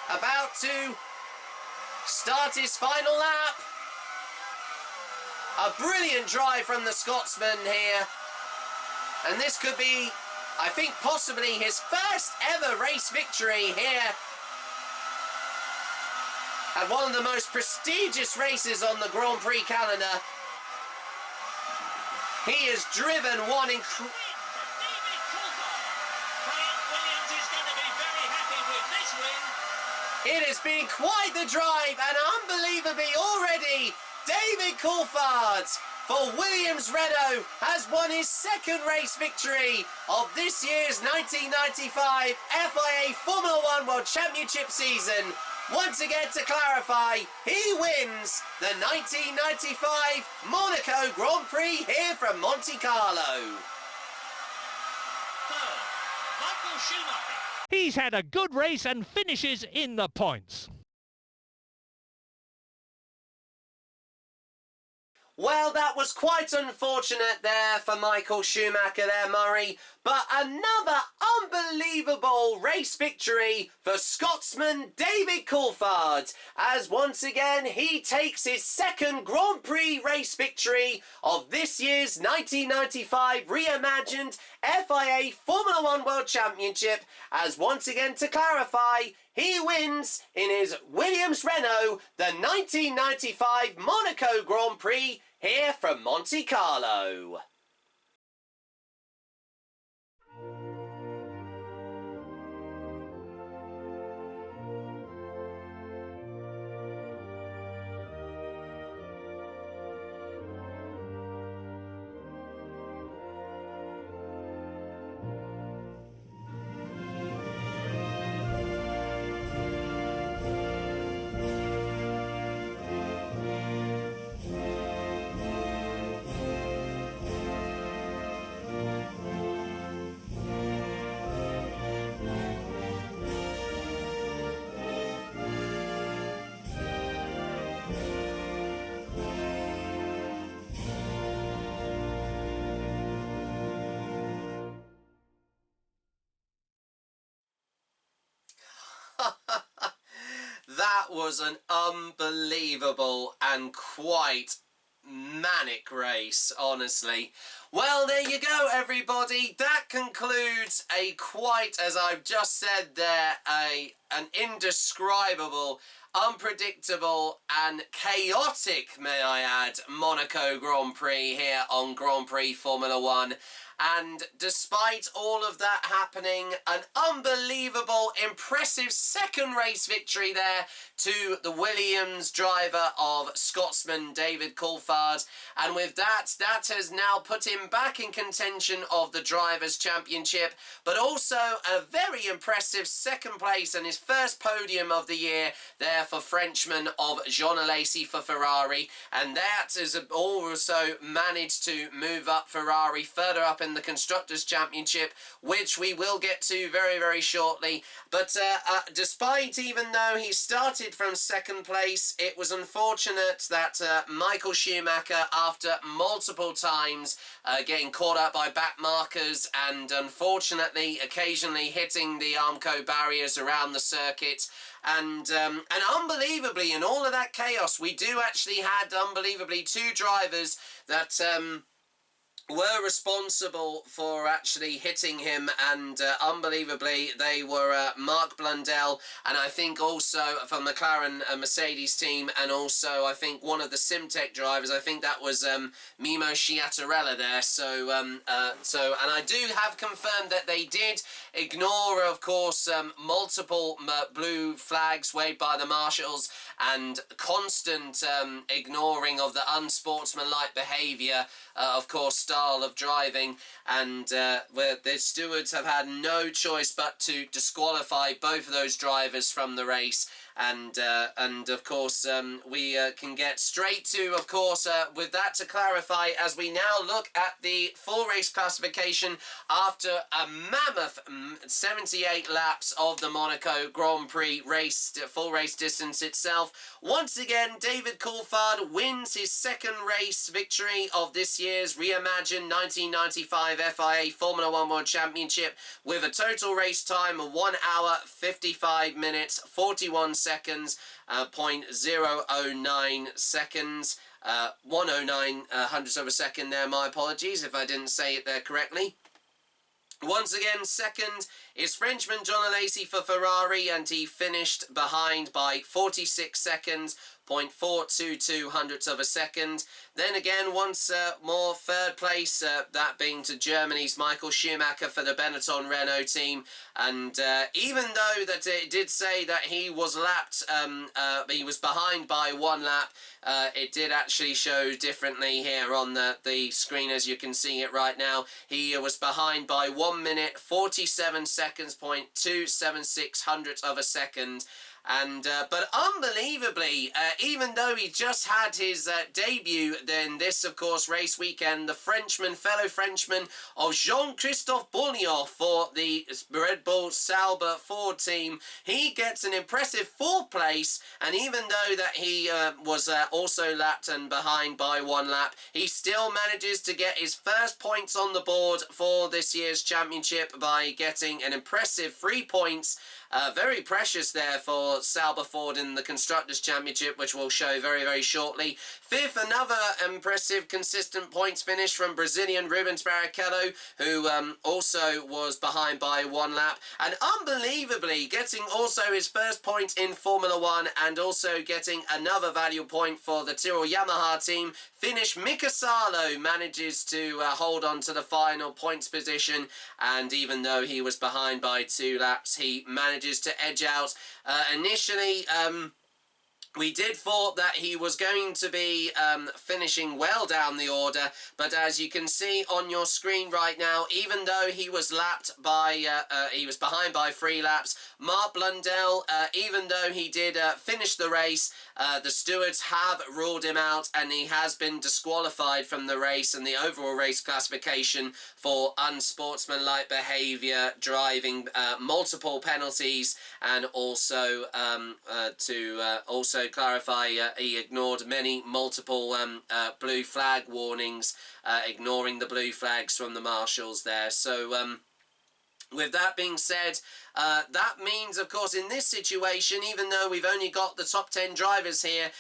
about to start his final lap. A brilliant drive from the Scotsman here. And this could be, I think, possibly his first ever race victory here at one of the most prestigious races on the Grand Prix calendar. He has driven one incredible... It has been quite the drive, and unbelievably already, David Coulthard for Williams Renault has won his second race victory of this year's 1995 FIA Formula 1 World Championship season. Once again, to clarify, he wins the 1995 Monaco Grand Prix here from Monte Carlo. Michael Schumacher. He's had a good race and finishes in the points. Well, that was quite unfortunate there for Michael Schumacher there, Murray. But another unbelievable race victory for Scotsman David Coulthard, as once again he takes his second Grand Prix race victory of this year's 1995 Reimagined FIA Formula 1 World Championship, as once again, to clarify, he wins in his Williams Renault the 1995 Monaco Grand Prix here from Monte Carlo. That was an unbelievable and quite manic race, honestly. Well, there you go, everybody. That concludes a quite, as I've just said there, an indescribable, unpredictable and chaotic, may I add, Monaco Grand Prix here on Grand Prix Formula 1. And despite all of that happening, an unbelievable, impressive second race victory there to the Williams driver of Scotsman David Coulthard. And with that, that has now put him back in contention of the Drivers' Championship, but also a very impressive second place and his first podium of the year there for Frenchman of Jean Alesi for Ferrari. And that has also managed to move up Ferrari further up in the Constructors' Championship, which we will get to very, very shortly. But despite, even though he started from second place, it was unfortunate that Michael Schumacher, after multiple times getting caught up by back markers and unfortunately occasionally hitting the Armco barriers around the circuit, and unbelievably, in all of that chaos, we do actually had unbelievably two drivers that were responsible for actually hitting him, and unbelievably they were Mark Blundell, and I think also from McLaren Mercedes team, and also I think one of the Simtech drivers, I think that was Mimo Sciattarella there. So and I do have confirmed that they did ignore, of course, multiple blue flags waved by the marshals and constant ignoring of the unsportsmanlike behaviour, of course, style of driving, and where the stewards have had no choice but to disqualify both of those drivers from the race. and of course we can get straight to, of course, with that to clarify, as we now look at the full race classification after a mammoth 78 laps of the Monaco Grand Prix race, full race distance itself. Once again, David Coulthard wins his second race victory of this year's Reimagined 1995 FIA Formula 1 World Championship with a total race time of 1 hour 55 minutes 41 seconds, 0.009 seconds, 109 hundredths of a second there, my apologies if I didn't say it there correctly. Once again, second is Frenchman John Alesi for Ferrari, and he finished behind by 46 seconds, 0.422 hundredths of a second. Then again, once more, third place, that being to Germany's Michael Schumacher for the Benetton Renault team. And even though that it did say that he was lapped, he was behind by 1 lap, it did actually show differently here on the screen, as you can see it right now. He was behind by 1 minute, 47 seconds, 0.276 hundredths of a second. And but unbelievably, even though he just had his debut in this, of course, race weekend, the fellow Frenchman of Jean-Christophe Bourgnon for the Red Bull Sauber Ford team, he gets an impressive 4th place. And even though that he was also lapped and behind by 1 lap, he still manages to get his first points on the board for this year's championship by getting an impressive 3 points. Very precious there for Sauber Ford in the Constructors' Championship, which we'll show very, very shortly. 5th, another impressive, consistent points finish from Brazilian Rubens Barrichello, who also was behind by 1 lap. And unbelievably, getting also his first point in Formula 1 and also getting another value point for the Tyrrell Yamaha team. Finish, Mika Salo manages to hold on to the final points position, and even though he was behind by 2 laps, he manages to edge out. Initially, we did thought that he was going to be finishing well down the order, but as you can see on your screen right now, even though he was lapped by, he was behind by 3 laps, Mark Blundell, even though he did finish the race, the stewards have ruled him out, and he has been disqualified from the race and the overall race classification for unsportsmanlike behaviour, driving, multiple penalties, and also to clarify, he ignored multiple blue flag warnings, ignoring the blue flags from the marshals there. So with that being said, that means, of course, in this situation, even though we've only got the top 10 drivers here,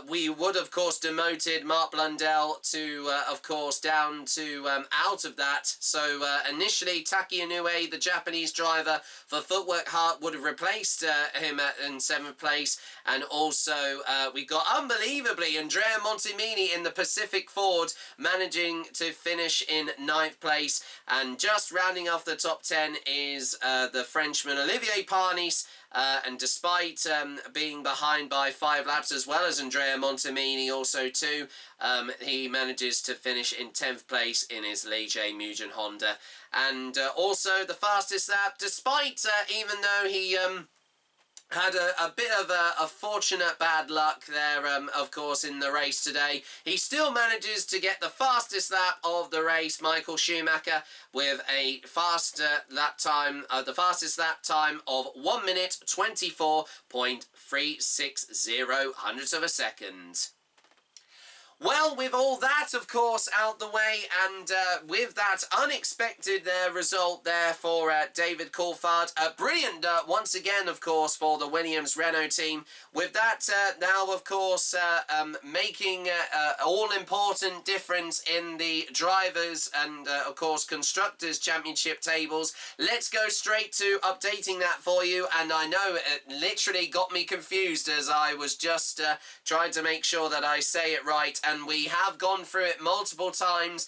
we would, of course, demoted Mark Blundell to, of course, down to out of that. So initially, Taki Inoue, the Japanese driver for Footwork Hart, would have replaced him in 7th place. And also, we got, unbelievably, Andrea Montemini in the Pacific Ford, managing to finish in 9th place. And just rounding off the top 10 is the Frenchman Olivier Parnis, and despite being behind by 5 laps, as well as Andrea Montemini also too, he manages to finish in 10th place in his Ligier Mugen Honda. And also the fastest lap, despite even though he had a bit of a fortunate bad luck there, of course, in the race today, he still manages to get the fastest lap of the race, Michael Schumacher, with a fast lap time, the fastest lap time of 1 minute 24.360 hundredths of a second. Well, with all that, of course, out the way, and with that unexpected result there for David Coulthard, brilliant once again, of course, for the Williams Renault team. With that now, of course, making all-important difference in the drivers and, of course, constructors' championship tables. Let's go straight to updating that for you, and I know it literally got me confused as I was just trying to make sure that I say it right. and we have gone through it multiple times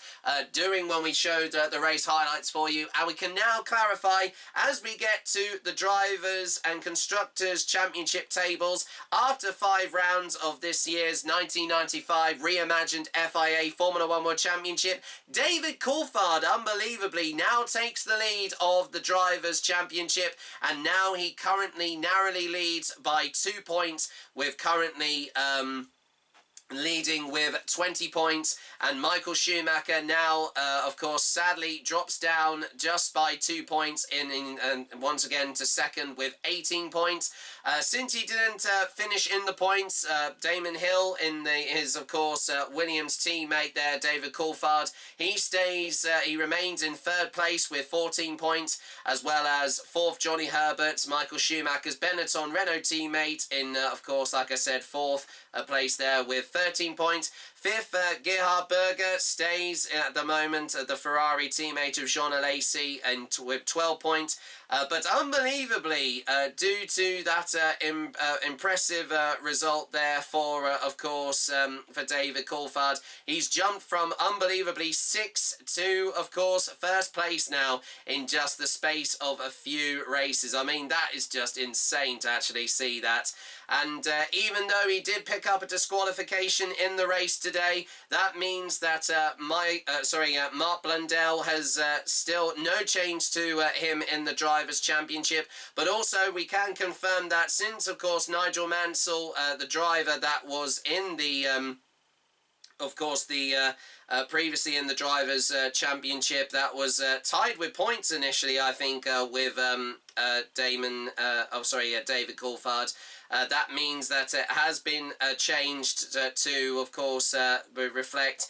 during when we showed the race highlights for you, and we can now clarify as we get to the Drivers' and Constructors' Championship tables after 5 rounds of this year's 1995 Reimagined FIA Formula 1 World Championship. David Coulthard, unbelievably, now takes the lead of the Drivers' Championship, and now he currently narrowly leads by 2 points, with currently leading with 20 points, and Michael Schumacher now, of course, sadly drops down just by 2 points and once again to second with 18 points. Since he didn't finish in the points, Damon Hill in his, of course, Williams teammate there, David Coulthard, he remains in 3rd place with 14 points, as well as 4th Johnny Herbert, Michael Schumacher's Benetton Renault teammate in, of course, like I said, 4th place there with 13 points. 5th, Gerhard Berger stays at the moment, the Ferrari teammate of Jean Alesi, and with 12 points. But unbelievably, due to that impressive result there for, of course, for David Coulthard, he's jumped from unbelievably 6th to, of course, 1st place now in just the space of a few races. I mean, that is just insane to actually see that. And even though he did pick up a disqualification in the race today, that means that Mark Blundell has still no change to him in the Drivers' Championship. But also we can confirm that since, of course, Nigel Mansell, the driver that was in the previously in the Drivers' Championship, that was tied with points initially, I think, with David Coulthard. That means that it has been changed to, of course, reflect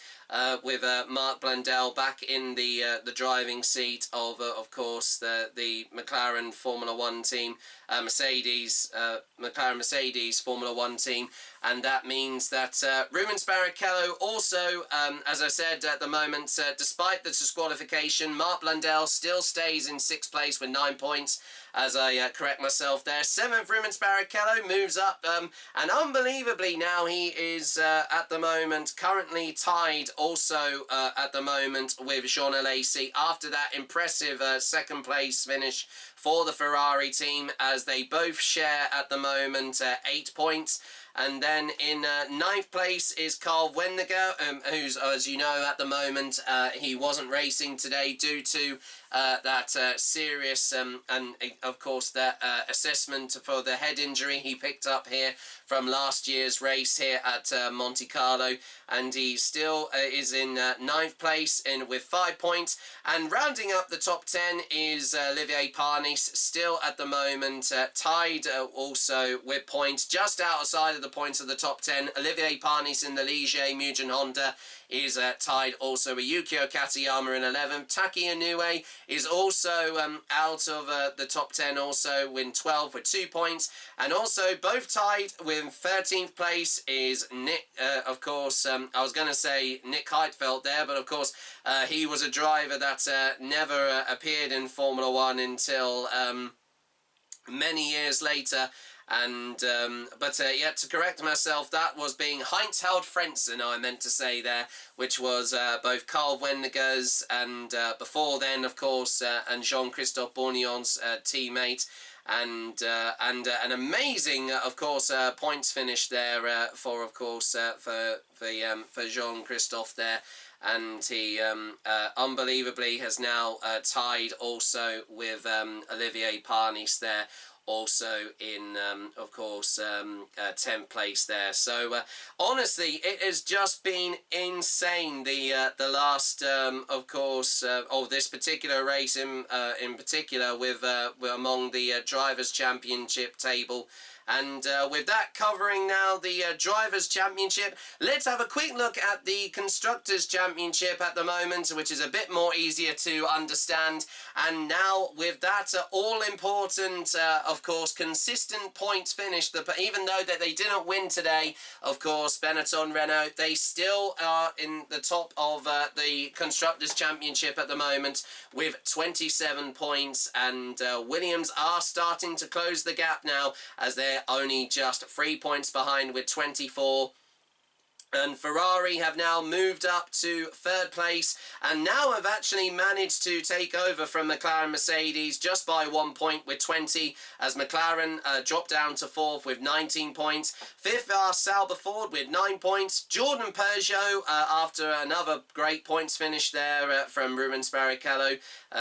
with Mark Blundell back in the driving seat of course, the McLaren Formula 1 team, McLaren Mercedes Formula 1 team. And that means that Rubens Barrichello also, as I said at the moment, despite the disqualification, Mark Blundell still stays in 6th place with 9 points, as I correct myself there. 7th, Rubens Barrichello moves up, and unbelievably now he is at the moment currently tied also at the moment with Jean Alesi after that impressive 2nd place finish for the Ferrari team, as they both share at the moment 8 points. And then in 9th place is Carl Wendiger, who's, as you know, at the moment, he wasn't racing today due to that serious and, of course, that assessment for the head injury he picked up here from last year's race here at Monte Carlo. And he still is in 9th place with 5 points. And rounding up the top 10 is Olivier Panis, still at the moment tied also with points just outside of the points of the top 10. Olivier Panis in the Ligier Mugen Honda is tied also with Yukio Katayama in 11th. Taki Inoue is also out of the top 10 also in 12 with 2 points. And also both tied with 13th place is Nick, of course, I was going to say Nick Heidfeld there, but of course he was a driver that never appeared in Formula 1 until many years later. And yet to correct myself, that was being Heinz-Held Frentzen, I meant to say there, which was both Carl Wendiger's and before then, of course, and Jean-Christophe Bourgnon's teammate. And an amazing, of course, points finish there for, of course, for Jean-Christophe there. And he unbelievably has now tied also with Olivier Panis there, also in, of course, 10th place there. So, honestly, it has just been insane, the last, of course, of this particular race in particular with among the Drivers' Championship table. And with that covering now the Drivers' Championship, let's have a quick look at the Constructors' Championship at the moment, which is a bit more easier to understand. And now with that all-important, of course, consistent points finish, even though that they didn't win today, of course, Benetton Renault, they still are in the top of the Constructors' Championship at the moment with 27 points. And Williams are starting to close the gap now, as they're only just 3 points behind with 24. And Ferrari have now moved up to third place and now have actually managed to take over from McLaren Mercedes just by 1 point with 20, as McLaren dropped down to fourth with 19 points. Fifth are Sauber Ford with 9 points. Jordan Peugeot, after another great points finish there from Rubens Barrichello,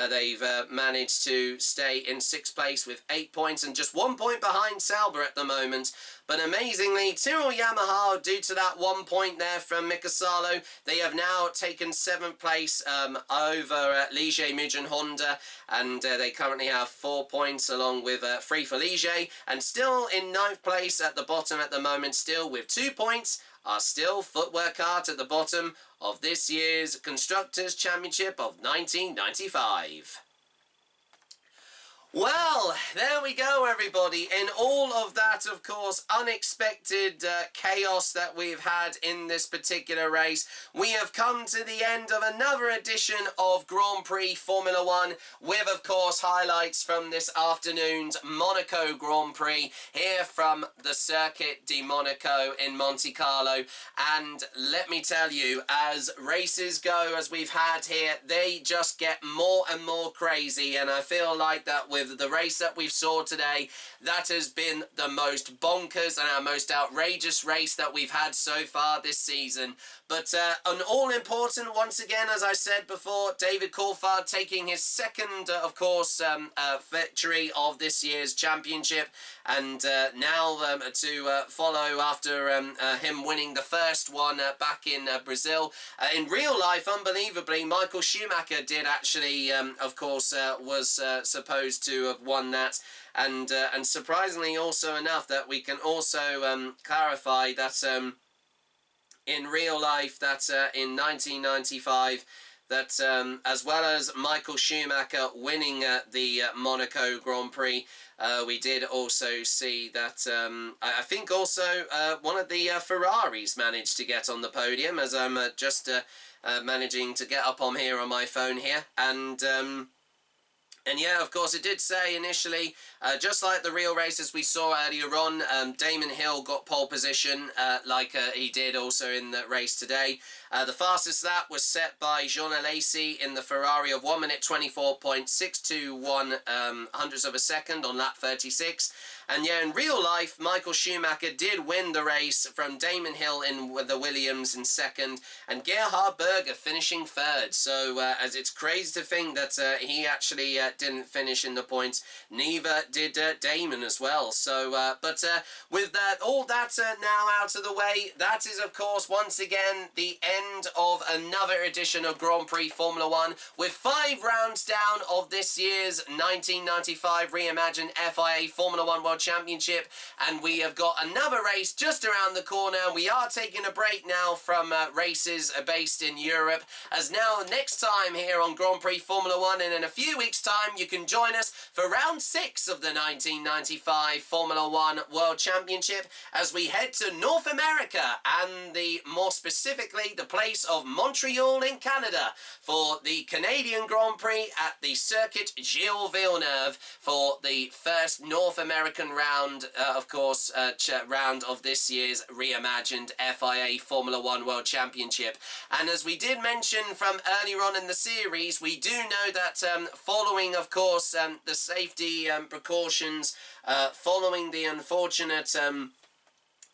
they've managed to stay in sixth place with 8 points and just 1 point behind Sauber at the moment. But amazingly, Tyrrell Yamaha, due to that 1 point there from Mika Salo, they have now taken seventh place over Ligier Mugen Honda, and they currently have 4 points along with 3 for Ligier, and still in ninth place at the bottom at the moment, still with 2 points, are still Footwear Kart at the bottom of this year's Constructors' Championship of 1995. Well, there we go, everybody. In all of that, of course, unexpected chaos that we've had in this particular race, we have come to the end of another edition of Grand Prix Formula 1 with, of course, highlights from this afternoon's Monaco Grand Prix here from the Circuit De Monaco in Monte Carlo. And let me tell you, as races go, as we've had here, they just get more and more crazy, and I feel like that with the race that we've saw today, that has been the most bonkers and our most outrageous race that we've had so far this season. But an all-important, once again, as I said before, David Coulthard taking his second, of course, victory of this year's championship, and now to follow after him winning the first one back in Brazil. In real life, unbelievably, Michael Schumacher did actually, of course, was supposed to have won that. And surprisingly, also enough, that we can also clarify that in real life, that in 1995, that as well as Michael Schumacher winning the Monaco Grand Prix, we did also see that I think also one of the Ferraris managed to get on the podium, as I'm just managing to get up on here on my phone here. And yeah, of course, it did say initially, just like the real races we saw earlier on, Damon Hill got pole position, like he did also in the race today. The fastest lap was set by Jean Alesi in the Ferrari of 1 minute 24.621 hundredths of a second on lap 36. And yeah, in real life, Michael Schumacher did win the race from Damon Hill in the Williams in second, and Gerhard Berger finishing third. So as it's crazy to think that he actually didn't finish in the points, neither did Damon as well. So, but with that, all that now out of the way, that is, of course, once again the end of another edition of Grand Prix Formula 1, with 5 rounds down of this year's 1995 Reimagined FIA Formula 1 World Championship, and we have got another race just around the corner. We are taking a break now from races based in Europe, as now next time here on Grand Prix Formula 1, and in a few weeks' time, you can join us for round 6 of the 1995 Formula 1 World Championship as we head to North America, and more specifically the place of Montreal in Canada for the Canadian Grand Prix at the Circuit Gilles Villeneuve for the first North American round, of course, round of this year's Reimagined FIA Formula 1 World Championship. And as we did mention from earlier on in the series, we do know that following, of course, the safety precautions, following the unfortunate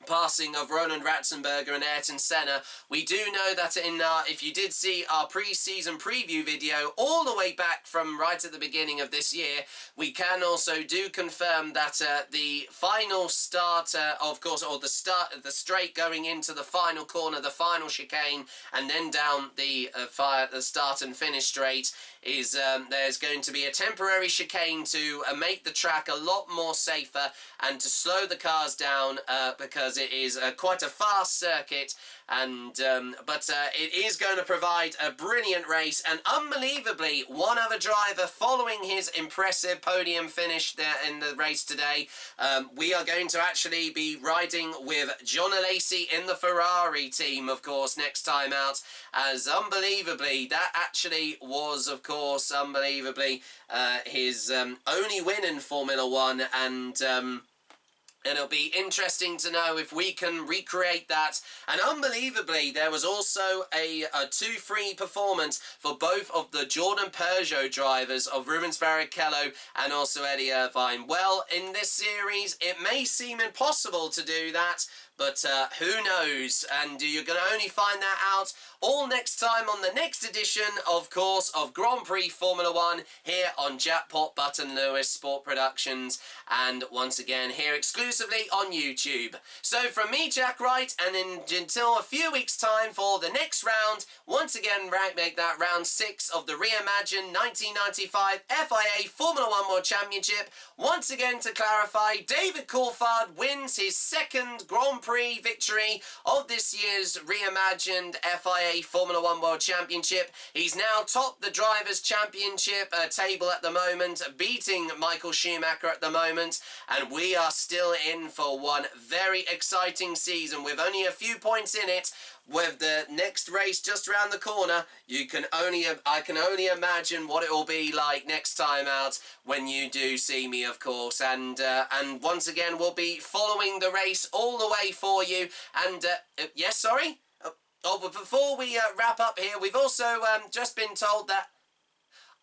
passing of Roland Ratzenberger and Ayrton Senna, we do know that in if you did see our pre-season preview video all the way back from right at the beginning of this year, we can also do confirm that the final start, of course, or the straight going into the final corner, the final chicane, and then down the start and finish straight, is there's going to be a temporary chicane to make the track a lot more safer and to slow the cars down, because it is quite a fast circuit, and but it is going to provide a brilliant race. And unbelievably, one other driver following his impressive podium finish there in the race today, we are going to actually be riding with John Alesi in the Ferrari team, of course, next time out, as unbelievably that actually was, of course, unbelievably his only win in Formula 1, and And it'll be interesting to know if we can recreate that. And unbelievably, there was also a 2-free performance for both of the Jordan Peugeot drivers of Rubens Barrichello and also Eddie Irvine. Well, in this series, it may seem impossible to do that, but who knows? And you're going to only find that out all next time on the next edition, of course, of Grand Prix Formula 1 here on Jackpot Button Lewis Sport Productions, and once again here exclusively on YouTube. So from me, Jack Wright, and until a few weeks' time for the next round, once again make that round 6 of the Reimagined 1995 FIA Formula 1 World Championship. Once again, to clarify, David Coulthard wins his second Grand Prix victory of this year's Reimagined FIA Formula 1 World Championship. He's now topped the Drivers' Championship table at the moment, beating Michael Schumacher at the moment, and we are still in for one very exciting season with only a few points in it. With the next race just around the corner, I can only imagine what it will be like next time out when you do see me, of course. And once again, we'll be following the race all the way for you. And yes, sorry. Oh, but before we wrap up here, we've also just been told that.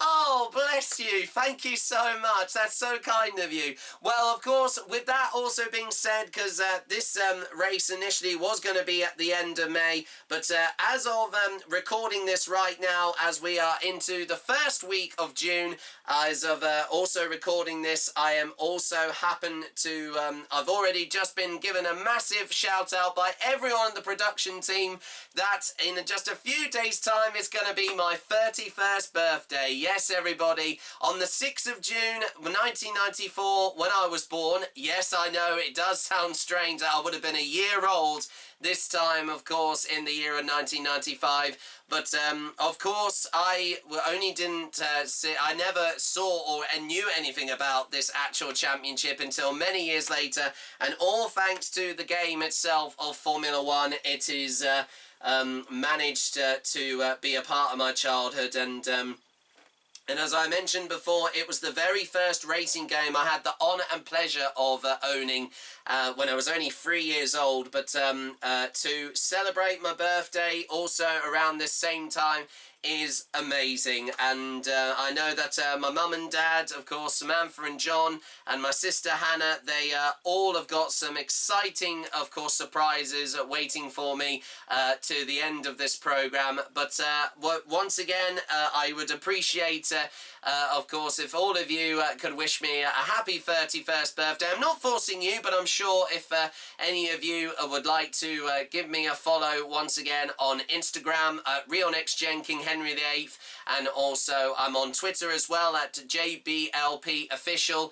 Oh, bless you. Thank you so much. That's so kind of you. Well, of course, with that also being said, because this race initially was going to be at the end of May, but as of recording this right now, as we are into the first week of June, as of also recording this, I am also happen to, I've already just been given a massive shout out by everyone on the production team that in just a few days' time, it's going to be my 31st birthday. Yes, everybody, on the 6th of June 1994, when I was born. Yes, I know it does sound strange that I would have been a year old this time, of course, in the year of 1995. But, of course, I never saw or knew anything about this actual championship until many years later. And all thanks to the game itself of Formula 1, it is managed to be a part of my childhood. And as I mentioned before, it was the very first racing game I had the honour and pleasure of owning when I was only 3 years old. But to celebrate my birthday also around this same time is amazing. And I know that my mum and dad, of course, Samantha and John, and my sister Hannah, they all have got some exciting, of course, surprises waiting for me to the end of this programme. But once again, I would appreciate, of course, if all of you could wish me a happy 31st birthday. I'm not forcing you, but I'm sure if any of you would like to give me a follow once again on Instagram at RealNextGen Henry VIII, and also I'm on Twitter as well at JBLP Official.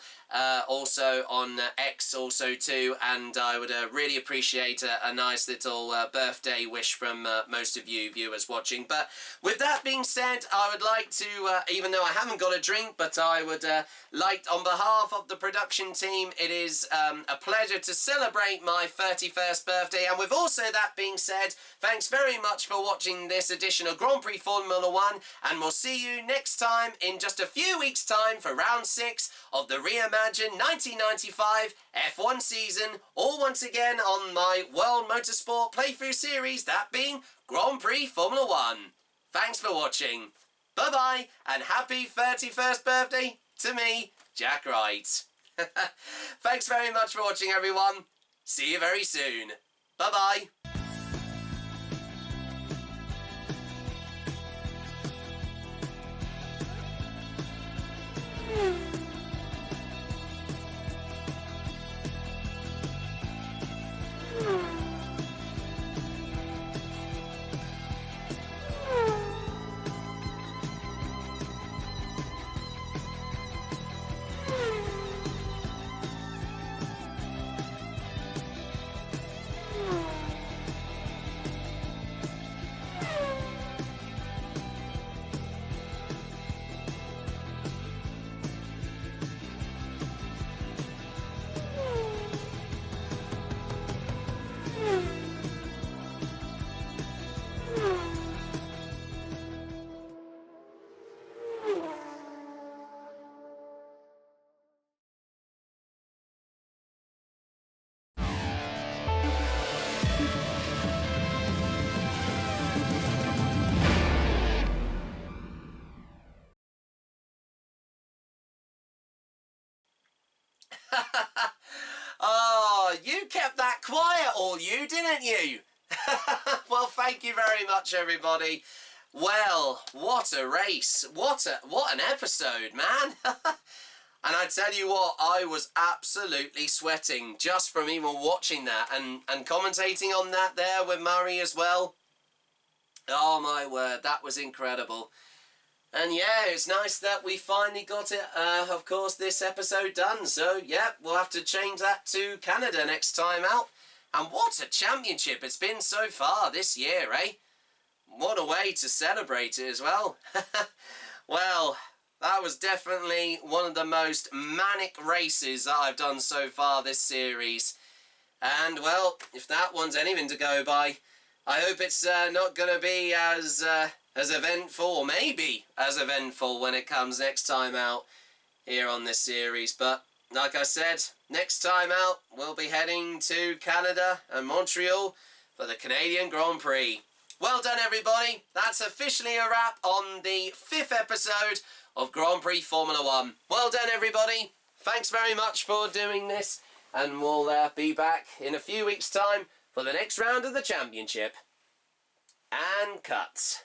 Also on X also too, and I would really appreciate a nice little birthday wish from most of you viewers watching. But with that being said, I would like to, even though I haven't got a drink, but I would like, on behalf of the production team, it is a pleasure to celebrate my 31st birthday. And with also that being said, thanks very much for watching this edition of Grand Prix Formula 1, and we'll see you next time in just a few weeks' time for round 6 of the Reimagined 1995 F1 season, all once again on my World Motorsport playthrough series, that being Grand Prix Formula 1. Thanks for watching. Bye-bye, and happy 31st birthday to me, Jack Wright. Thanks very much for watching, everyone. See you very soon. Bye-bye. Oh, you kept that quiet, all you, didn't you? Well, thank you very much, everybody. Well, what a race. What an episode, man. And I tell you what, I was absolutely sweating just from even watching that and commentating on that there with Murray as well. Oh, my word, that was incredible. And yeah, it's nice that we finally got it, of course, this episode done. So, yeah, we'll have to change that to Canada next time out. And what a championship it's been so far this year, eh? What a way to celebrate it as well. Well, that was definitely one of the most manic races that I've done so far this series. And, well, if that one's anything to go by, I hope it's not going to be as eventful, or maybe as eventful when it comes next time out here on this series. But like I said, next time out we'll be heading to Canada and Montreal for the Canadian Grand Prix. Well done, everybody. That's officially a wrap on the 5th episode of Grand Prix Formula 1. Well done, everybody. Thanks very much for doing this, and we'll be back in a few weeks' time for the next round of the championship. And cut.